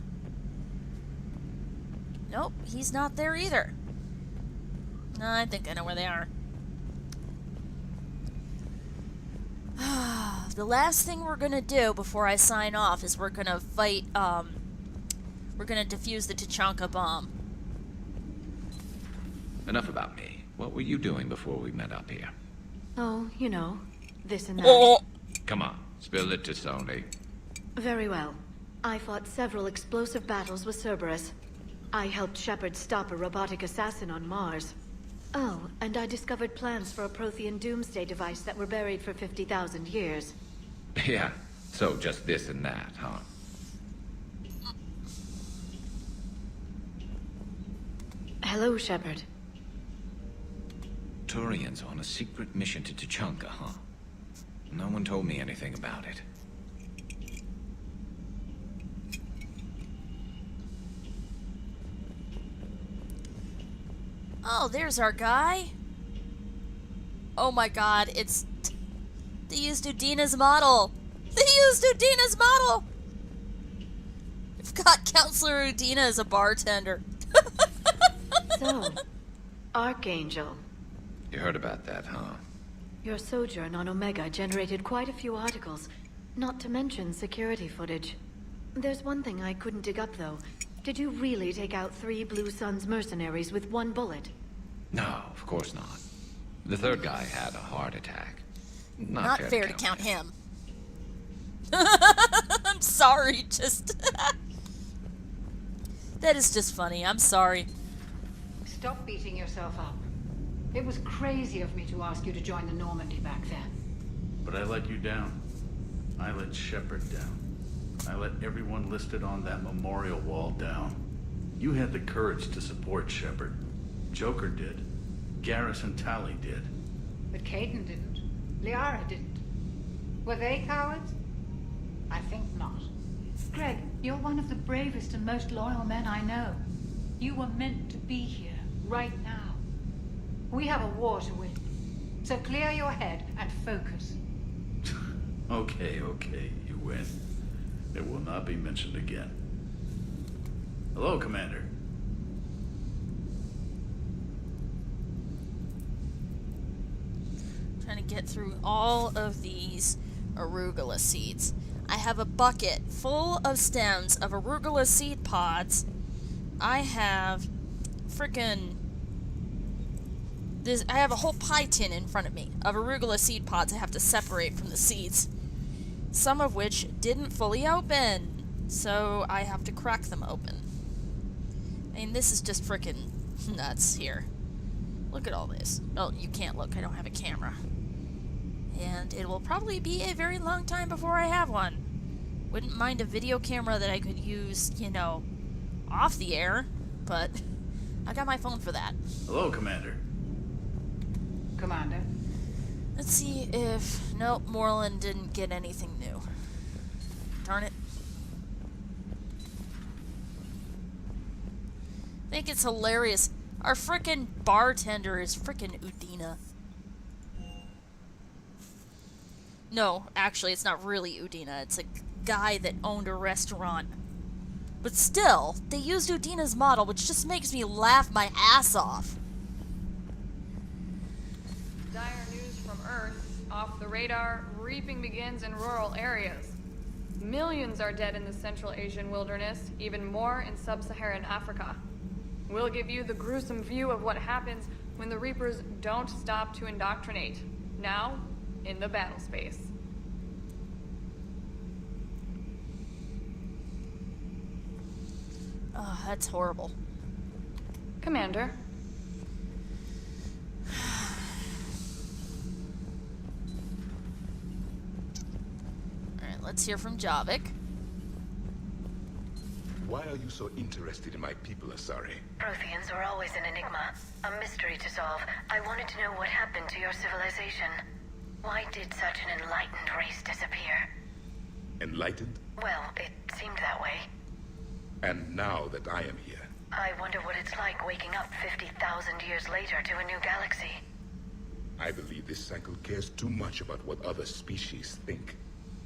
Nope, he's not there either. I think I know where they are. The last thing we're gonna do before I sign off is we're gonna fight, we're gonna defuse the Tachanka bomb. Enough about me. What were you doing before we met up here? Oh, you know, this and that. Oh. Come on, spill it to Sony. Very well. I fought several explosive battles with Cerberus. I helped Shepard stop a robotic assassin on Mars. Oh, and I discovered plans for a Prothean doomsday device that were buried for 50,000 years. Yeah, so just this and that, huh? Hello, Shepard. Turians on a secret mission to Tachanka, huh? No one told me anything about it. Oh, there's our guy. Oh my god, it's... They used Udina's model. They used Udina's model. We've got Counselor Udina as a bartender. So, Archangel. You heard about that, huh? Your sojourn on Omega generated quite a few articles, not to mention security footage. There's one thing I couldn't dig up, though. Did you really take out 3 Blue Suns mercenaries with 1 bullet? No, of course not. The third guy had a heart attack. Not fair to count him. I'm sorry, just... That is just funny, I'm sorry. Stop beating yourself up. It was crazy of me to ask you to join the Normandy back then. But I let you down. I let Shepard down. I let everyone listed on that memorial wall down. You had the courage to support Shepard. Joker did. Garrus and Tali did. But Caden didn't. Liara didn't. Were they cowards? I think not. Greg, you're one of the bravest and most loyal men I know. You were meant to be here, right now. We have a war to win. So clear your head and focus. Okay, you win. It will not be mentioned again. Hello, Commander. Trying to get through all of these arugula seeds. I have a bucket full of stems of arugula seed pods. I have frickin' this. I have a whole pie tin in front of me of arugula seed pods I have to separate from the seeds. Some of which didn't fully open, so I have to crack them open. I mean, this is just frickin' nuts here. Look at all this. Oh, you can't look, I don't have a camera. And it will probably be a very long time before I have one. Wouldn't mind a video camera that I could use, you know, off the air, but I got my phone for that. Hello, Commander. Commander. Let's see if... Nope, Moreland didn't get anything new. Darn it. I think it's hilarious. Our frickin' bartender is frickin' Udina. No, actually, it's not really Udina. It's a guy that owned a restaurant. But still, they used Udina's model, which just makes me laugh my ass off. Dire news from Earth. Off the radar, reaping begins in rural areas. Millions are dead in the Central Asian wilderness, even more in sub-Saharan Africa. We'll give you the gruesome view of what happens when the Reapers don't stop to indoctrinate. Now, in the battle space. Oh, that's horrible. Commander. Alright, let's hear from Javik. Why are you so interested in my people, Asari? Protheans are always an enigma, a mystery to solve. I wanted to know what happened to your civilization. Why did such an enlightened race disappear? Enlightened? Well, it seemed that way. And now that I am here, I wonder what it's like waking up 50,000 years later to a new galaxy. I believe this cycle cares too much about what other species think.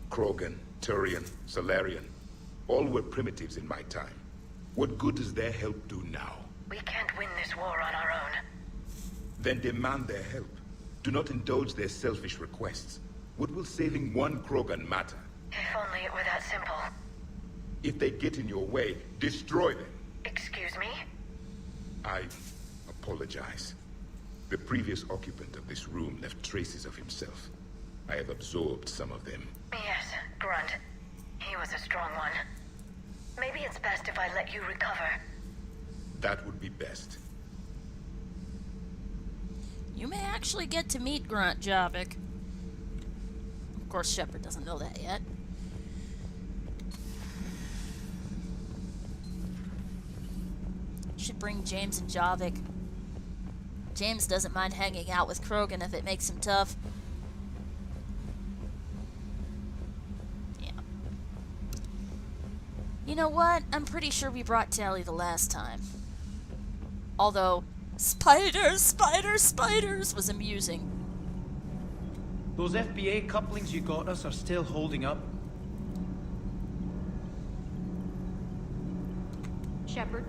Krogan, Turian, Solarian, all were primitives in my time. What good does their help do now? We can't win this war on our own. Then demand their help. Do not indulge their selfish requests. What will saving one Krogan matter? If only it were that simple. If they get in your way, destroy them. Excuse me? I apologize. The previous occupant of this room left traces of himself. I have absorbed some of them. Yes, Grunt. He was a strong one. Maybe it's best if I let you recover. That would be best. You may actually get to meet Grunt, Javik. Of course, Shepard doesn't know that yet. Should bring James and Javik. James doesn't mind hanging out with Krogan if it makes him tough. Yeah. You know what? I'm pretty sure we brought Tali the last time. Although, spiders, spiders, spiders was amusing. Those FBA couplings you got us are still holding up. Shepard.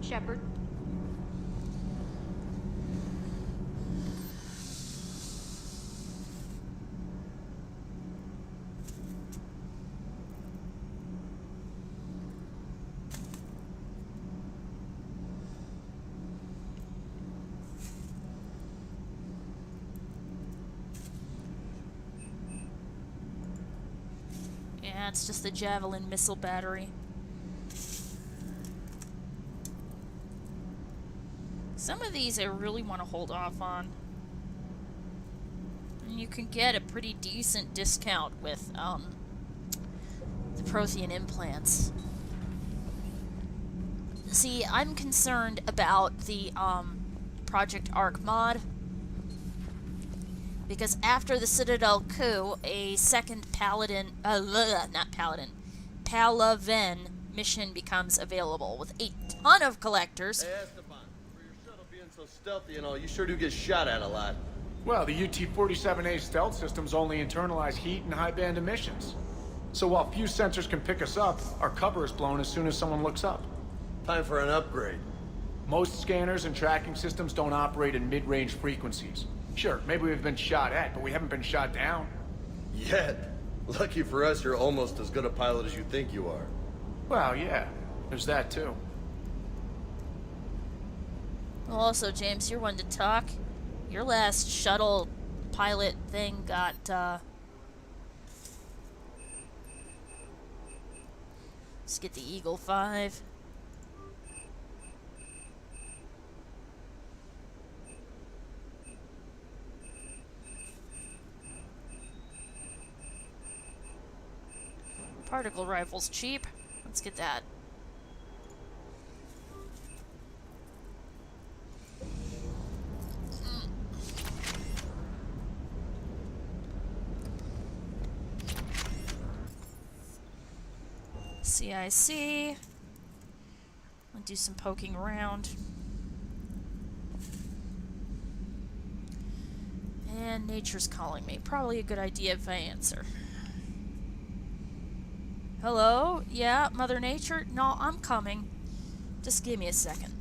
Shepard. Yeah, it's just the Javelin missile battery. Some of these I really want to hold off on. And you can get a pretty decent discount with the Prothean implants. See, I'm concerned about the Project Arc mod. Because after the Citadel coup, a second Paladin, Palaven mission becomes available with a ton of collectors. Hey, Esteban, for your shuttle being so stealthy and all, you sure do get shot at a lot. Well, the UT-47A stealth systems only internalize heat and high-band emissions. So while few sensors can pick us up, our cover is blown as soon as someone looks up. Time for an upgrade. Most scanners and tracking systems don't operate in mid-range frequencies. Sure, maybe we've been shot at, but we haven't been shot down. Yet. Lucky for us, you're almost as good a pilot as you think you are. Well, yeah. There's that, too. Well, also, James, you're one to talk. Your last shuttle pilot thing got, let's get the Eagle 5. Particle rifle's cheap. Let's get that. CIC. I'll do some poking around. And nature's calling me. Probably a good idea if I answer. Hello? Yeah, Mother Nature? No, I'm coming. Just give me a second.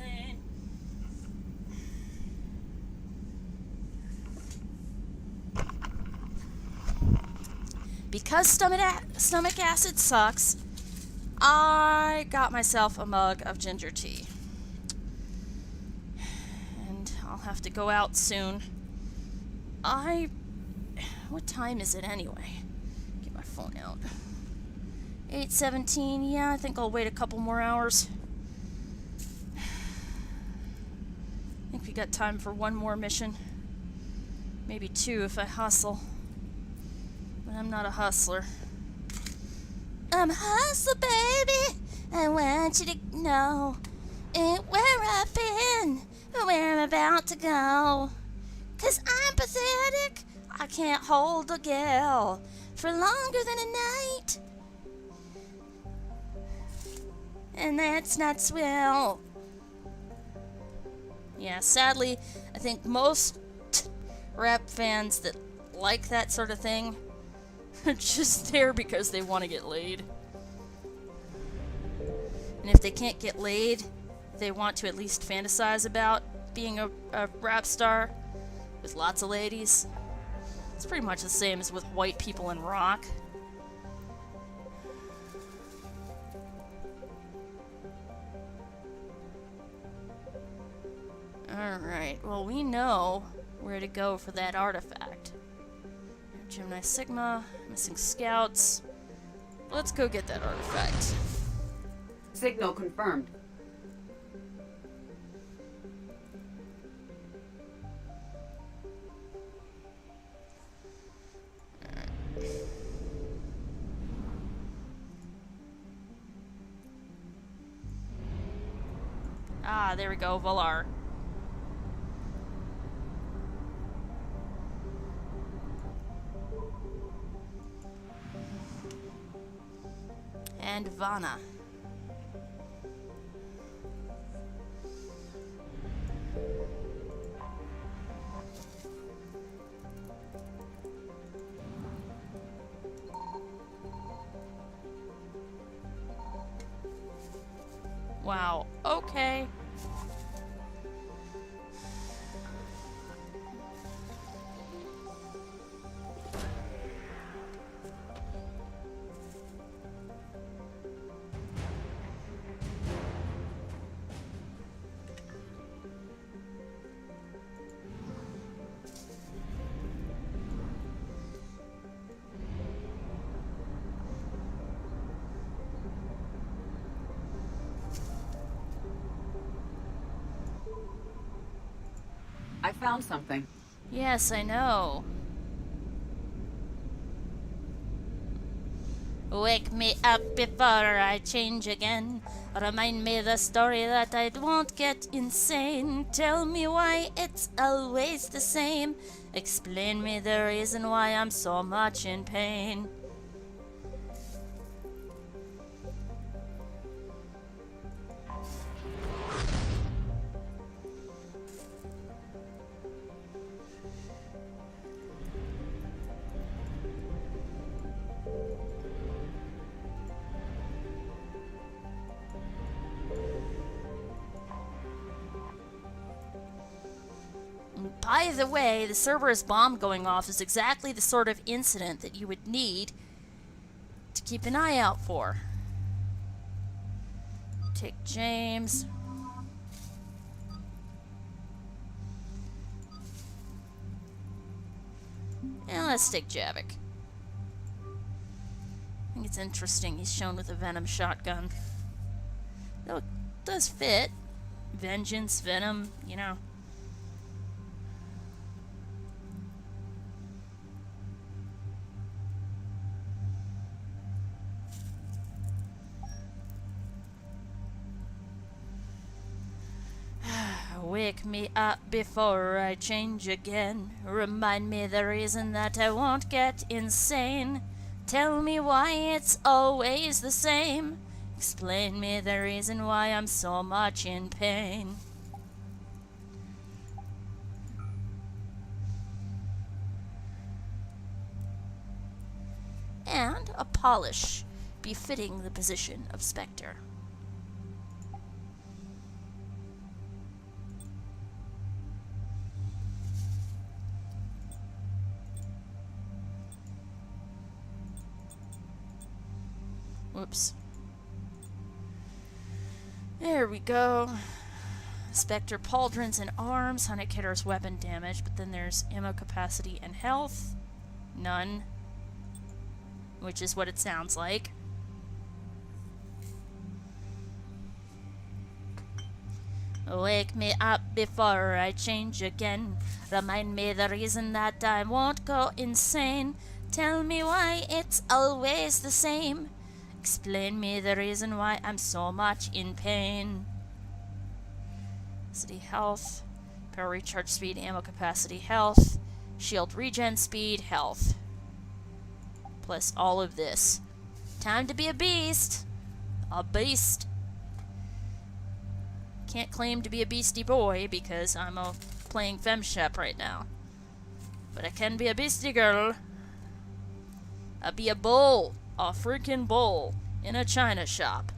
pain. Because stomach acid sucks, I got myself a mug of ginger tea. And I'll have to go out soon. What time is it anyway? Get my phone out. 8:17, yeah, I think I'll wait a couple more hours. I think we got time for one more mission. Maybe two if I hustle. But I'm not a hustler. I'm a hustler, baby. I want you to know where I've been, where I'm about to go. 'Cause I'm pathetic. I can't hold a girl for longer than a night. And that's not swell. Yeah, sadly, I think most rap fans that like that sort of thing are just there because they want to get laid. And if they can't get laid, they want to at least fantasize about being a rap star with lots of ladies. It's pretty much the same as with white people in rock. Alright, well, we know where to go for that artifact. Gemini Sigma, missing scouts. Let's go get that artifact. Signal confirmed. Ah, there we go, Valar. And Vana. Wow, okay. I found something. Yes, I know. Wake me up before I change again. Remind me the story that I won't get insane. Tell me why it's always the same. Explain me the reason why I'm so much in pain. By the way, the Cerberus bomb going off is exactly the sort of incident that you would need to keep an eye out for. Take James. And let's take Javik. I think it's interesting he's shown with a Venom shotgun. Though it does fit. Vengeance, Venom, you know. Wake me up before I change again. Remind me the reason that I won't get insane. Tell me why it's always the same. Explain me the reason why I'm so much in pain. And a polish befitting the position of Spectre. Whoops. There we go. Spectre pauldrons and arms, Hunnic hitter's weapon damage, but then there's ammo capacity and health. None. Which is what it sounds like. Wake me up before I change again. Remind me the reason that I won't go insane. Tell me why it's always the same. Explain me the reason why I'm so much in pain. City health, power recharge speed, ammo capacity, health, shield regen speed, health. Plus all of this. Time to be a beast. A beast. Can't claim to be a beastie boy because I'm playing FemShep right now. But I can be a beastie girl. I'll be a bull. A freaking bull. In a china shop.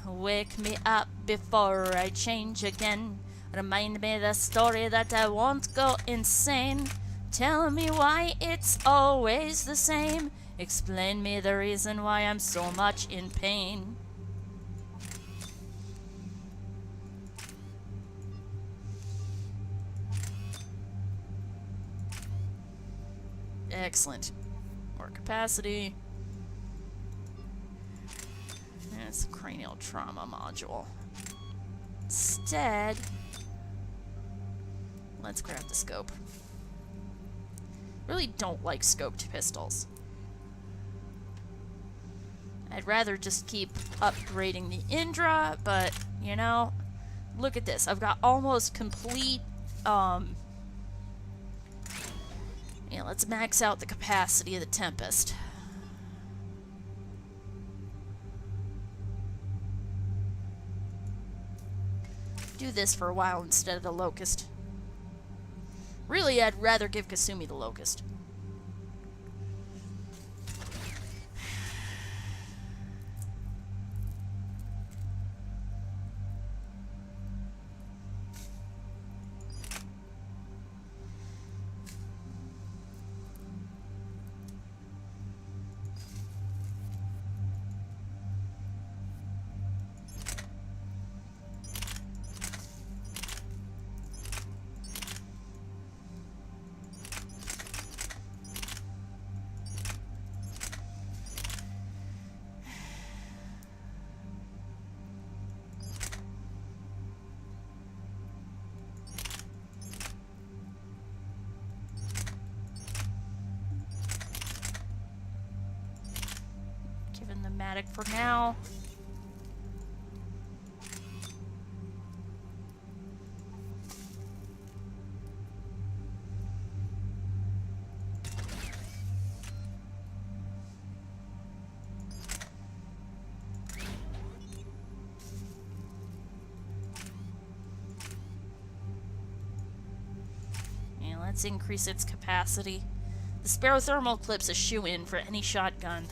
Wake me up before I change again. Remind me the story that I won't go insane. Tell me why it's always the same. Explain me the reason why I'm so much in pain. Excellent. More capacity. It's a cranial trauma module. Instead, let's grab the scope. Really don't like scoped pistols. I'd rather just keep upgrading the Indra, but, you know, look at this. I've got almost complete, yeah, let's max out the capacity of the Tempest. Do this for a while instead of the Locust. Really, I'd rather give Kasumi the Locust. For now. And let's increase its capacity. The Sparrow Thermal Clip's a shoo-in for any shotgun.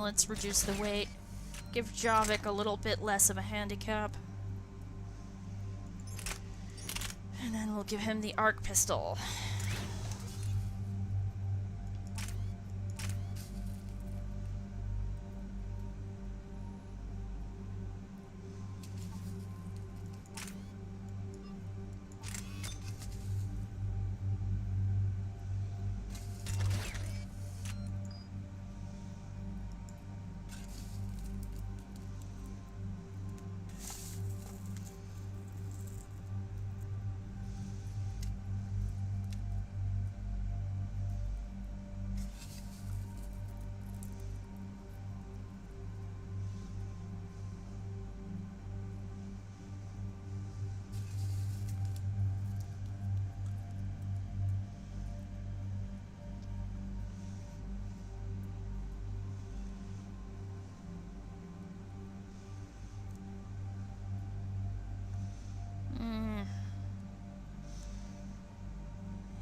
let's reduce the weight. Give Javik a little bit less of a handicap. And then we'll give him the arc pistol.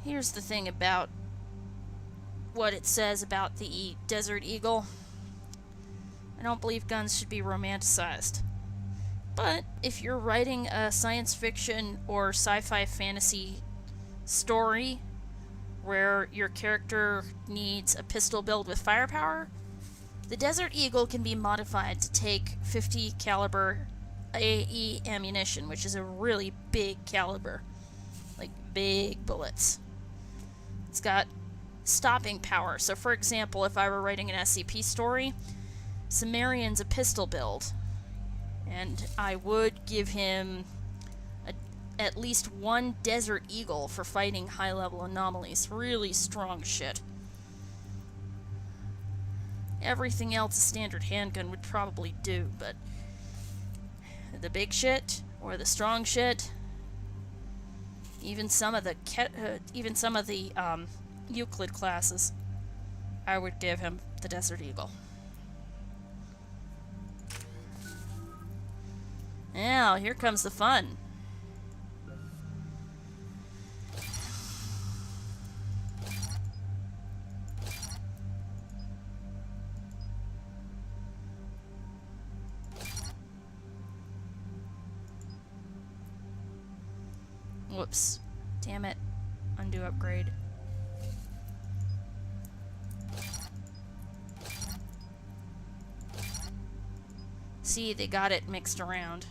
Here's the thing about what it says about the Desert Eagle. I don't believe guns should be romanticized. But if you're writing a science fiction or sci-fi fantasy story where your character needs a pistol build with firepower, the Desert Eagle can be modified to take 50 caliber AE ammunition, which is a really big caliber. Like big bullets. It's got stopping power. So for example, if I were writing an SCP story, Cimmerian's a pistol build, and I would give him at least one Desert Eagle for fighting high-level anomalies. Really strong shit. Everything else a standard handgun would probably do, but the big shit or the strong shit, even some of the Euclid classes, I would give him the Desert Eagle. Now, here comes the fun. Whoops. Damn it. Undo upgrade. See, they got it mixed around.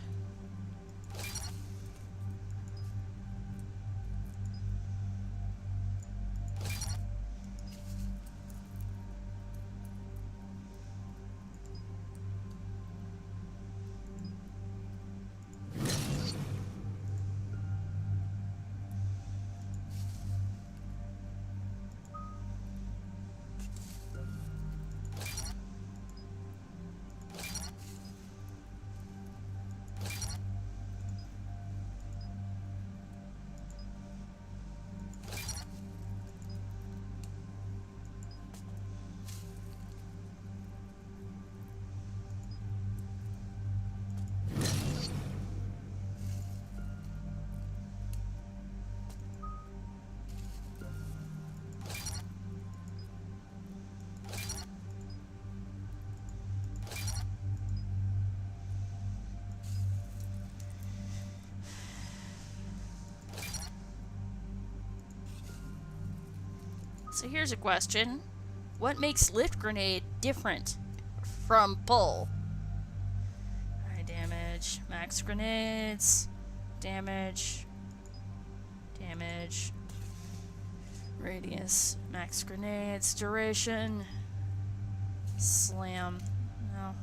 So here's a question. What makes lift grenade different from pull? High damage, max grenades, damage, radius, max grenades, duration, slam. No.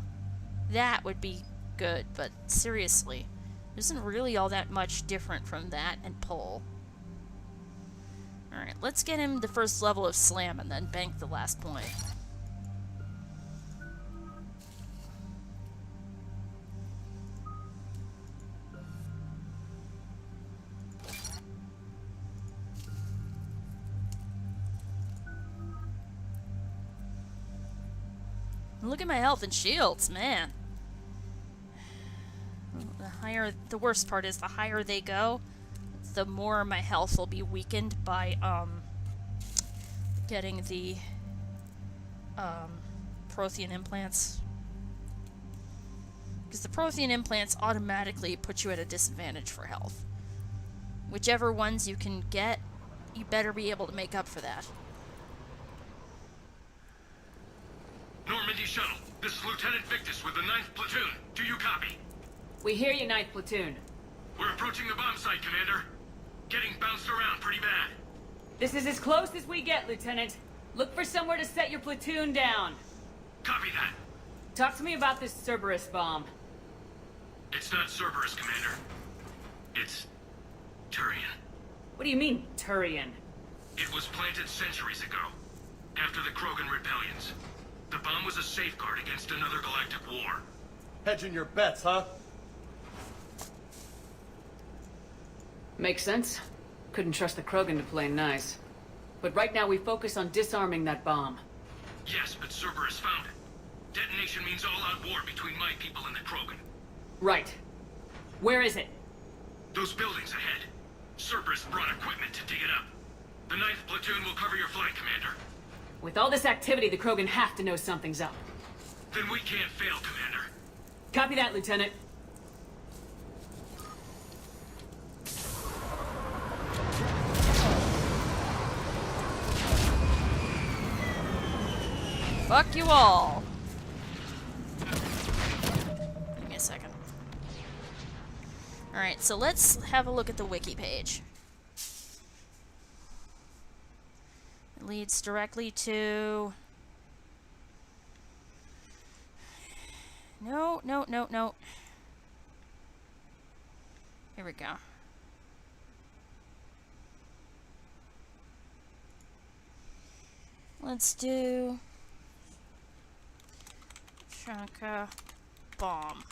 That would be good, but seriously, there isn't really all that much different from that and pull. Alright, let's get him the first level of slam and then bank the last point. Look at my health and shields, man. The worst part is the higher they go, the more my health will be weakened by getting the Prothean implants. Because the Prothean implants automatically put you at a disadvantage for health. Whichever ones you can get, you better be able to make up for that. Normandy Shuttle, this is Lieutenant Victus with the 9th Platoon. Do you copy? We hear you, 9th Platoon. We're approaching the bomb site, Commander. Getting bounced around pretty bad. This is as close as we get, Lieutenant. Look for somewhere to set your platoon down. Copy that. Talk to me about this Cerberus bomb. It's not Cerberus, Commander. It's Turian. What do you mean, Turian? It was planted centuries ago, after the Krogan rebellions. The bomb was a safeguard against another galactic war. Hedging your bets, huh? Makes sense. Couldn't trust the Krogan to play nice. But right now we focus on disarming that bomb. Yes, but Cerberus found it. Detonation means all-out war between my people and the Krogan. Right. Where is it? Those buildings ahead. Cerberus brought equipment to dig it up. The 9th Platoon will cover your flank, Commander. With all this activity, the Krogan have to know something's up. Then we can't fail, Commander. Copy that, Lieutenant. Fuck you all. Give me a second. Alright, so let's have a look at the wiki page. It leads directly to... No. Here we go. Let's do... Chanka bomb.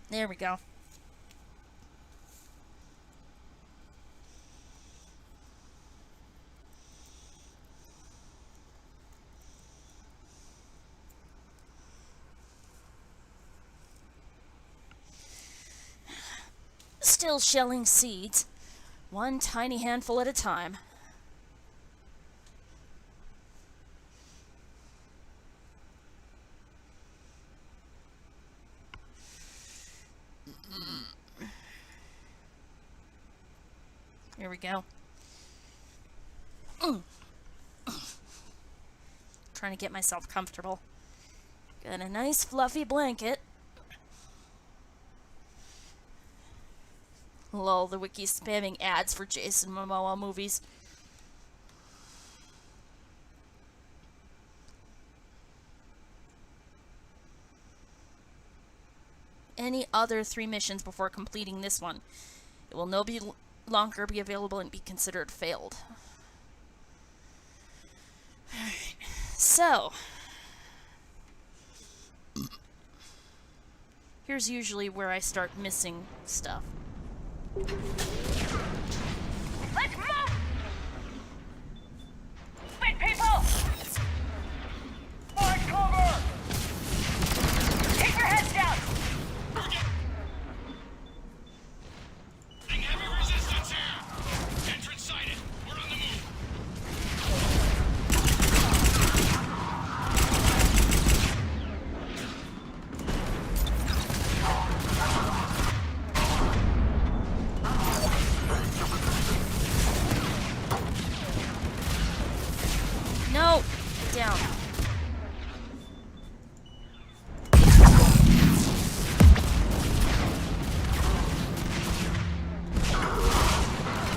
There we go. Still shelling seeds, one tiny handful at a time. Here we go. Trying to get myself comfortable. Got a nice fluffy blanket. Lol, the wiki's spamming ads for Jason Momoa movies. Any other 3 missions before completing this one. It will no longer be available and be considered failed. Alright, so... here's usually where I start missing stuff. Let's move! Wait, people! Find cover! Keep your heads down! Heavy resistance here! Entrance sighted! We're on the move! No! Get down.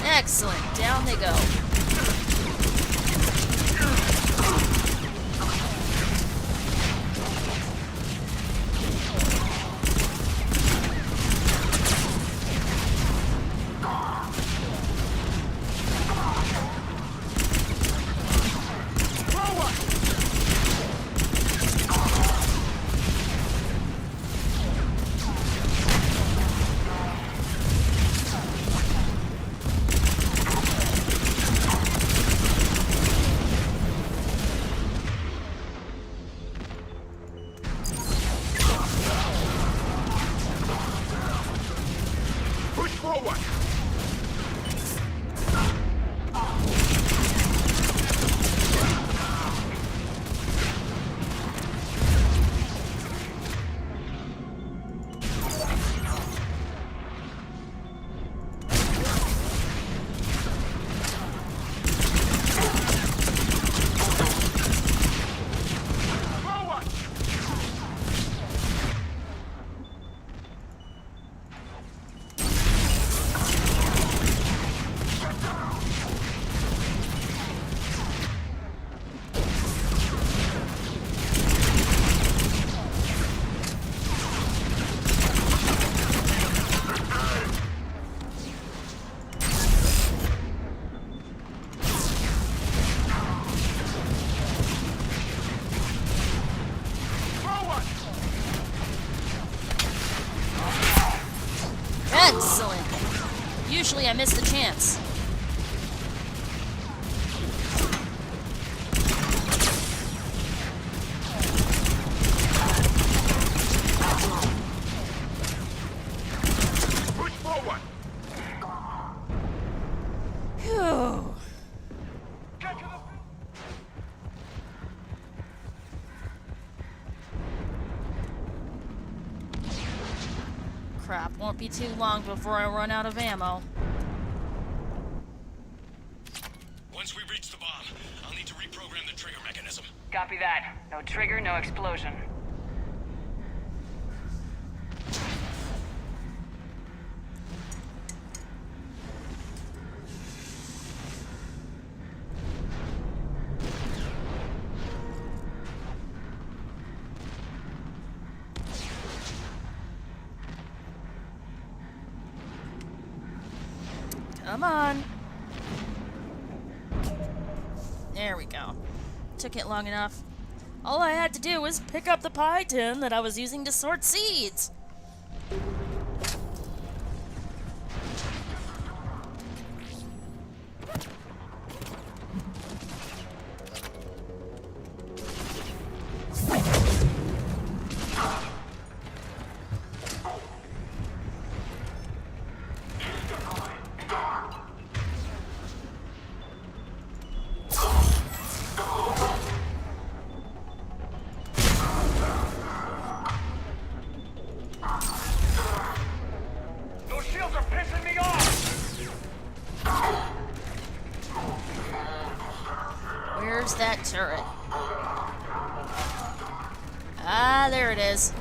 Excellent. Down they go. I missed the chance. Push forward! Phew. Crap, won't be too long before I run out of ammo. Once we reach the bomb, I'll need to reprogram the trigger mechanism. Copy that. No trigger, no explosion. Come on. There we go. Took it long enough. All I had to do was pick up the pie tin that I was using to sort seeds. Those shields are pissing me off! Where's that turret? Ah, there it is.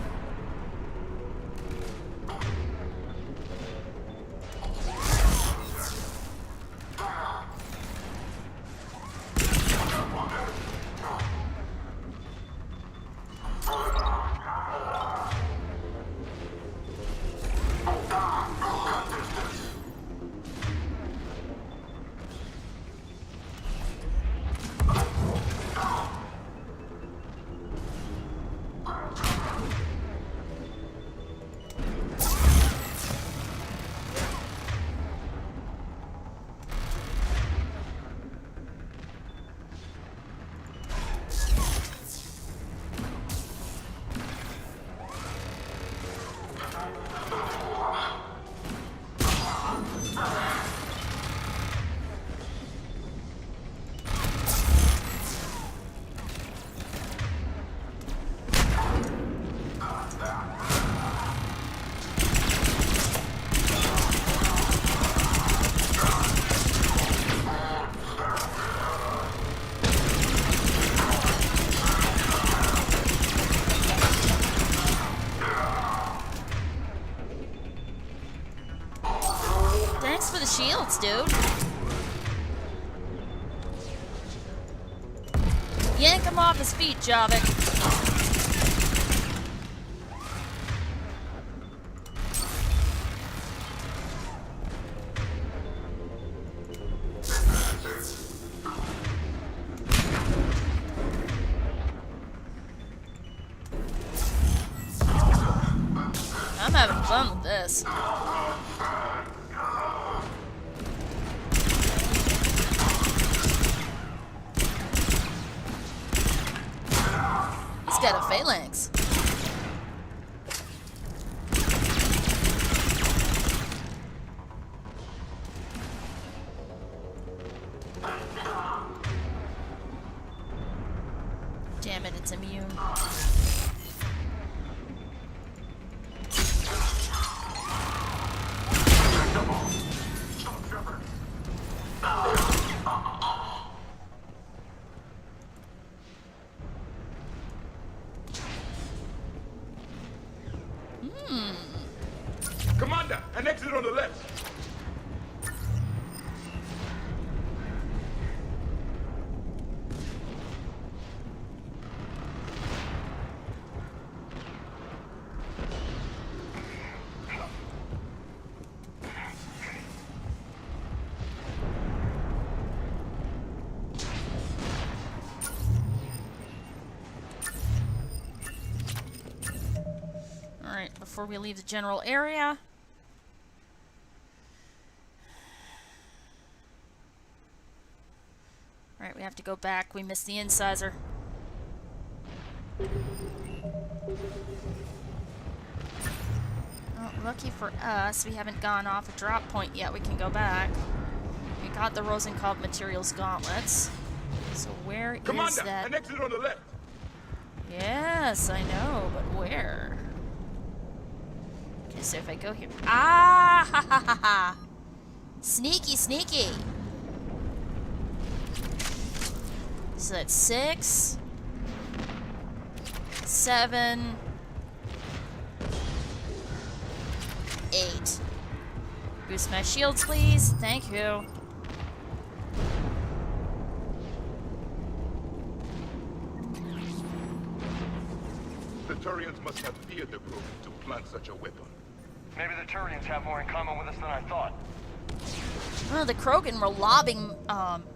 Thanks for the shields, dude. Yank him off his feet, Javik. I'm having fun with this. He's got a phalanx. Damn it, it's immune. Commander, an exit on the left. Alright, before we leave the general area, to go back. We missed the incisor. Well, lucky for us, we haven't gone off a drop point yet. We can go back. We got the Rosenkopf Materials gauntlets. So where is Commander, that? an exit on the left. Yes, I know, but where? Okay, so if I go here... Ah! Ha ha ha ha! Sneaky, sneaky! So that's 6... 7... 8. Boost my shields, please. Thank you. The Turians must have feared the group to plant such a weapon. Maybe the Turians have more in common with us than I thought. Well, the Krogan were lobbing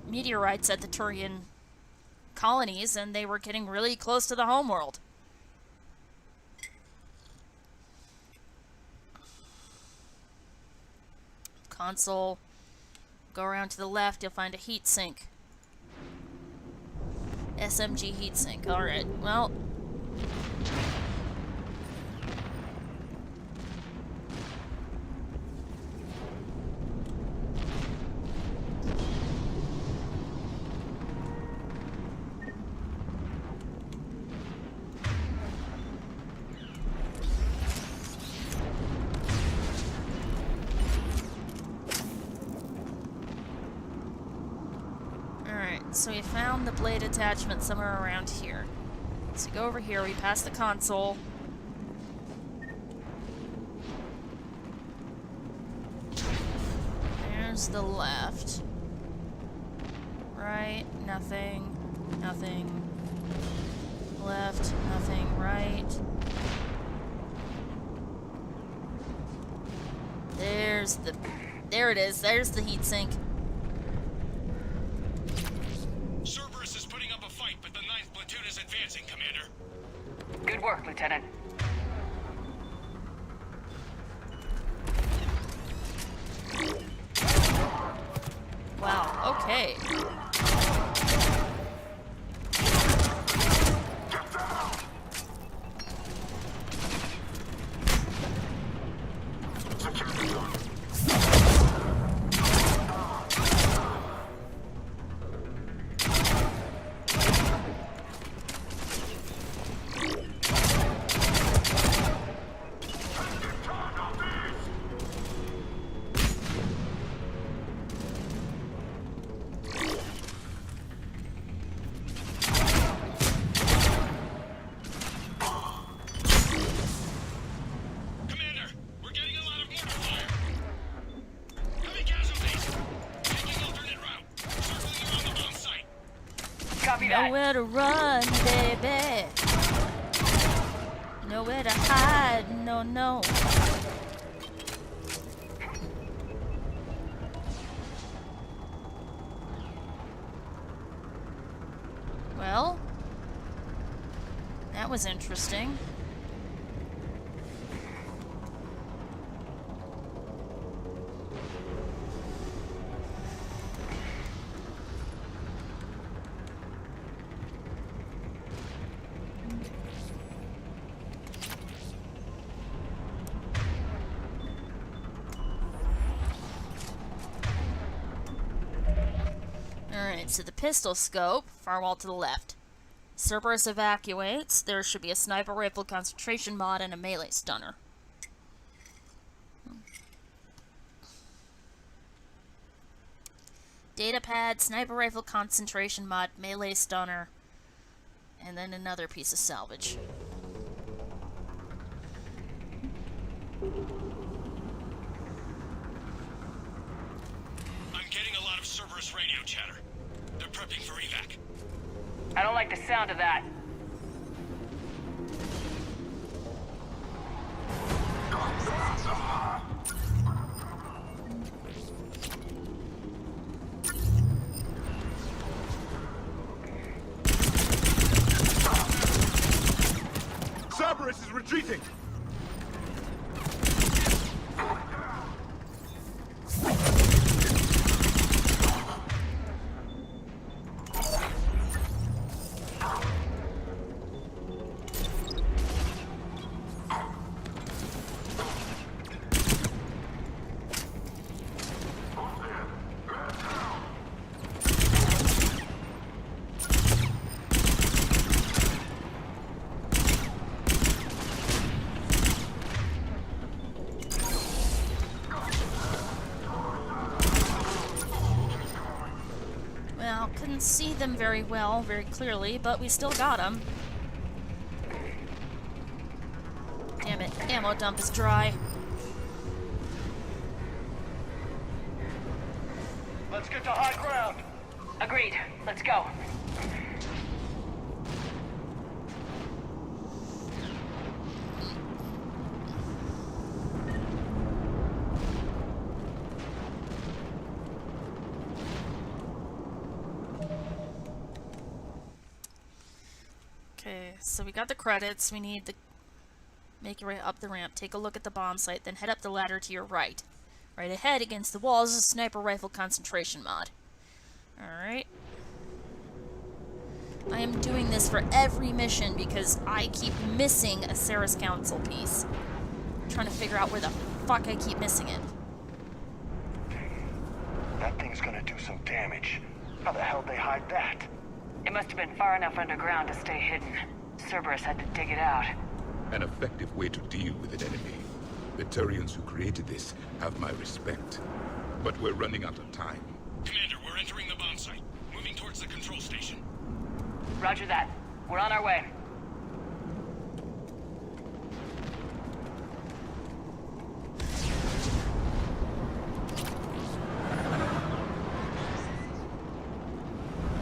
meteorites at the Turian colonies, and they were getting really close to the homeworld. Console. Go around to the left, you'll find a heat sink. SMG heat sink. Alright, well... So we found the blade attachment somewhere around here. So go over here, we pass the console. There's the left. Right, nothing. Nothing. Left, nothing. Right. There's the... There it is. There's the heatsink. Cerberus is putting up a fight, but the 9th platoon is advancing, Commander. Good work, Lieutenant. Wow, okay. Nowhere to run, baby. Nowhere to hide, no, no. Well, that was interesting. Alright, so the pistol scope, firewall to the left. Cerberus evacuates. There should be a sniper rifle concentration mod and a melee stunner. Datapad, sniper rifle concentration mod, melee stunner, and then another piece of salvage. I'm getting a lot of Cerberus radio chatter. They're prepping for evac. I don't like the sound of that. Cerberus is retreating! see them very well, very clearly, but we still got them. Damn it, ammo dump is dry. Let's get to high ground. Agreed. Let's go. Okay, so we got the credits. We need to make your way up the ramp, take a look at the bomb site, then head up the ladder to your right. Right ahead against the wall is a sniper rifle concentration mod. Alright. I am doing this for every mission because I keep missing a Sarah's Council piece. I'm trying to figure out where the fuck I keep missing it. That thing's gonna do some damage. How the hell they hide that? It must have been far enough underground to stay hidden. Cerberus had to dig it out. An effective way to deal with an enemy. The Turians who created this have my respect. But we're running out of time. Commander, we're entering the bomb site. Moving towards the control station. Roger that. We're on our way.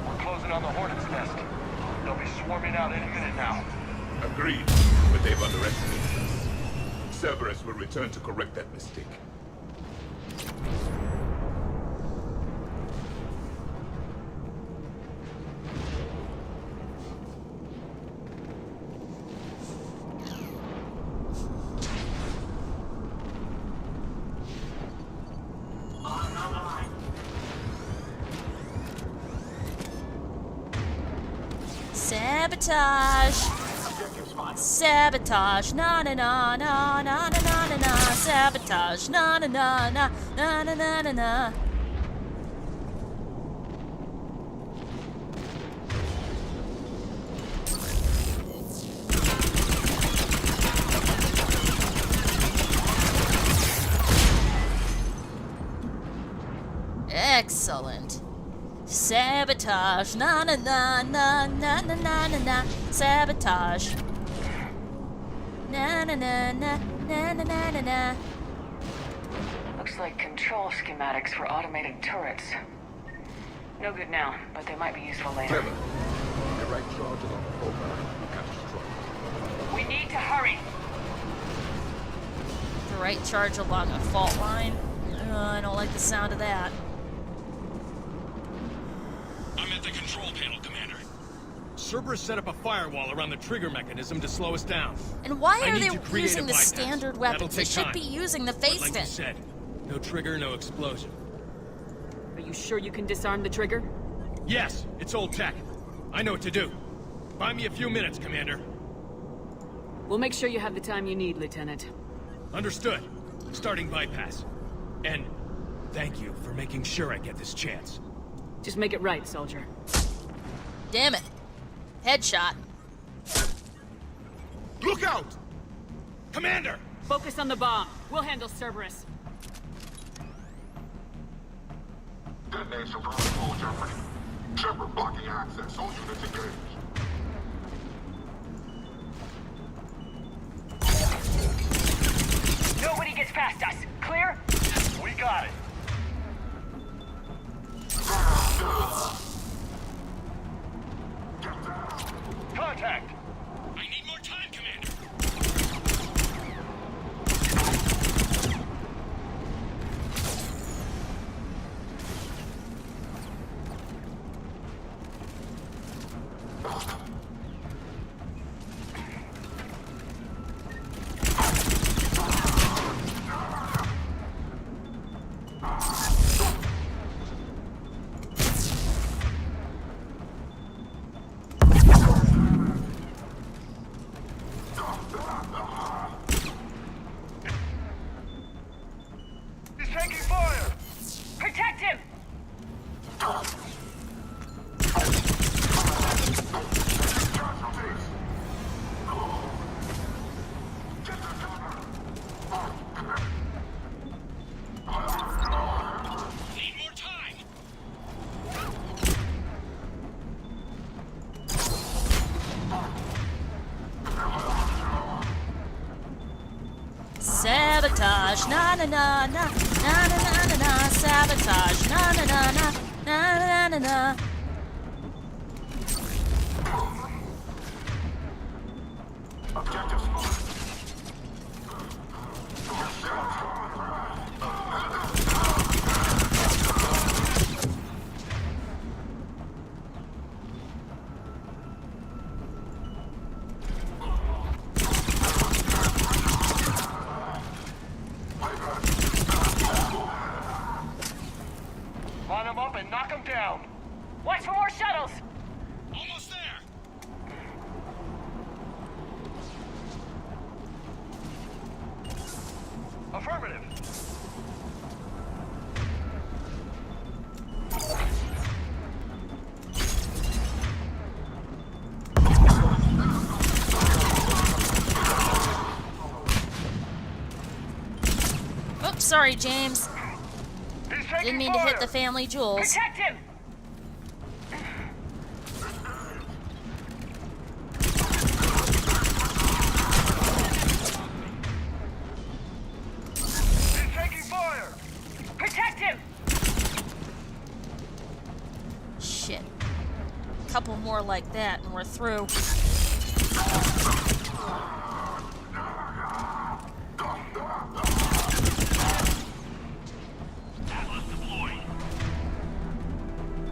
We're closing on the Hornet's nest. They'll be swarming out any minute now. Agreed, but they've underestimated us. Cerberus will return to correct that mistake. Sabotage! Sabotage! Na na na na na na na na na. Sabotage! Na na na na na na na na na. Excellent. Sabotage. Na na na na na na na na na. Sabotage. Na na na na na na na na na. Looks like control schematics for automated turrets. No good now, but they might be useful later. Clever. The right charge along the profile. We can't destroy it. We need to hurry. The right charge along a fault line. I don't like the sound of that. I'm at the control panel, Commander. Cerberus set up a firewall around the trigger mechanism to slow us down. And why I are need they to create using a the bypass. standard That'll weapons? They take should time. be using the But face like you fin. said, no trigger, no explosion. Are you sure you can disarm the trigger? Yes, it's old tech. I know what to do. Buy me a few minutes, Commander. We'll make sure you have the time you need, Lieutenant. Understood. Starting bypass. And thank you for making sure I get this chance. Just make it right, soldier. Damn it. Headshot. Look out! Commander! Focus on the bomb. We'll handle Cerberus. Detonation protocol, Jeffrey. Shepard blocking access. All units engaged. Nobody gets past us. Clear? We got it. Contact! I need more time, Commander! sabotage, na na na na, na na na na na, sabotage, na na na na, na na na na. Line them up and knock them down. Watch for more shuttles. Almost there. Affirmative. Oops, sorry, James. Didn't mean to hit the family jewels. Protect him. He's taking fire. Protect him. Shit. Couple more like that and we're through.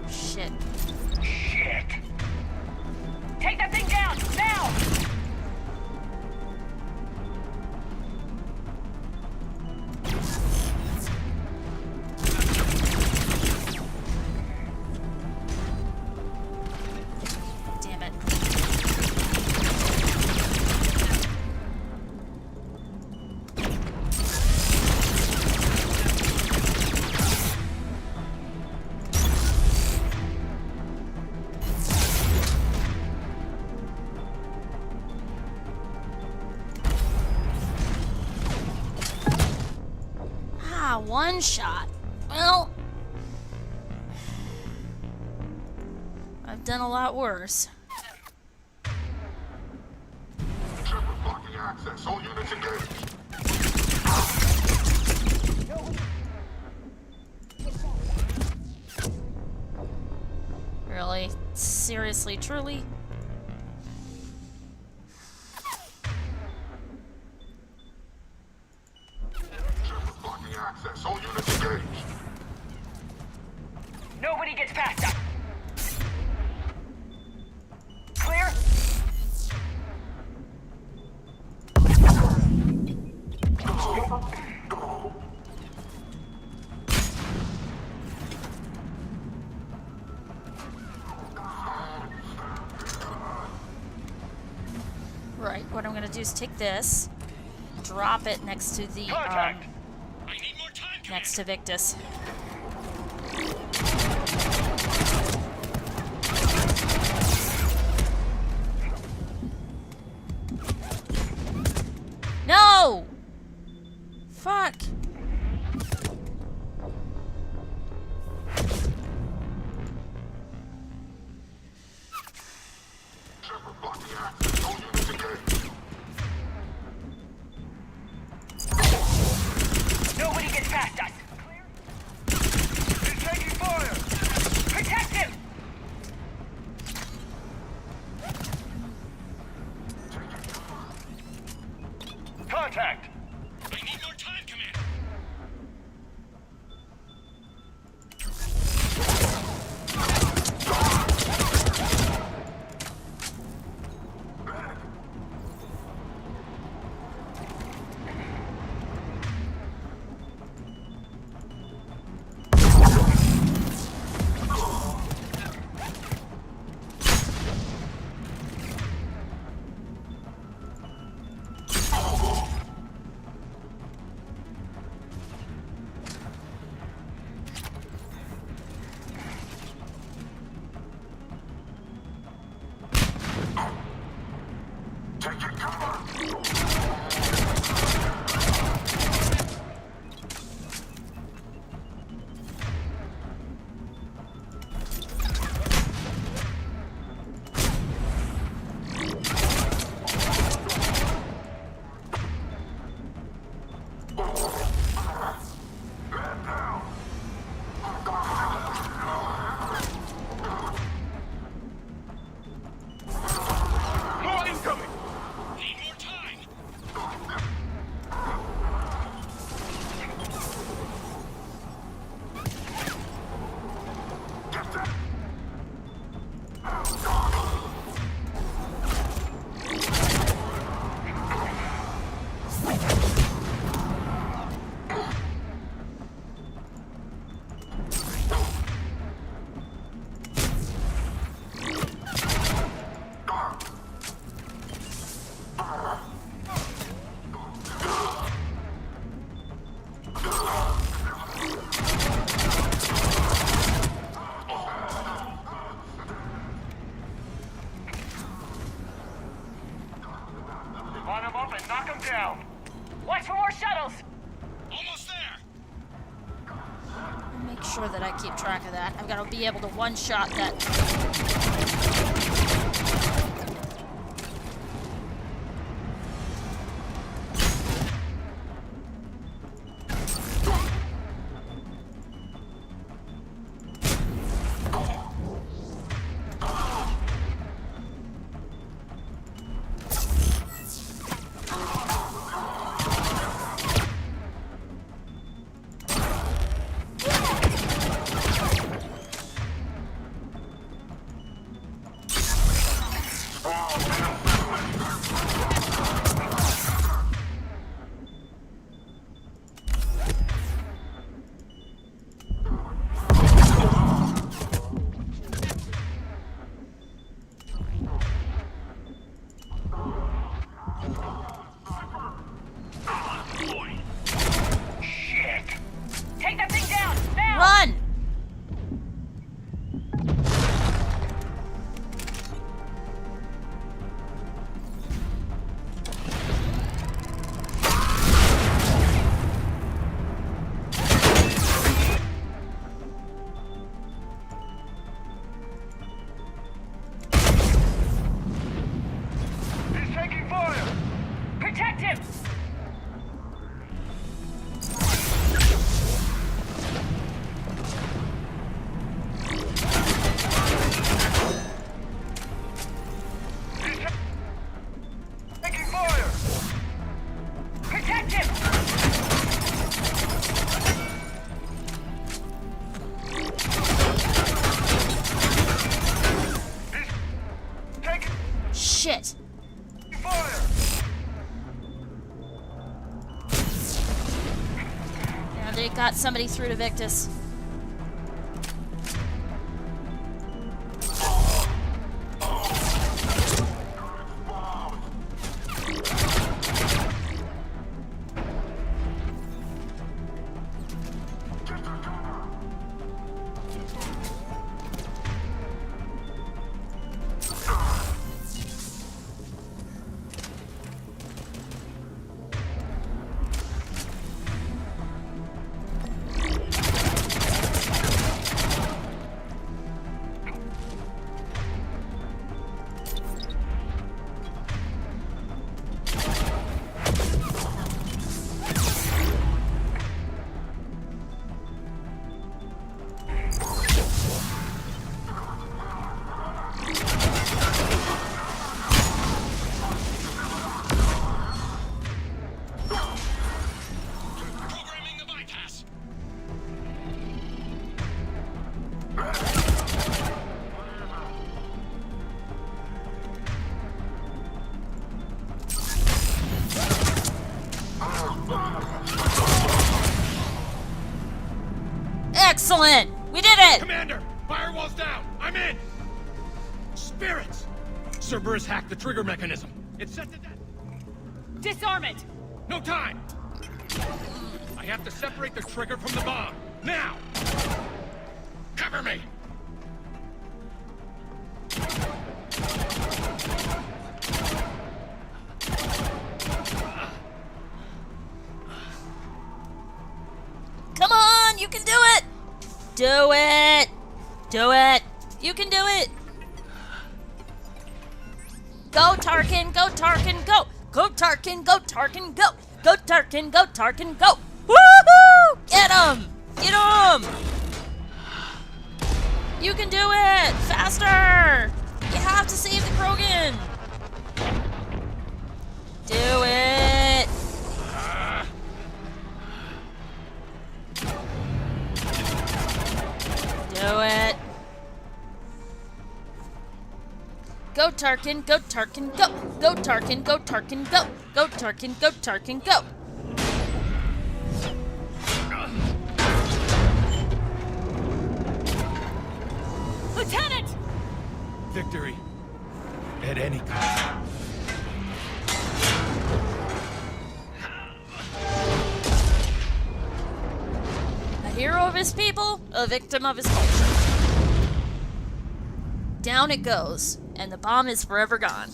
Shit. Shit. Take that thing down now. Damn it. Ah, one shot. Well, I've done a lot worse. Blocking access. All units engaged. Really? Seriously, truly? Blocking access. All units engaged. Nobody gets past us. Clear? Right, what I'm gonna do is take this, drop it next to the, next to Victus. No! Fuck. Blocking access. All units engaged. Nobody gets past us. He's taking fire. Protect him. Contact. I need more time, Command. and knock them down. Watch for more shuttles! Almost there. Make sure that I keep track of that. I've got to be able to one-shot that. Take that thing down! Now! Run! He's taking fire. Protect him! Taking fire. Protect him! Taking Shit. fire. Yeah, they got somebody through to Victus. Programming the bypass. Excellent! We did it! Commander, firewall's down. I'm in. Spirits. Cerberus hacked the trigger mechanism. It's set to death. Disarm it! No time. I have to separate the trigger from the bomb. Now. Cover me. Come on, you can do it! Do it! Do it! You can do it! Go Tarkin, go Tarkin, go! Go Tarkin, go Tarkin, go! Go Tarkin, go Tarkin, go! Woohoo! Get him! Get him! You can do it! Faster! You have to save the Krogan! Do it! Do it! Go Tarkin, go Tarkin, go! Go Tarkin, go Tarkin, go! Go Tarkin, go Tarkin, go! Lieutenant! Victory. At any cost. A hero of his people, a victim of his culture. Down it goes, and the bomb is forever gone.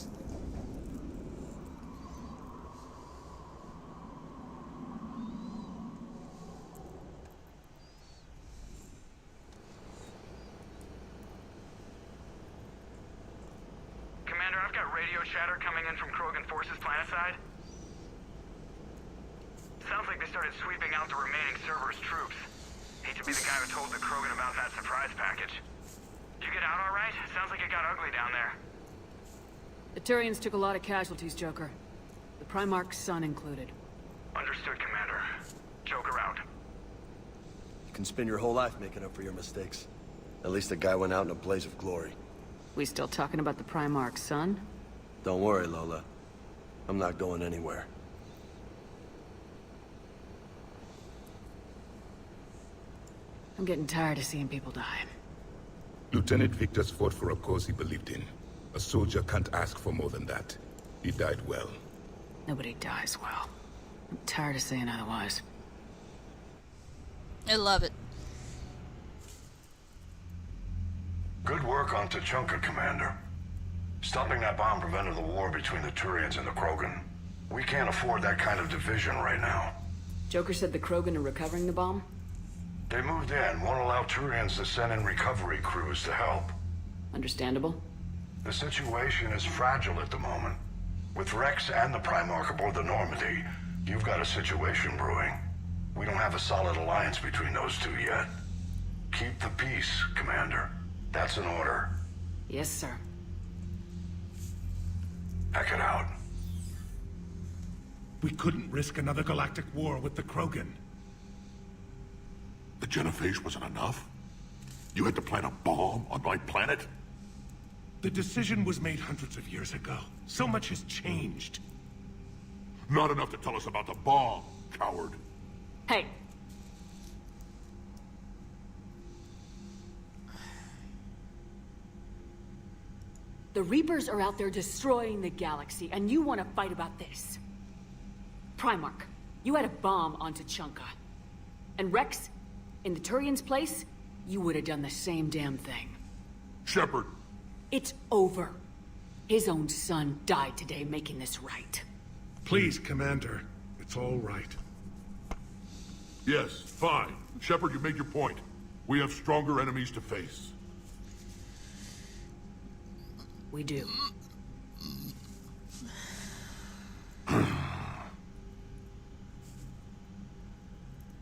that radio chatter coming in from Krogan forces planetside? Sounds like they started sweeping out the remaining Cerberus troops. Hate to be the guy who told the Krogan about that surprise package. You get out all right? Sounds like it got ugly down there. The Turians took a lot of casualties, Joker. The Primarch's son included. Understood, Commander. Joker out. You can spend your whole life making up for your mistakes. At least the guy went out in a blaze of glory. We still talking about the Primarch's son? Don't worry, Lola. I'm not going anywhere. I'm getting tired of seeing people die. Lieutenant Victor's fought for a cause he believed in. A soldier can't ask for more than that. He died well. Nobody dies well. I'm tired of saying otherwise. I love it. Good work on Tuchanka, Commander. Stopping that bomb prevented the war between the Turians and the Krogan. We can't afford that kind of division right now. Joker said the Krogan are recovering the bomb? They moved in, won't allow Turians to send in recovery crews to help. Understandable. The situation is fragile at the moment. With Rex and the Primarch aboard the Normandy, you've got a situation brewing. We don't have a solid alliance between those two yet. Keep the peace, Commander. That's an order. Yes, sir. Pack it out. We couldn't risk another galactic war with the Krogan. The Genophage wasn't enough? You had to plant a bomb on my planet? The decision was made hundreds of years ago. So much has changed. Not enough to tell us about the bomb, coward. Hey. The Reapers are out there destroying the galaxy, and you want to fight about this. Primarch, you had a bomb on Tuchanka. And Rex, in the Turian's place, you would have done the same damn thing. Shepard. It's over. His own son died today making this right. Please, Commander. It's all right. Yes, fine. Shepard, you made your point. We have stronger enemies to face. We do.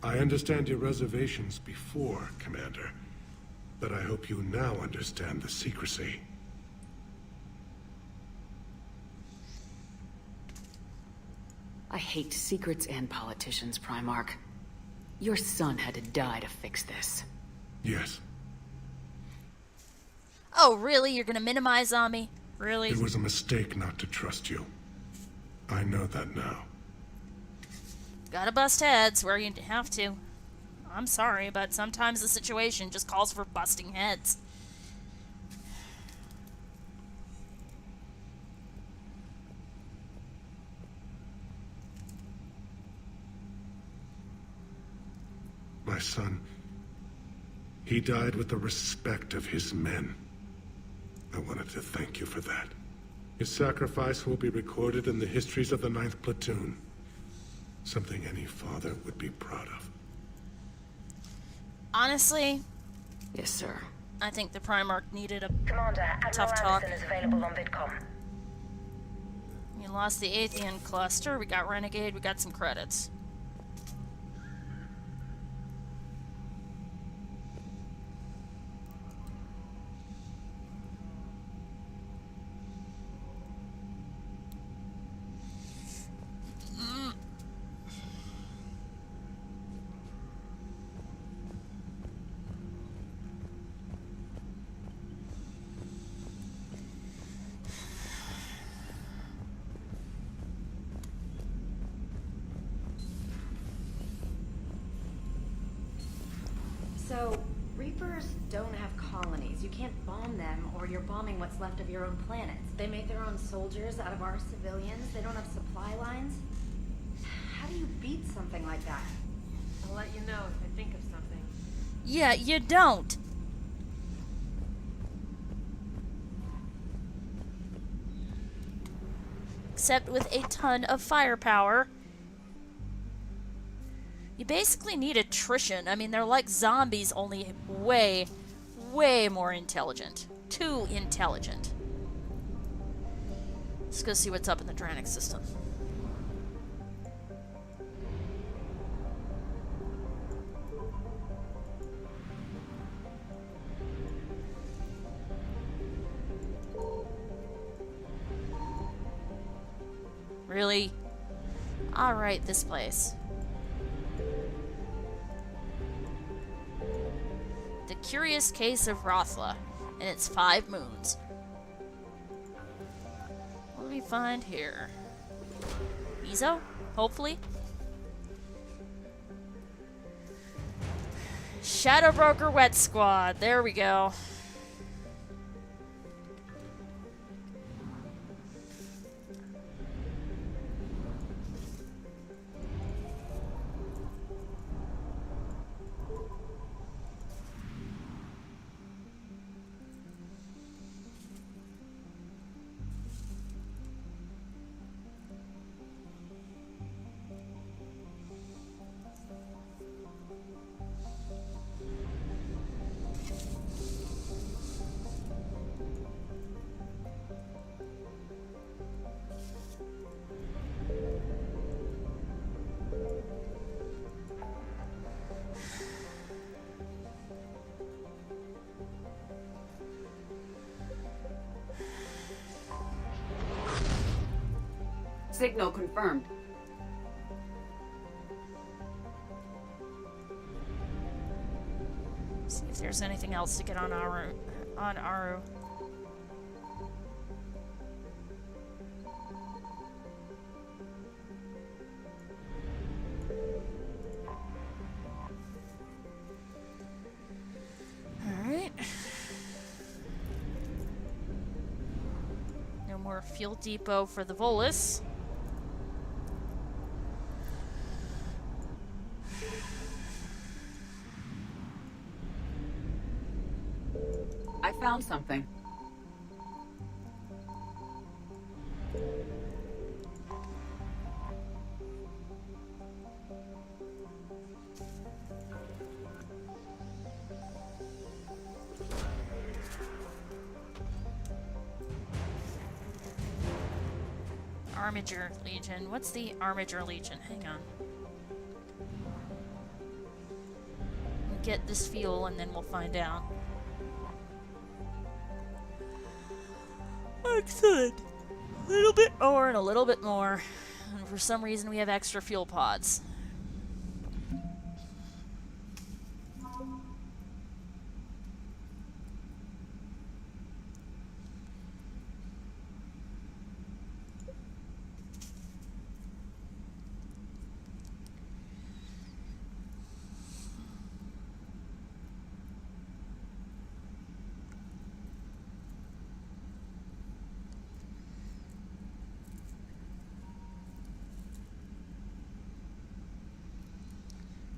I understand your reservations before, Commander. But I hope you now understand the secrecy. I hate secrets and politicians, Primarch. Your son had to die to fix this. Yes. Oh, really? You're gonna minimize on me? Really? It was a mistake not to trust you. I know that now. Gotta bust heads where you have to. I'm sorry, but sometimes the situation just calls for busting heads. My son, he died with the respect of his men. I wanted to thank you for that. His sacrifice will be recorded in the histories of the 9th Platoon. Something any father would be proud of. Honestly, yes, sir. I think the Primarch needed a Commander, tough Admiral talk. Anderson is available on VidCom. We lost the Athean cluster, we got Renegade, we got some credits. So, Reapers don't have colonies. You can't bomb them, or you're bombing what's left of your own planets. They make their own soldiers out of our civilians. They don't have supply lines. How do you beat something like that? I'll let you know if I think of something. Yeah, you don't. Except with a ton of firepower. You basically need attrition. I mean, they're like zombies, only way, way more intelligent. Too intelligent. Let's go see what's up in the Dranic system. Really? Alright, this place. The Curious Case of Rothla and its 5 moons. What do we find here? Ezo? Hopefully? Shadow Broker Wet Squad. There we go. Signal confirmed. See if there's anything else to get on Aru. Alright. No more fuel depot for the Volus. I found something. Armiger Legion. What's the Armiger Legion? Hang on. We'll get this fuel and then we'll find out. Excellent. A little bit more and a little bit more. And for some reason we have extra fuel pods.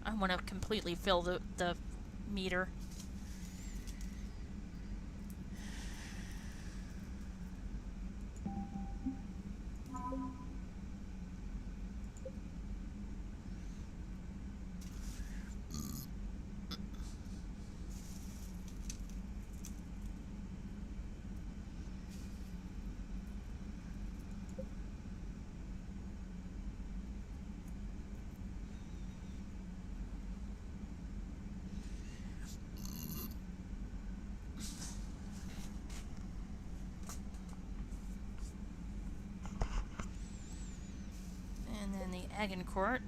I want to completely fill the meter. And then the Agincourt.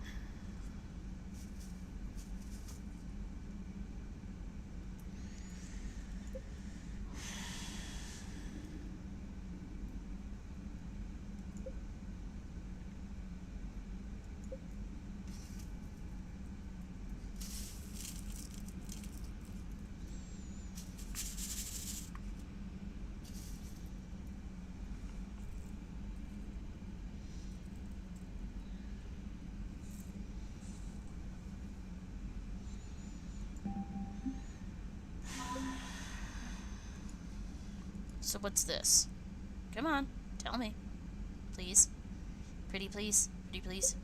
So what's this? Come on, tell me. Please. Pretty please. Pretty please.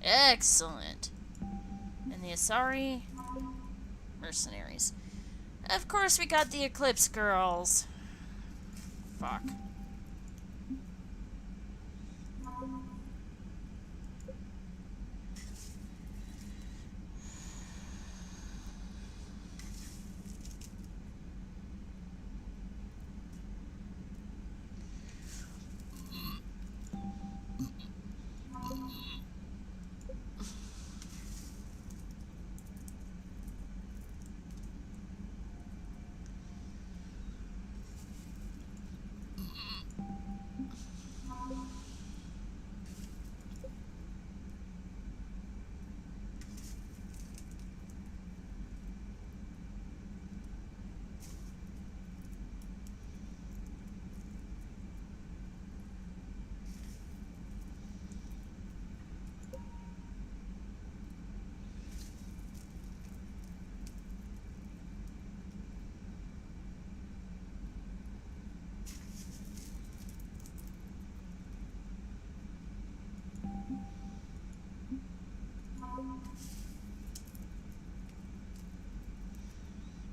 Excellent. And the Asari mercenaries. Of course, we got the Eclipse girls. Fuck.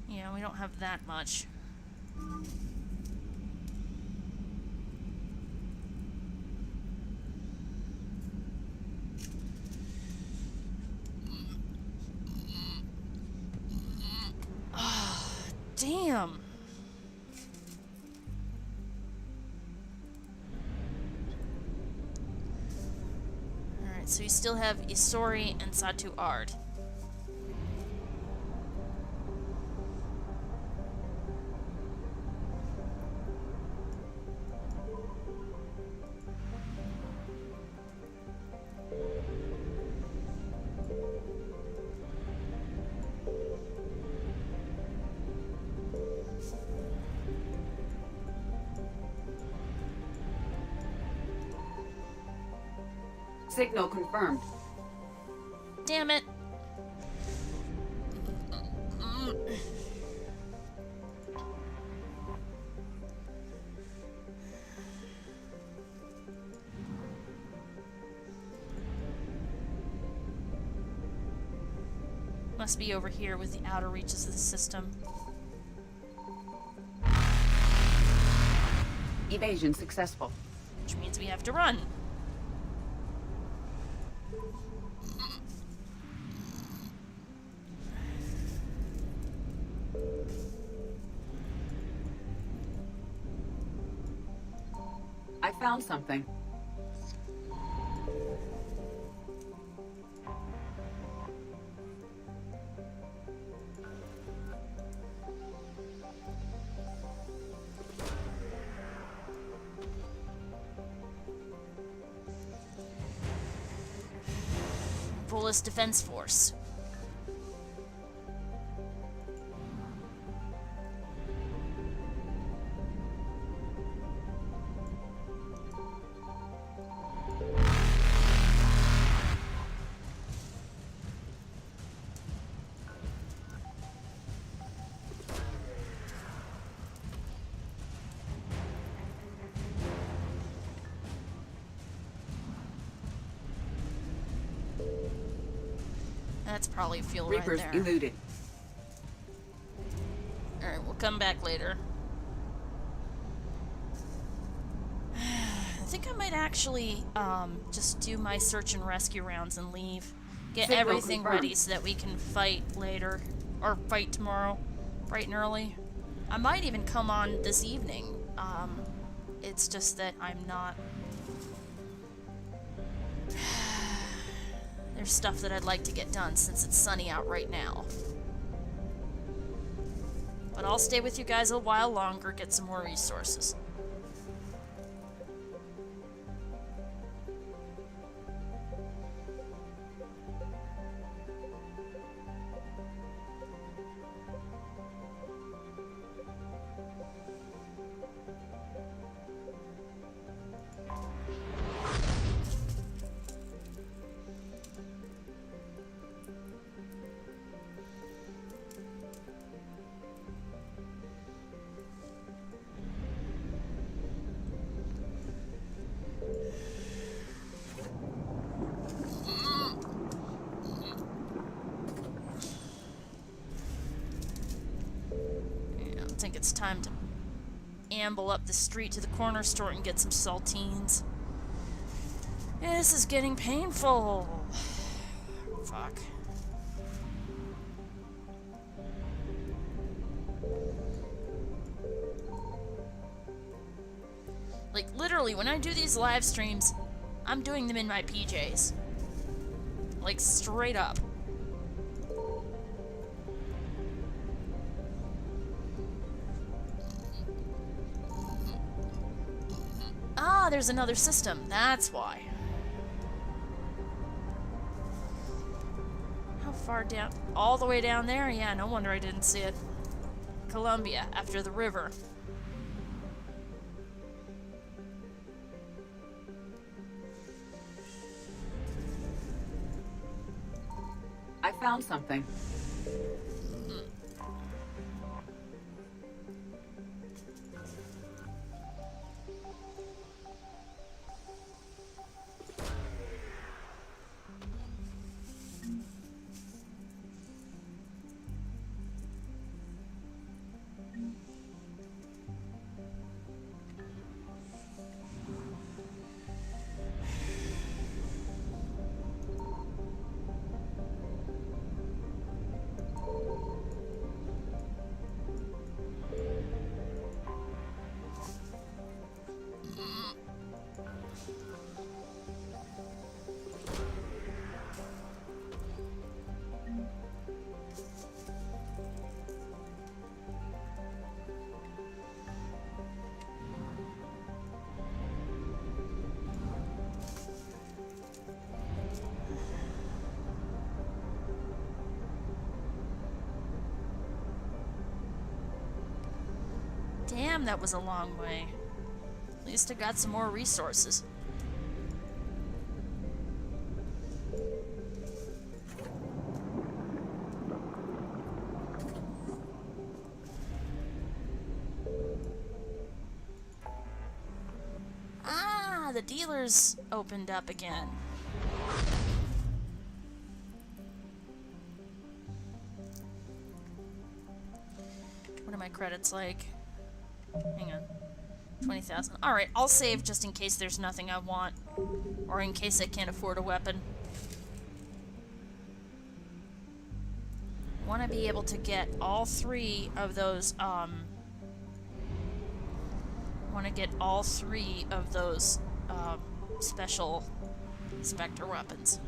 Yeah, we don't have that much. Oh, damn. Alright, so you still have Isori and Satu Ard. Signal confirmed. Damn it. Must be over here with the outer reaches of the system. Evasion successful. Which means we have to run. I found something. Volus Defense Force. That's probably fuel Reapers right there. eluded. Alright, we'll come back later. I think I might actually just do my search and rescue rounds and leave. Get Signal everything confirmed. ready so that we can fight later. Or fight tomorrow. Bright and early. I might even come on this evening. It's just that I'm not... There's stuff that I'd like to get done since it's sunny out right now. But I'll stay with you guys a while longer, get some more resources. it's time to amble up the street to the corner store and get some saltines. This is getting painful. Fuck. Like, literally, when I do these live streams, I'm doing them in my PJs. Like, straight up. Ah, there's another system. That's why. How far down? All the way down there? Yeah, no wonder I didn't see it. Columbia, after the river. I found something. Damn, that was a long way. At least I got some more resources. Ah, the dealers opened up again. What are my credits like? Hang on. 20,000. Alright, I'll save just in case there's nothing I want. Or in case I can't afford a weapon. Want to be able to get all three of those, want to get all three of those, special Spectre weapons.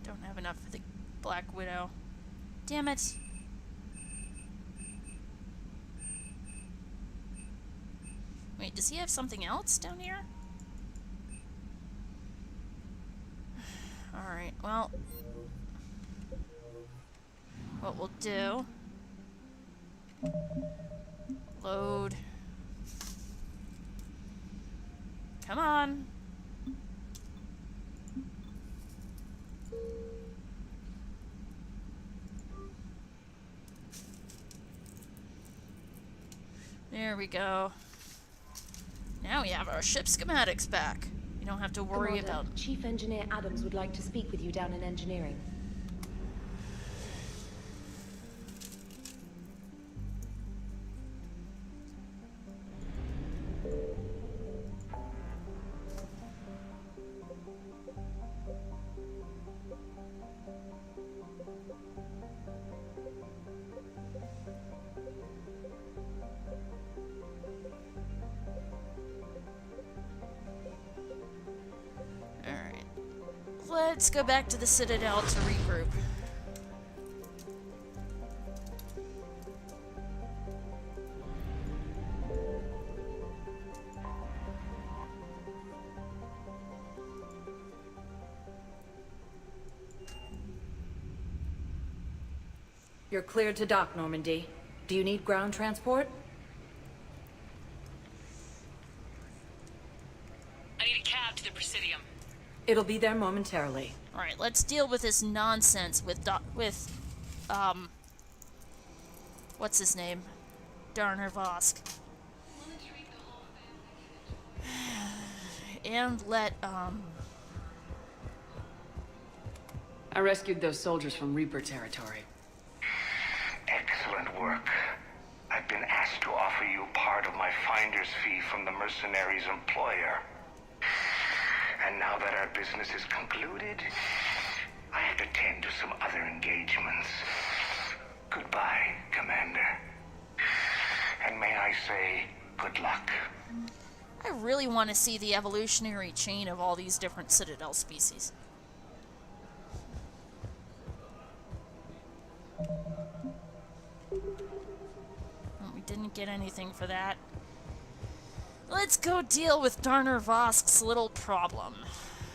Don't have enough for the Black Widow. Damn it. Wait, does he have something else down here? Alright, well. What we'll do. Load. Come on. There we go. Now we have our ship schematics back. You don't have to worry Commander, about... Chief Engineer Adams would like to speak with you down in engineering. Let's go back to the Citadel to regroup. You're cleared to dock, Normandy. Do you need ground transport? out to the Presidium. It'll be there momentarily. Alright, let's deal with this nonsense with what's his name? Darner Vosk. And let, I rescued those soldiers from Reaper territory. Excellent work. I've been asked to offer you part of my finder's fee from the mercenaries' employer. And now that our business is concluded, I have to tend to some other engagements. Goodbye, Commander. And may I say, good luck. I really want to see the evolutionary chain of all these different Citadel species. Well, we didn't get anything for that. Let's go deal with Darner Vosk's little problem.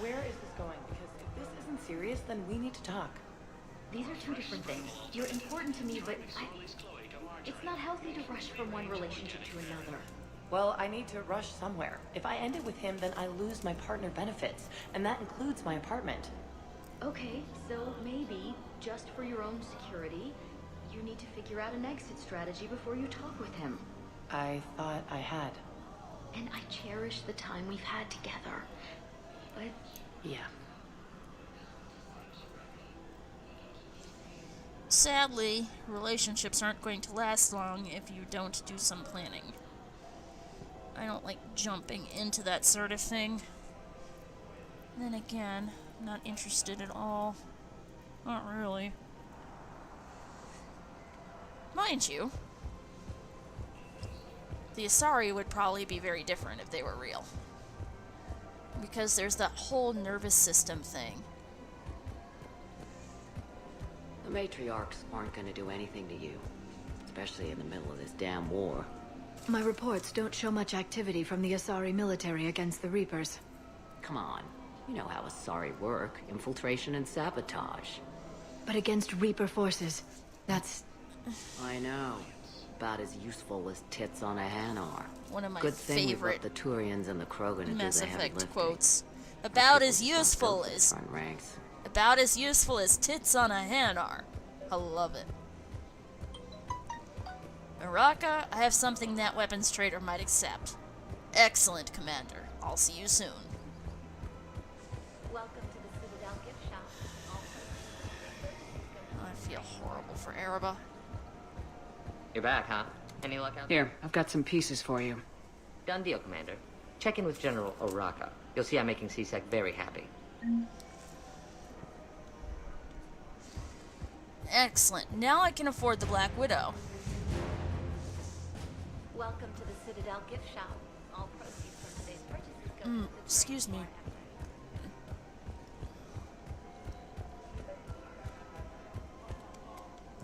Where is this going? Because if this isn't serious, then we need to talk. These are two different things. You're important to me, but it's not healthy to rush from one relationship to another. Well, I need to rush somewhere. If I end it with him, then I lose my partner benefits, and that includes my apartment. Okay, so maybe, just for your own security, you need to figure out an exit strategy before you talk with him. I thought I had. And I cherish the time we've had together. But... yeah. Sadly, relationships aren't going to last long if you don't do some planning. I don't like jumping into that sort of thing. Then again, I'm not interested at all. Not really. Mind you, the Asari would probably be very different if they were real. Because there's that whole nervous system thing. The matriarchs aren't gonna do anything to you. Especially in the middle of this damn war. My reports don't show much activity from the Asari military against the Reapers. Come on. You know how Asari work. Infiltration and sabotage. But against Reaper forces, that's... I know. About as useful as tits on a Hanar. One of my Good thing favorite the Turians and the Krogan to do Mass the heavy Effect lifting. quotes. About as useful Built in as... front ranks. About as useful as tits on a Hanar. I love it. Araka, I have something that weapons trader might accept. Excellent, Commander. I'll see you soon. Welcome to the Citadel gift shop. I feel horrible for Araba. You're back, huh? Any luck out Here, I've got some pieces for you. Done deal, Commander. Check in with General Oraka. You'll see I'm making C-Sec very happy. Excellent. Now I can afford the Black Widow. Welcome to the Citadel gift shop. All proceeds from today's purchases go to the Excuse me.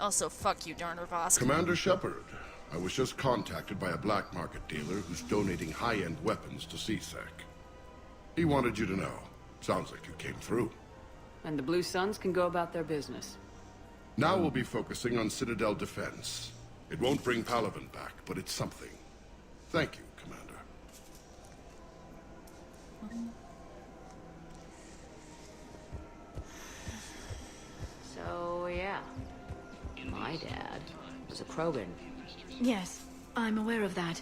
Also, fuck you, Darner Vosk. Commander Shepard, I was just contacted by a black market dealer who's donating high-end weapons to CSEC. He wanted you to know. Sounds like you came through. And the Blue Suns can go about their business. Now we'll be focusing on Citadel defense. It won't bring Palaven back, but it's something. Thank you, Commander. So, yeah. My dad was a Krogan. Yes, I'm aware of that.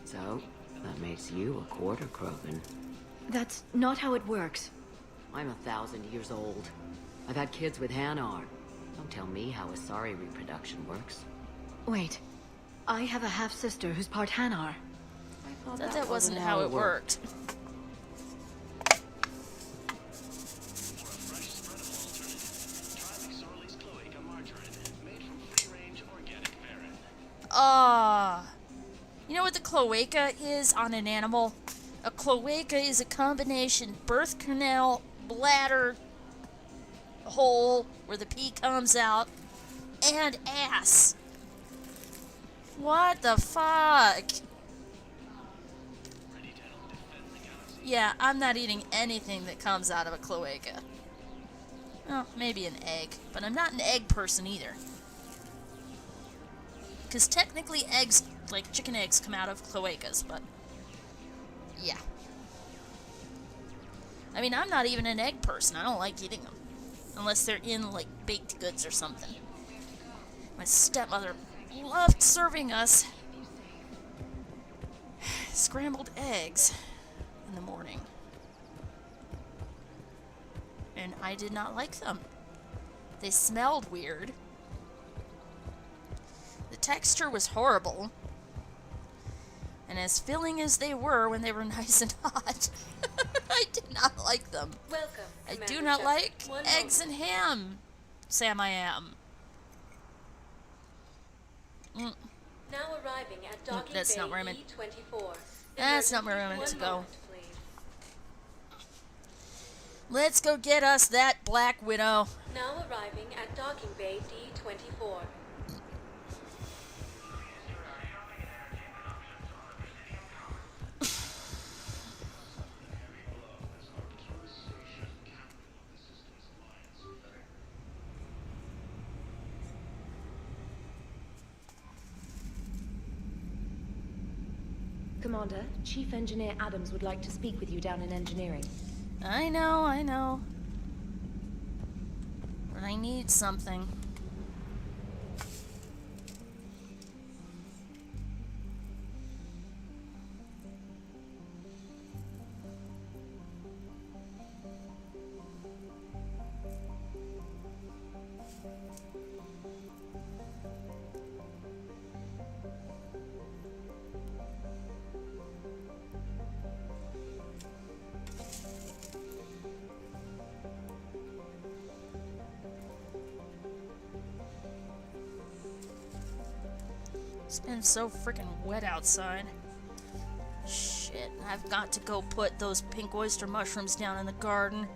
So, that makes you a quarter Krogan. That's not how it works. I'm 1,000 years old. I've had kids with Hanar. Don't tell me how Asari reproduction works. Wait, I have a half-sister who's part Hanar. I thought that wasn't how it worked. You know what the cloaca is on an animal? A cloaca is a combination birth canal, bladder, hole where the pee comes out, and ass. What the fuck? Yeah, I'm not eating anything that comes out of a cloaca. Well, maybe an egg, but I'm not an egg person either. Because technically eggs, like chicken eggs, come out of cloacas, but yeah. mean, I'm not even an egg person. I don't like eating them. Unless they're in, like, baked goods or something. My stepmother loved serving us scrambled eggs in the morning. And I did not like them. They smelled weird. The texture was horrible. And as filling as they were when they were nice and hot, I did not like them. Welcome, I do Commander not Shepard. like One eggs moment. and ham, Sam I am. Now arriving at docking That's bay not where I meant. E24. That's not where I Emergency. meant to One go. moment, please. Let's go get us that Black Widow. Now arriving at docking bay D24. Commander, Chief Engineer Adams would like to speak with you down in engineering. I know. But I need something. It's been so freaking wet outside. Shit, I've got to go put those pink oyster mushrooms down in the garden.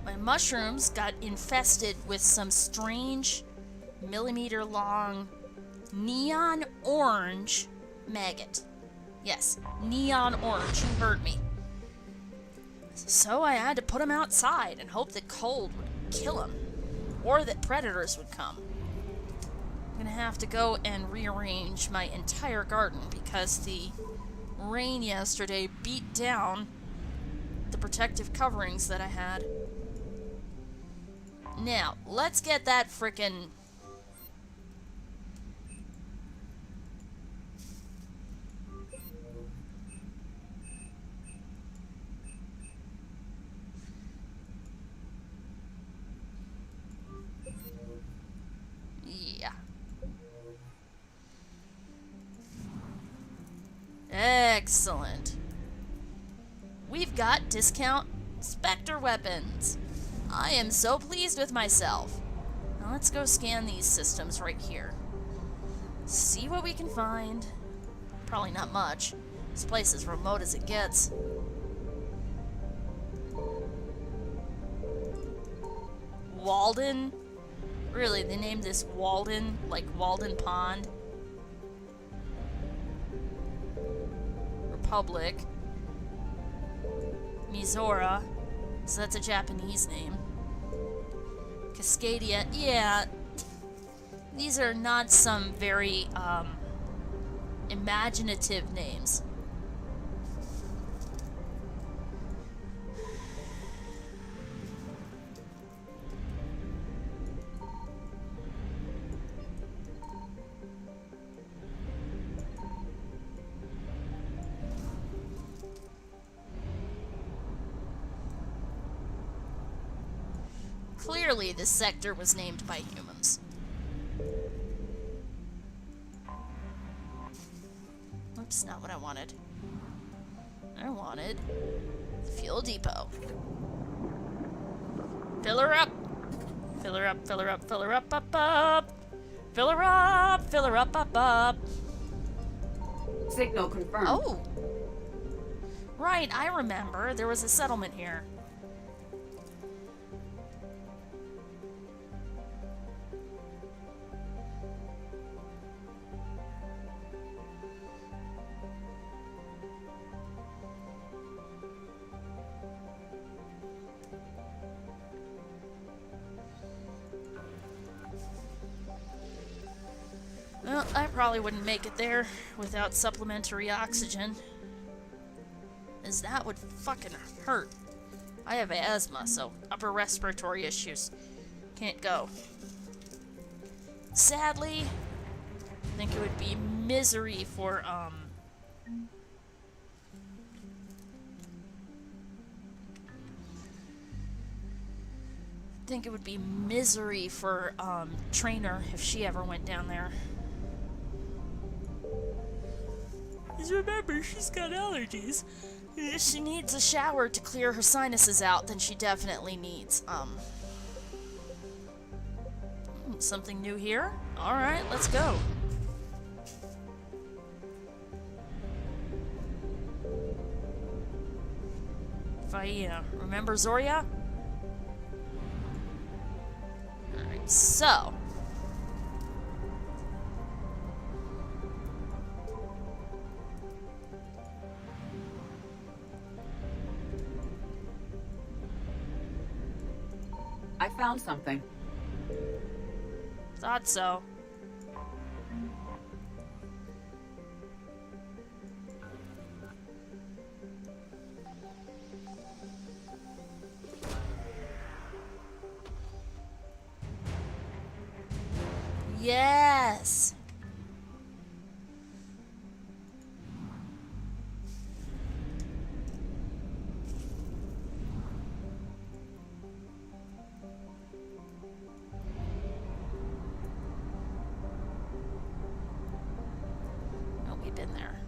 My mushrooms got infested with some strange millimeter-long neon orange maggot. Yes, neon orange, you heard me. So I had to put them outside and hope that cold would kill them. Or that predators would come. I'm gonna have to go and rearrange my entire garden because the rain yesterday beat down the protective coverings that I had. Now, let's get that frickin' excellent. We've got discount Spectre weapons. I am so pleased with myself. Now let's go scan these systems right here. See what we can find. Probably not much. This place is remote as it gets. Walden? Really, they named this Walden, like Walden Pond? Republic. Mizora. So that's a Japanese name. Cascadia. Yeah. These are not some very, imaginative names. Clearly, this sector was named by humans. Oops, not what I wanted. I wanted the fuel depot. Fill her up! Fill her up, fill her up, fill her up, up. Fill her up, fill her up. Signal confirmed. Oh! Right, I remember. There was a settlement here. Well, I Probably wouldn't make it there without supplementary oxygen, as that would fucking hurt. I have asthma, so upper respiratory issues. Can't go. Sadly, I think it would be misery for, I think it would be misery for, Trainer if she ever went down there. Just remember, she's got allergies. If she needs a shower to clear her sinuses out, then she definitely needs, something new here? Alright, let's go. If I, remember Zoria? Alright, so. I found something. Thought so. Yes. Oh, we've been there.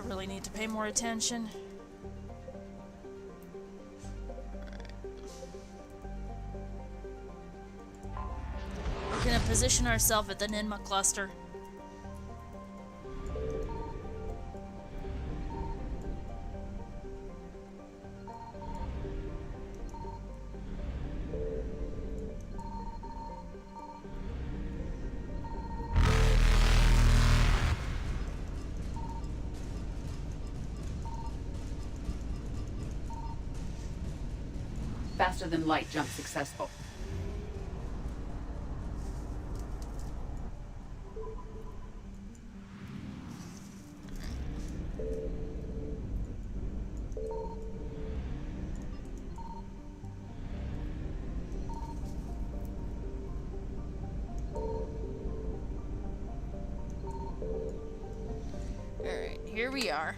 Really need to pay more attention. We're gonna position ourselves at the Ninma cluster. Faster than light jump successful. here we are.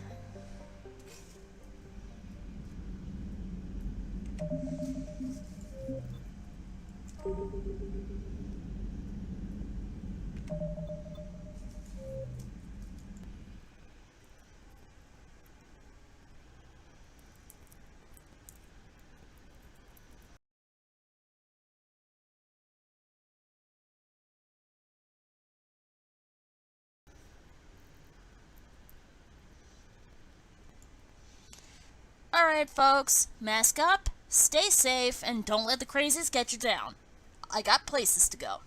Alright, folks, mask up, stay safe, and don't let the crazies get you down. I got places to go.